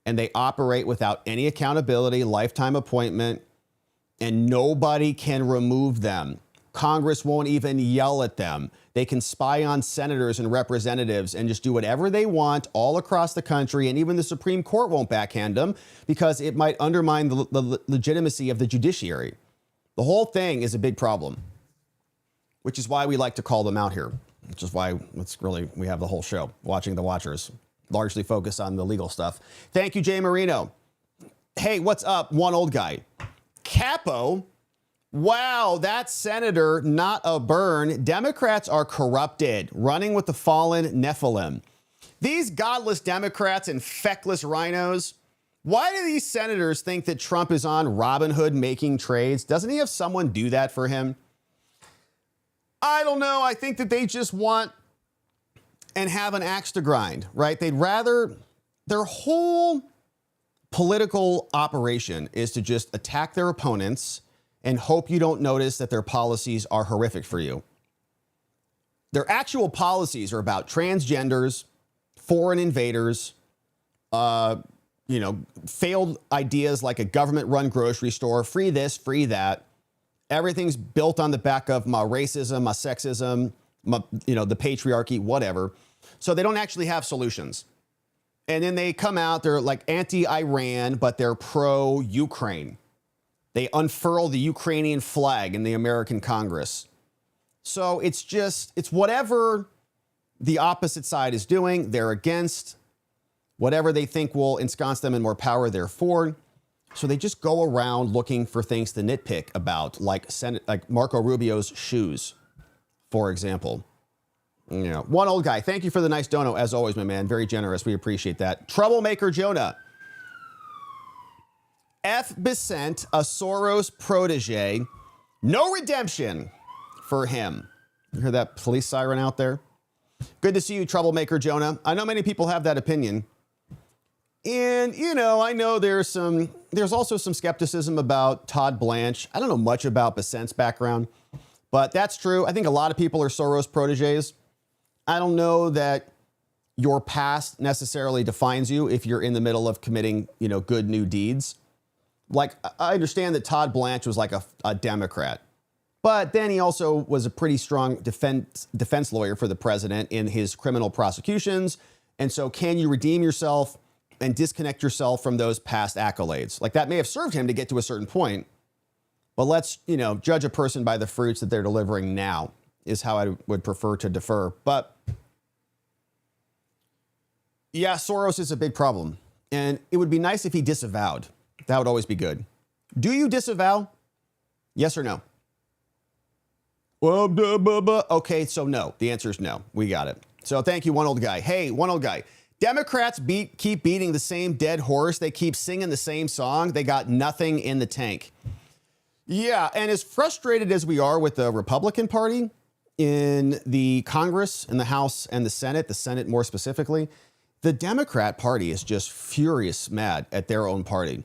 And they operate without any accountability, lifetime appointment, and nobody can remove them. Congress won't even yell at them. They can spy on senators and representatives and just do whatever they want all across the country. And even the Supreme Court won't backhand them because it might undermine the legitimacy of the judiciary. The whole thing is a big problem, which is why we like to call them out here, which is why we have the whole show, Watching the Watchers, largely focused on the legal stuff. Thank you, Jay Marino. Hey, what's up, one old guy? Capo. Wow, that senator, not a burn. Democrats are corrupted, running with the fallen Nephilim. These godless Democrats and feckless rhinos, why do these senators think that Trump is on Robin Hood making trades? Doesn't he have someone do that for him? I don't know. I think that they just want and have an axe to grind, right? They'd rather, their whole political operation is to just attack their opponents and hope you don't notice that their policies are horrific for you. Their actual policies are about transgenders, foreign invaders, failed ideas like a government-run grocery store, free this, free that. Everything's built on the back of my racism, my sexism, the patriarchy, whatever. So they don't actually have solutions. And then they come out, they're like anti-Iran, but they're pro-Ukraine. They unfurl the Ukrainian flag in the American Congress. So it's whatever the opposite side is doing, they're against. Whatever they think will ensconce them in more power, they're for. So they just go around looking for things to nitpick about, like Marco Rubio's shoes, for example. One old guy. Thank you for the nice dono, as always, my man. Very generous. We appreciate that. Troublemaker Jonah. F. Bessent, a Soros protege. No redemption for him. You hear that police siren out there? Good to see you, Troublemaker Jonah. I know many people have that opinion. And, I know there's also some skepticism about Todd Blanche. I don't know much about Bessent's background, but that's true. I think a lot of people are Soros proteges. I don't know that your past necessarily defines you if you're in the middle of committing, good new deeds. Like, I understand that Todd Blanche was like a Democrat, but then he also was a pretty strong defense lawyer for the president in his criminal prosecutions. And so can you redeem yourself and disconnect yourself from those past accolades? Like, that may have served him to get to a certain point, but let's, judge a person by the fruits that they're delivering now is how I would prefer to defer. But yeah, Soros is a big problem, and it would be nice if he disavowed. That would always be good. Do you disavow? Yes or no? Okay, so no. The answer is no. We got it. So thank you, one old guy. Hey, one old guy. Democrats keep beating the same dead horse. They keep singing the same song. They got nothing in the tank. Yeah, and as frustrated as we are with the Republican Party in the Congress, in the House and the Senate more specifically, the Democrat Party is just furious mad at their own party.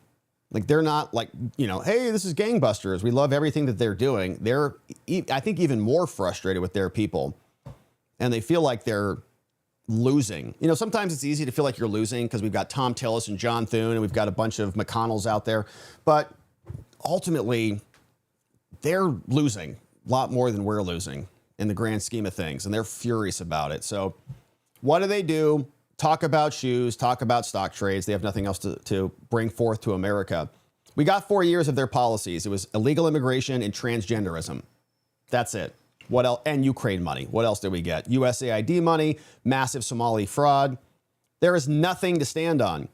Like, they're not like, hey, this is gangbusters. We love everything that they're doing. They're, I think, even more frustrated with their people. And they feel like they're losing. Sometimes it's easy to feel like you're losing because we've got Tom Tillis and John Thune, and we've got a bunch of McConnells out there. But ultimately, they're losing a lot more than we're losing in the grand scheme of things. And they're furious about it. So what do? Talk about shoes, talk about stock trades. They have nothing else to bring forth to America. We got 4 years of their policies. It was illegal immigration and transgenderism. That's it. What else? And Ukraine money. What else did we get? USAID money, massive Somali fraud. There is nothing to stand on.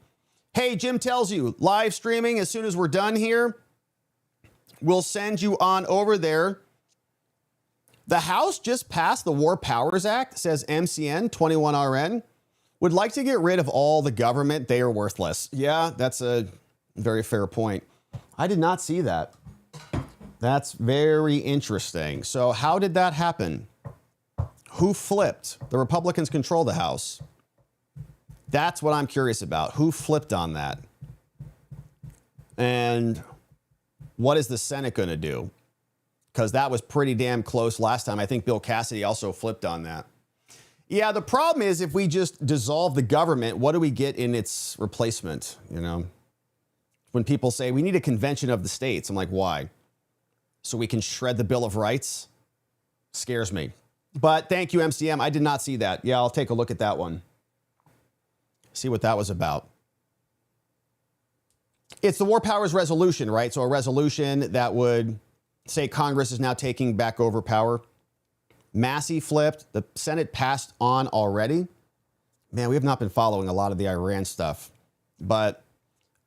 Hey, Jim tells you, live streaming as soon as we're done here. We'll send you on over there. The House just passed the War Powers Act, says MCN 21RN. Would like to get rid of all the government. They are worthless. Yeah, that's a very fair point. I did not see that. That's very interesting. So how did that happen? Who flipped? The Republicans control the House. That's what I'm curious about. Who flipped on that? And what is the Senate going to do? Because that was pretty damn close last time. I think Bill Cassidy also flipped on that. Yeah, the problem is if we just dissolve the government, what do we get in its replacement? When people say we need a convention of the states, I'm like, why? So we can shred the Bill of Rights? Scares me. But thank you, MCM. I did not see that. Yeah, I'll take a look at that one. See what that was about. It's the War Powers Resolution, right? So a resolution that would say Congress is now taking back over power. Massey flipped. The Senate passed on already. Man, we have not been following a lot of the Iran stuff, but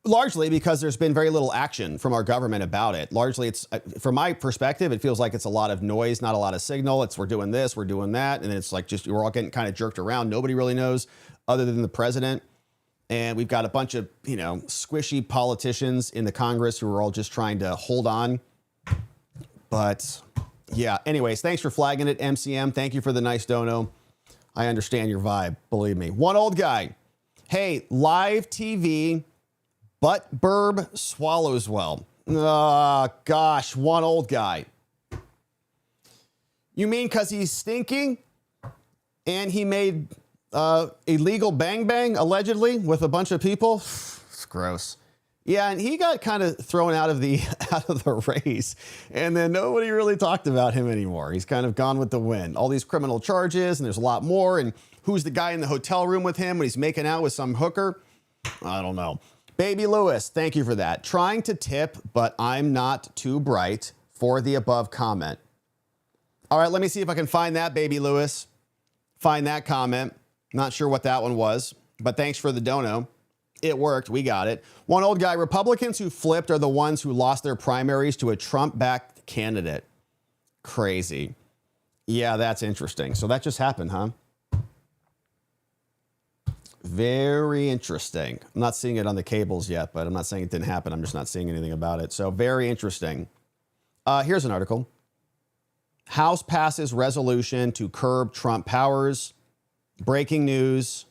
largely because there's been very little action from our government about it. Largely, it's, from my perspective, it feels like it's a lot of noise, not a lot of signal. It's we're doing this, we're doing that. And then it's like just we're all getting kind of jerked around. Nobody really knows other than the president. And we've got a bunch of, squishy politicians in the Congress who are all just trying to hold on. But yeah, anyways, thanks for flagging it, MCM. Thank you for the nice dono. I understand your vibe, believe me. One old guy. Hey, live TV, butt burb swallows well. Gosh, one old guy. You mean because he's stinking and he made illegal bang bang, allegedly, with a bunch of people? It's gross. Yeah, and he got kind of thrown out of the race, and then nobody really talked about him anymore. He's kind of gone with the wind. All these criminal charges, and there's a lot more. And who's the guy in the hotel room with him when he's making out with some hooker? I don't know. Baby Lewis, thank you for that. Trying to tip, but I'm not too bright for the above comment. All right, let me see if I can find that, Baby Lewis. Find that comment. Not sure what that one was, but thanks for the dono. It worked. We got it. One old guy. Republicans who flipped are the ones who lost their primaries to a Trump-backed candidate. Crazy. Yeah, that's interesting. So that just happened, huh? Very interesting. I'm not seeing it on the cables yet, but I'm not saying it didn't happen. I'm just not seeing anything about it. So very interesting. Here's an article. House passes resolution to curb Trump powers. Breaking news.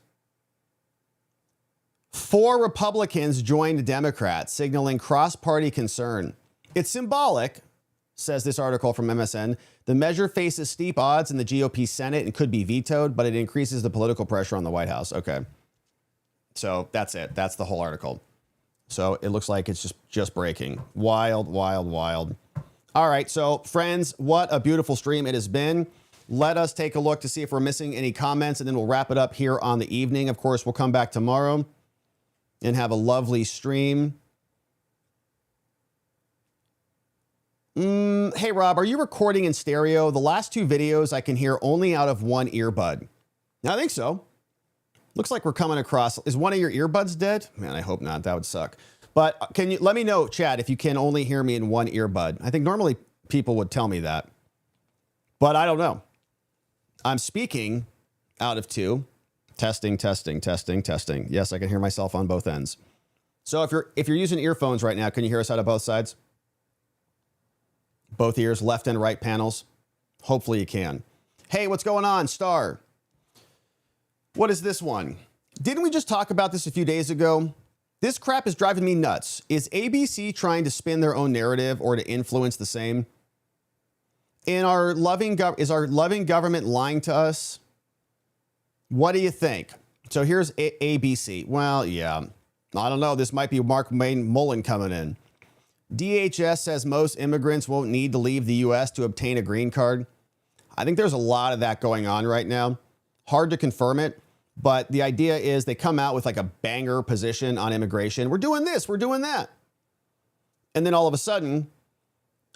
4 Republicans joined Democrats, signaling cross-party concern. It's symbolic, says this article from MSN. The measure faces steep odds in the GOP Senate and could be vetoed, but it increases the political pressure on the White House. Okay. So that's it. That's the whole article. So it looks like it's just breaking. Wild, wild, wild. All right. So friends, what a beautiful stream it has been. Let us take a look to see if we're missing any comments, and then we'll wrap it up here on the evening. Of course, we'll come back tomorrow and have a lovely stream. Hey, Rob, are you recording in stereo? The last 2 videos I can hear only out of one earbud. I think so. Looks like we're coming across. Is one of your earbuds dead? Man, I hope not. That would suck. But can you let me know, Chad, if you can only hear me in one earbud? I think normally people would tell me that, but I don't know. I'm speaking out of 2. Testing, testing, testing, testing. Yes, I can hear myself on both ends. So if you're using earphones right now, can you hear us out of both sides? both ears, left and right panels. Hopefully you can. Hey, what's going on, Star? What is this one? Didn't we just talk about this a few days ago? This crap is driving me nuts. Is ABC trying to spin their own narrative or to influence the same? Is our loving government lying to us? What do you think? So here's ABC. Well, yeah, I don't know. This might be Mark Mullen coming in. DHS says most immigrants won't need to leave the U.S. to obtain a green card. I think there's a lot of that going on right now. Hard to confirm it, but the idea is they come out with like a banger position on immigration. We're doing this, we're doing that. And then all of a sudden,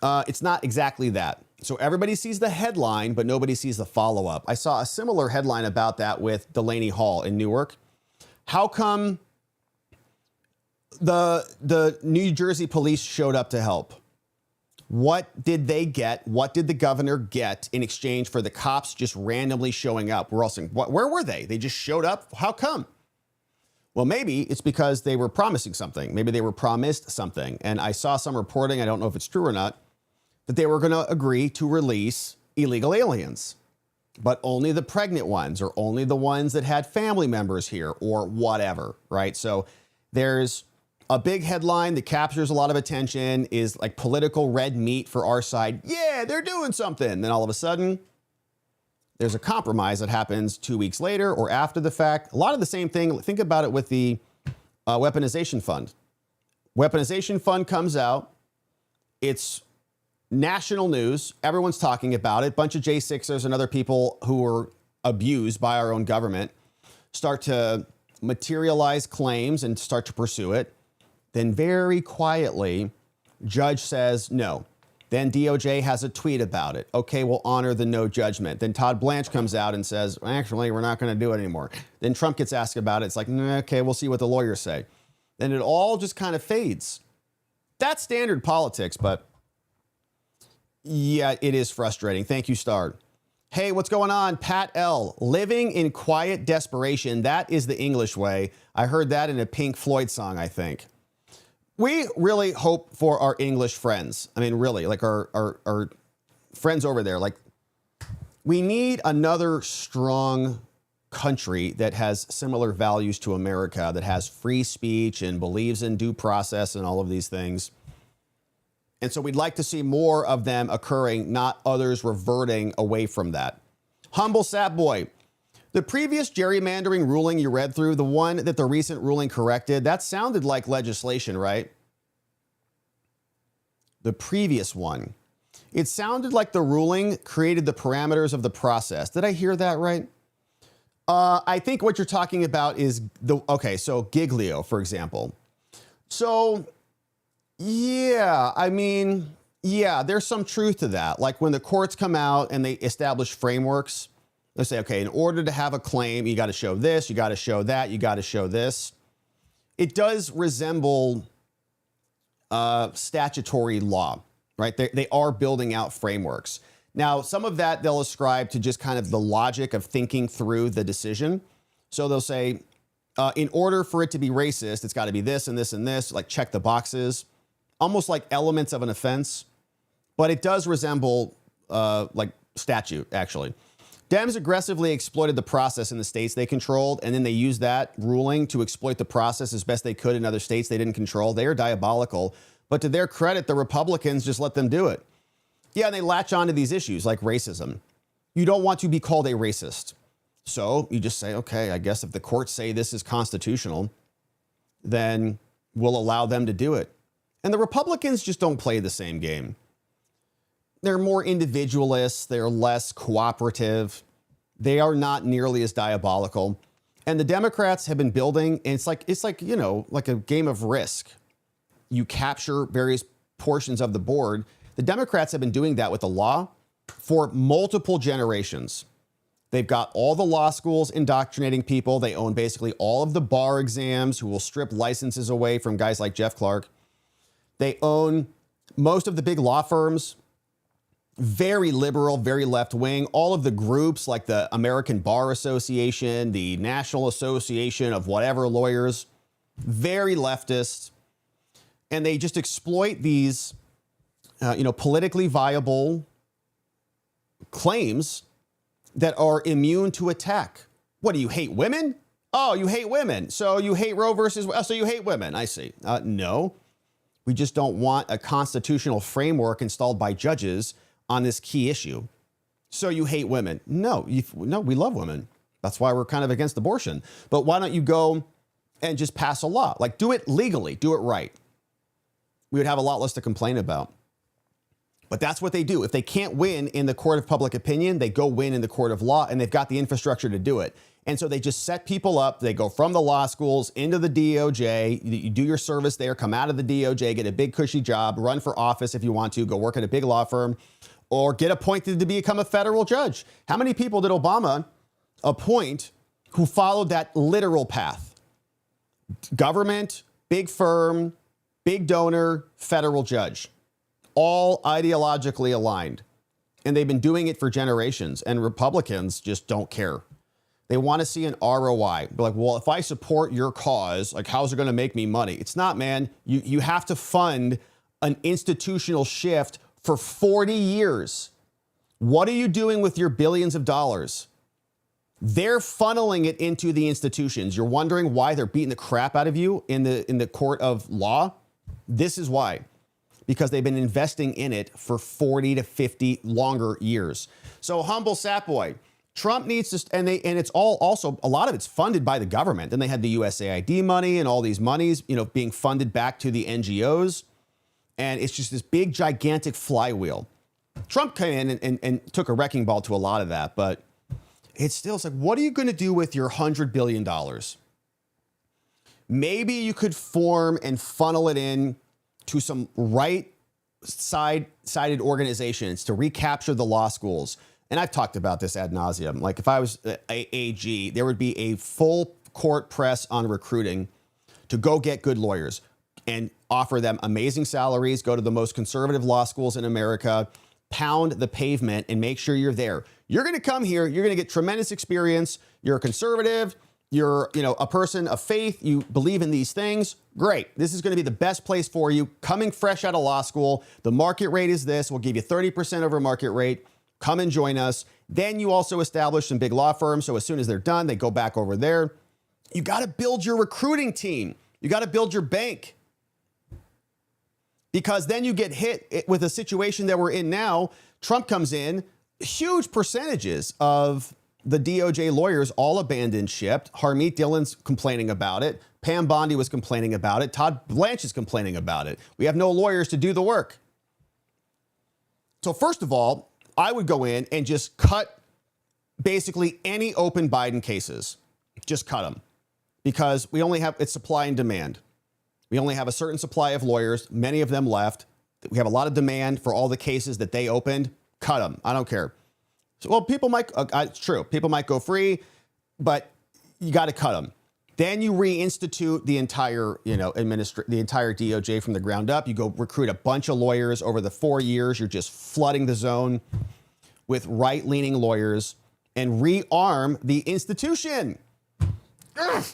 it's not exactly that. So everybody sees the headline, but nobody sees the follow-up. I saw a similar headline about that with Delaney Hall in Newark. How come the New Jersey police showed up to help? What did they get? What did the governor get in exchange for the cops just randomly showing up? We're all saying, where were they? They just showed up? How come? Well, maybe it's because they were promising something. Maybe they were promised something. And I saw some reporting, I don't know if it's true or not, that they were going to agree to release illegal aliens, but only the pregnant ones or only the ones that had family members here or whatever, right? So there's a big headline that captures a lot of attention, is like political red meat for our side. Yeah, they're doing something. Then all of a sudden, there's a compromise that happens 2 weeks later or after the fact. A lot of the same thing. Think about it with the weaponization fund. Weaponization fund comes out. It's national news. Everyone's talking about it. Bunch of J6ers and other people who were abused by our own government start to materialize claims and start to pursue it. Then very quietly, judge says no. Then DOJ has a tweet about it. Okay, we'll honor the no judgment. Then Todd Blanche comes out and says, actually, we're not going to do it anymore. Then Trump gets asked about it. It's like, okay, we'll see what the lawyers say. Then it all just kind of fades. That's standard politics, but yeah, it is frustrating. Thank you, Star. Hey, what's going on? Pat L. Living in quiet desperation. That is the English way. I heard that in a Pink Floyd song, I think. We really hope for our English friends. I mean, really, like our friends over there. Like, we need another strong country that has similar values to America, that has free speech and believes in due process and all of these things. And so we'd like to see more of them occurring, not others reverting away from that. Humble Sap Boy. The previous gerrymandering ruling you read through, the one that the recent ruling corrected, that sounded like legislation, right? The previous one. It sounded like the ruling created the parameters of the process. Did I hear that right? I think what you're talking about is so Giglio, for example. So, yeah, I mean, yeah, there's some truth to that. Like when the courts come out and they establish frameworks, they say, okay, in order to have a claim, you got to show this, you got to show that, you got to show this. It does resemble statutory law, right? They are building out frameworks. Now, some of that they'll ascribe to just kind of the logic of thinking through the decision. So they'll say, in order for it to be racist, it's got to be this and this and this, like check the boxes, almost like elements of an offense. But it does resemble like statute, actually. DEMS aggressively exploited the process in the states they controlled, and then they used that ruling to exploit the process as best they could in other states they didn't control. They are diabolical. But to their credit, the Republicans just let them do it. Yeah, and they latch on to these issues like racism. You don't want to be called a racist. So you just say, okay, I guess if the courts say this is constitutional, then we'll allow them to do it. And the Republicans just don't play the same game. They're more individualists. They're less cooperative. They are not nearly as diabolical. And the Democrats have been building, and it's like, you know, like a game of Risk. You capture various portions of the board. The Democrats have been doing that with the law for multiple generations. They've got all the law schools indoctrinating people. They own basically all of the bar exams who will strip licenses away from guys like Jeff Clark. They own most of the big law firms. Very liberal, very left-wing. All of the groups like the American Bar Association, the National Association of whatever lawyers, very leftist. And they just exploit these politically viable claims that are immune to attack. What, do you hate women? Oh, you hate women. So you hate Roe versus, so you hate women. I see. No, we just don't want a constitutional framework installed by judges on this key issue. So you hate women. No, no, we love women. That's why we're kind of against abortion. But why don't you go and just pass a law? Like, do it legally, do it right. We would have a lot less to complain about. But that's what they do. If they can't win in the court of public opinion, they go win in the court of law, and they've got the infrastructure to do it. And so they just set people up. They go from the law schools into the DOJ. You do your service there, come out of the DOJ, get a big cushy job, run for office if you want to, go work at a big law firm, or get appointed to become a federal judge. How many people did Obama appoint who followed that literal path? Government, big firm, big donor, federal judge. All ideologically aligned. And they've been doing it for generations. And Republicans just don't care. They want to see an ROI. They're like, well, if I support your cause, like, how's it going to make me money? It's not, man. You have to fund an institutional shift for 40 years. What are you doing with your billions of dollars? They're funneling it into the institutions. You're wondering why they're beating the crap out of you in the court of law? This is why. Because they've been investing in it for 40 to 50 longer years. So humble sap boy, Trump needs to, and it's all also, a lot of it's funded by the government. Then they had the USAID money and all these monies, being funded back to the NGOs. And it's just this big, gigantic flywheel. Trump came in and took a wrecking ball to a lot of that, but it's like, what are you going to do with your $100 billion? Maybe you could form and funnel it in to some right-sided organizations to recapture the law schools. And I've talked about this ad nauseum. Like, if I was a AG, there would be a full court press on recruiting to go get good lawyers and offer them amazing salaries, go to the most conservative law schools in America, pound the pavement and make sure you're there. You're going to come here. You're going to get tremendous experience. You're a conservative. You're, a person of faith. You believe in these things. Great. This is going to be the best place for you. Coming fresh out of law school. The market rate is this. We'll give you 30% over market rate. Come and join us. Then you also establish some big law firms. So as soon as they're done, they go back over there. You got to build your recruiting team. You got to build your bank. Because then you get hit with a situation that we're in now. Trump comes in, huge percentages of the DOJ lawyers all abandoned ship. Harmeet Dillon's complaining about it. Pam Bondi was complaining about it. Todd Blanche is complaining about it. We have no lawyers to do the work. So first of all, I would go in and just cut basically any open Biden cases. Just cut them. Because we only have, it's supply and demand. We only have a certain supply of lawyers. Many of them left. We have a lot of demand for all the cases that they opened. Cut them. I don't care. So, well, people might, it's true. People might go free, but you got to cut them. Then you reinstitute the entire, the entire DOJ from the ground up. You go recruit a bunch of lawyers over the 4 years. You're just flooding the zone with right-leaning lawyers and rearm the institution. Ugh.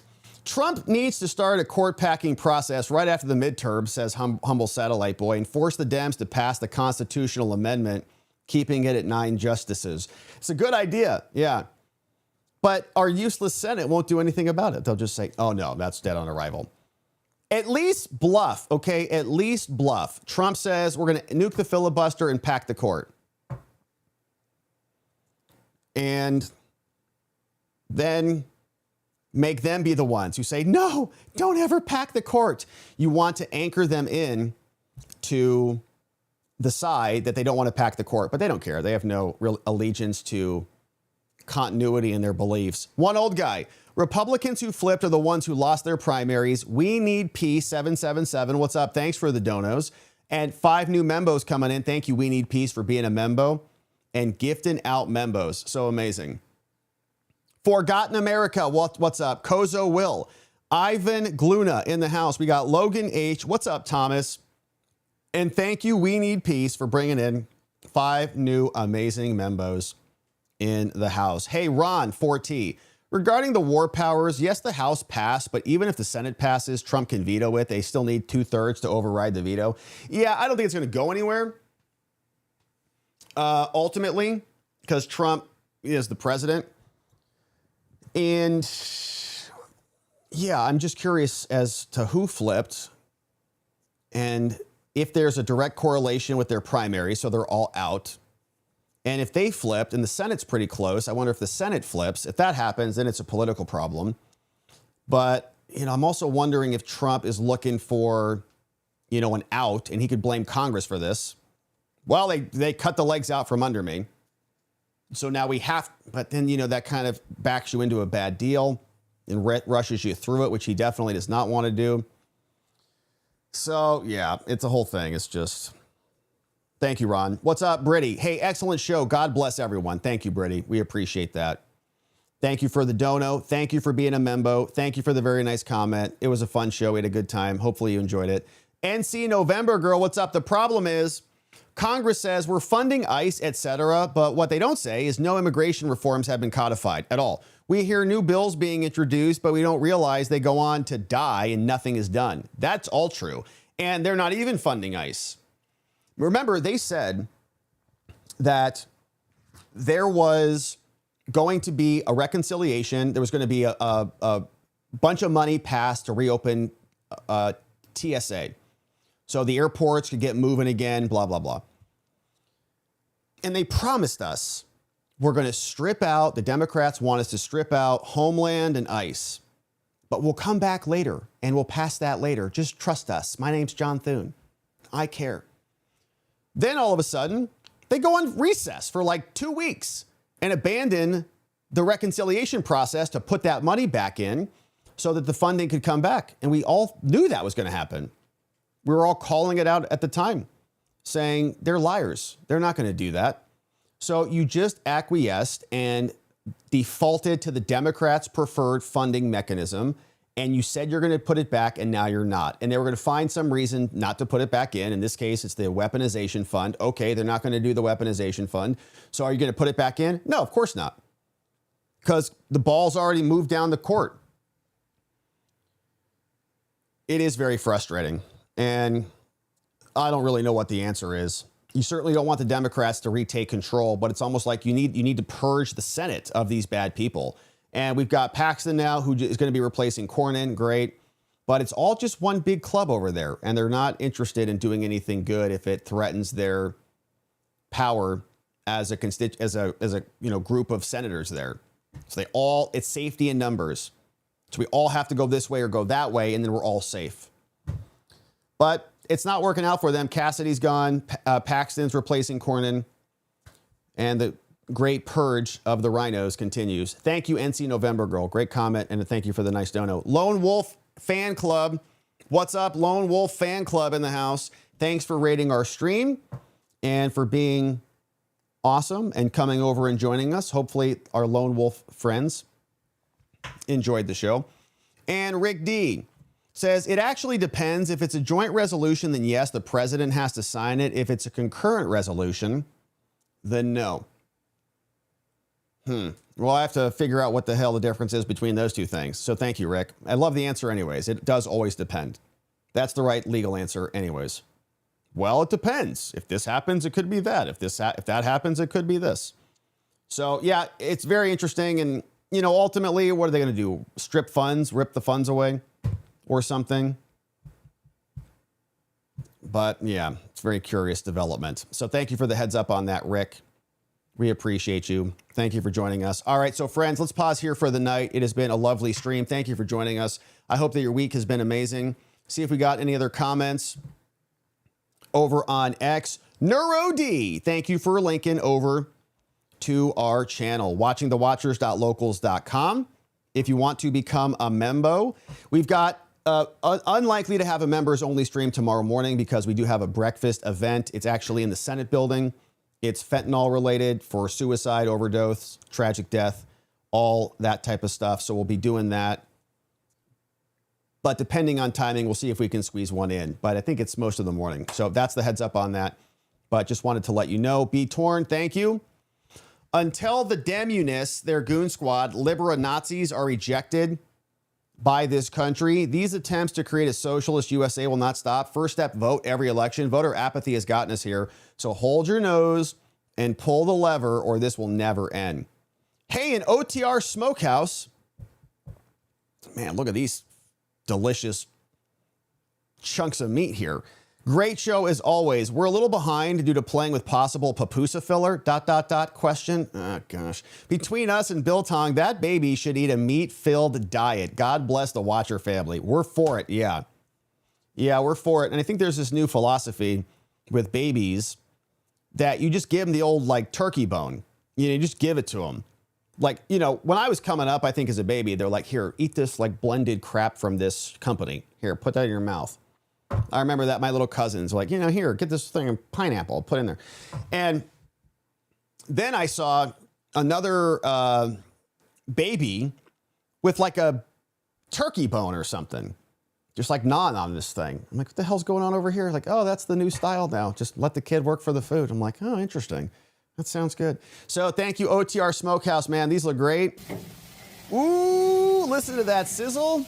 Trump needs to start a court-packing process right after the midterm, says humble satellite boy, and force the Dems to pass the constitutional amendment, keeping it at 9 justices. It's a good idea, yeah. But our useless Senate won't do anything about it. They'll just say, oh, no, that's dead on arrival. At least bluff, okay? At least bluff. Trump says we're going to nuke the filibuster and pack the court. And then make them be the ones who say, no, don't ever pack the court. You want to anchor them in to the side that they don't want to pack the court, but they don't care. They have no real allegiance to continuity in their beliefs. One old guy. Republicans who flipped are the ones who lost their primaries. We need peace. 777. What's up? Thanks for the donos. And 5 new membos coming in. Thank you. We need peace for being a membo and gifting out membos. So amazing. Forgotten America. What's up? Kozo Will. Ivan Gluna in the house. We got Logan H. What's up, Thomas? And thank you. We need peace for bringing in 5 new amazing membos in the house. Hey, Ron 4T. Regarding the war powers, yes, the House passed, but even if the Senate passes, Trump can veto it. They still need 2/3 to override the veto. Yeah, I don't think it's going to go anywhere. ultimately, because Trump is the president. And yeah, I'm just curious as to who flipped and if there's a direct correlation with their primary, so they're all out. And if they flipped, and the Senate's pretty close, I wonder if the Senate flips. If that happens, then it's a political problem. But, I'm also wondering if Trump is looking for, an out, and he could blame Congress for this. Well, they cut the legs out from under me. So now we have, but then, that kind of backs you into a bad deal and rushes you through it, which he definitely does not want to do. So, yeah, it's a whole thing. It's just, thank you, Ron. What's up, Brittany? Hey, excellent show. God bless everyone. Thank you, Brittany. We appreciate that. Thank you for the dono. Thank you for being a membo. Thank you for the very nice comment. It was a fun show. We had a good time. Hopefully you enjoyed it. NC November Girl, what's up? The problem is Congress says we're funding ICE, etc., but what they don't say is no immigration reforms have been codified at all. We hear new bills being introduced, but we don't realize they go on to die and nothing is done. That's all true. And they're not even funding ICE. Remember, they said that there was going to be a reconciliation. There was going to be a bunch of money passed to reopen TSA. So the airports could get moving again, blah, blah, blah. And they promised us we're going to strip out, the Democrats want us to strip out Homeland and ICE. But we'll come back later and we'll pass that later. Just trust us. My name's John Thune. I care. Then all of a sudden, they go on recess for like 2 weeks and abandon the reconciliation process to put that money back in so that the funding could come back. And we all knew that was going to happen. We were all calling it out at the time, saying they're liars. They're not going to do that. So you just acquiesced and defaulted to the Democrats' preferred funding mechanism. And you said you're going to put it back, and now you're not. And they were going to find some reason not to put it back in. In this case, it's the weaponization fund. Okay, they're not going to do the weaponization fund. So are you going to put it back in? No, of course not. Because the ball's already moved down the court. It is very frustrating. And I don't really know what the answer is. You certainly don't want the Democrats to retake control, but it's almost like you need to purge the Senate of these bad people. And we've got Paxton now, who is going to be replacing Cornyn. Great. But it's all just one big club over there. And they're not interested in doing anything good if it threatens their power as a group of senators there. So it's safety in numbers. So we all have to go this way or go that way, and then we're all safe. But it's not working out for them. Cassidy's gone. Paxton's replacing Cornyn. And the great purge of the rhinos continues. Thank you, NC November Girl. Great comment, and thank you for the nice dono. Lone Wolf Fan Club. What's up, Lone Wolf Fan Club in the house? Thanks for rating our stream and for being awesome and coming over and joining us. Hopefully our Lone Wolf friends enjoyed the show. And Rick D says, it actually depends. If it's a joint resolution, then yes, the president has to sign it. If it's a concurrent resolution, then no. Well, I have to figure out what the hell the difference is between those two things. So thank you, Rick. I love the answer anyways. It does always depend. That's the right legal answer anyways. Well, it depends. If this happens, it could be that. If that happens, it could be this. So yeah, it's very interesting. And, ultimately, what are they going to do? Strip funds, rip the funds away or something? But yeah, it's a very curious development. So thank you for the heads up on that, Rick. We appreciate you. Thank you for joining us. All right, so friends, let's pause here for the night. It has been a lovely stream. Thank you for joining us. I hope that your week has been amazing. See if we got any other comments over on X. NeuroD, thank you for linking over to our channel, watchingthewatchers.locals.com. If you want to become a membo, we've got unlikely to have a members only stream tomorrow morning because we do have a breakfast event. It's actually in the Senate building. It's fentanyl related for suicide, overdose, tragic death, all that type of stuff. So we'll be doing that. But depending on timing, we'll see if we can squeeze one in. But I think it's most of the morning. So that's the heads up on that. But just wanted to let you know. Be Torn, thank you. Until the Demunists, their goon squad, Libera Nazis are ejected by this country, these attempts to create a socialist USA will not stop. First step, vote every election. Voter apathy has gotten us here. So hold your nose and pull the lever or this will never end. Hey, an OTR Smokehouse. Man, look at these delicious chunks of meat here. Great show as always. We're a little behind due to playing with possible papusa filler, ... question. Oh, gosh. Between us and Biltong, that baby should eat a meat-filled diet. God bless the Watcher family. We're for it, yeah. Yeah, we're for it. And I think there's this new philosophy with babies that you just give them the old, like, turkey bone. You just give it to them. Like, when I was coming up, I think as a baby, they're like, here, eat this, like, blended crap from this company. Here, put that in your mouth. I remember that my little cousins were like, here, get this thing of pineapple, put in there. And then I saw another baby with like a turkey bone or something, just like gnawing on this thing. I'm like, what the hell's going on over here? Like, oh, that's the new style now. Just let the kid work for the food. I'm like, oh, interesting. That sounds good. So thank you, OTR Smokehouse, man. These look great. Ooh, listen to that sizzle.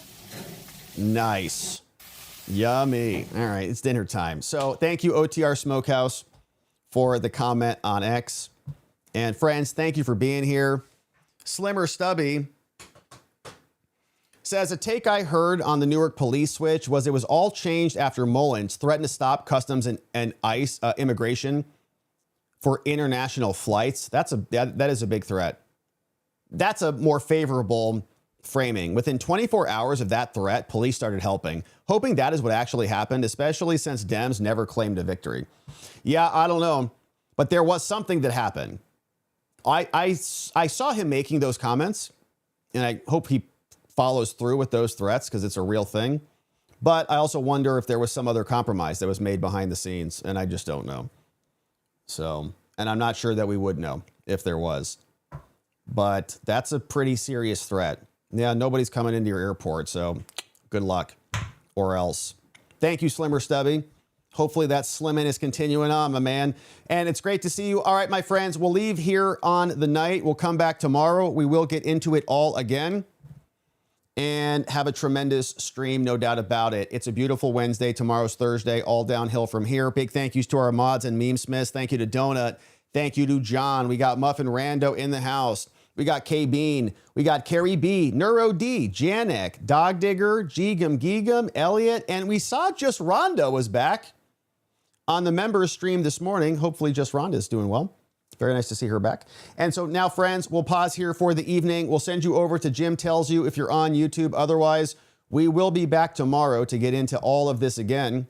Nice. Yummy. All right, it's dinner time. So thank you, OTR Smokehouse, for the comment on X. And friends, thank you for being here. Slimmer Stubby says, a take I heard on the Newark police switch was it was all changed after Mullins threatened to stop customs and ICE immigration for international flights. That is a big threat. That's a more favorable framing. Within 24 hours of that threat, police started hoping that is what actually happened, especially since DEMS never claimed a victory. Yeah, I don't know, but there was something that happened. I saw him making those comments, and I hope he follows through with those threats because it's a real thing. But I also wonder if there was some other compromise that was made behind the scenes, and I just don't know. So, and I'm not sure that we would know if there was. But that's a pretty serious threat. Yeah, nobody's coming into your airport, so good luck. Or else. Thank you, Slimmer Stubby. Hopefully that slimming is continuing on, my man. And it's great to see you. All right, my friends, we'll leave here on the night. We'll come back tomorrow. We will get into it all again and have a tremendous stream, no doubt about it. It's a beautiful Wednesday. Tomorrow's Thursday, all downhill from here. Big thank yous to our mods and meme smiths. Thank you to Donut. Thank you to John. We got Muffin Rando in the house. We got K Bean. We got Carrie B, Neuro D, Janek, Dog Digger, Geegum Geegum, Elliot, and we saw Just Rhonda was back on the members stream this morning. Hopefully Just Rhonda is doing well. Very nice to see her back. And so now, friends, we'll pause here for the evening. We'll send you over to Jim Tells You if you're on YouTube. Otherwise, we will be back tomorrow to get into all of this again.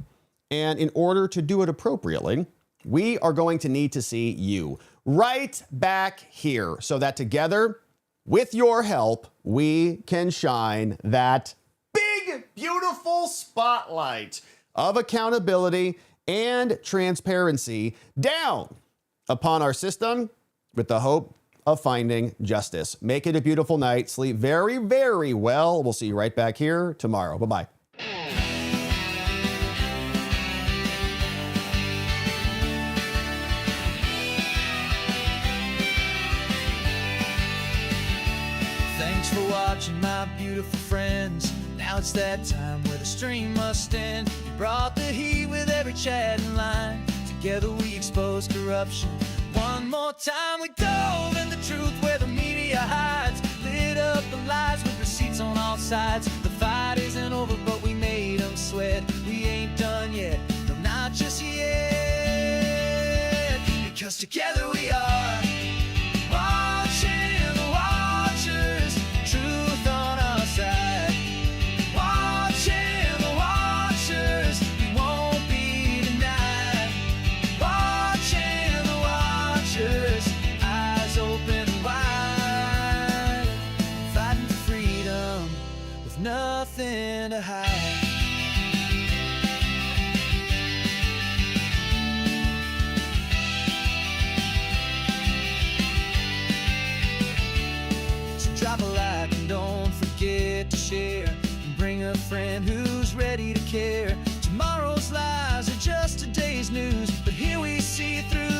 And in order to do it appropriately, we are going to need to see you right back here so that together, with your help, we can shine that big, beautiful spotlight of accountability and transparency down upon our system with the hope of finding justice. Make it a beautiful night. Sleep very, very well. We'll see you right back here tomorrow. Bye-bye. Thanks for watching, my beautiful friends. Now it's that time where the stream must end. You brought the heat with every chatting line. Together we expose corruption. One more time we dove in the truth where the media hides. Lit up the lies with receipts on all sides. The fight isn't over, but we made them sweat. We ain't done yet, no, not just yet. Because together we are watching the watchers. Truth on our side. Watching the watchers. We won't be denied. Watching the watchers. Eyes open wide. Fighting for freedom with nothing to hide. Drop a like and don't forget to share. And bring a friend who's ready to care. Tomorrow's lies are just today's news, but here we see through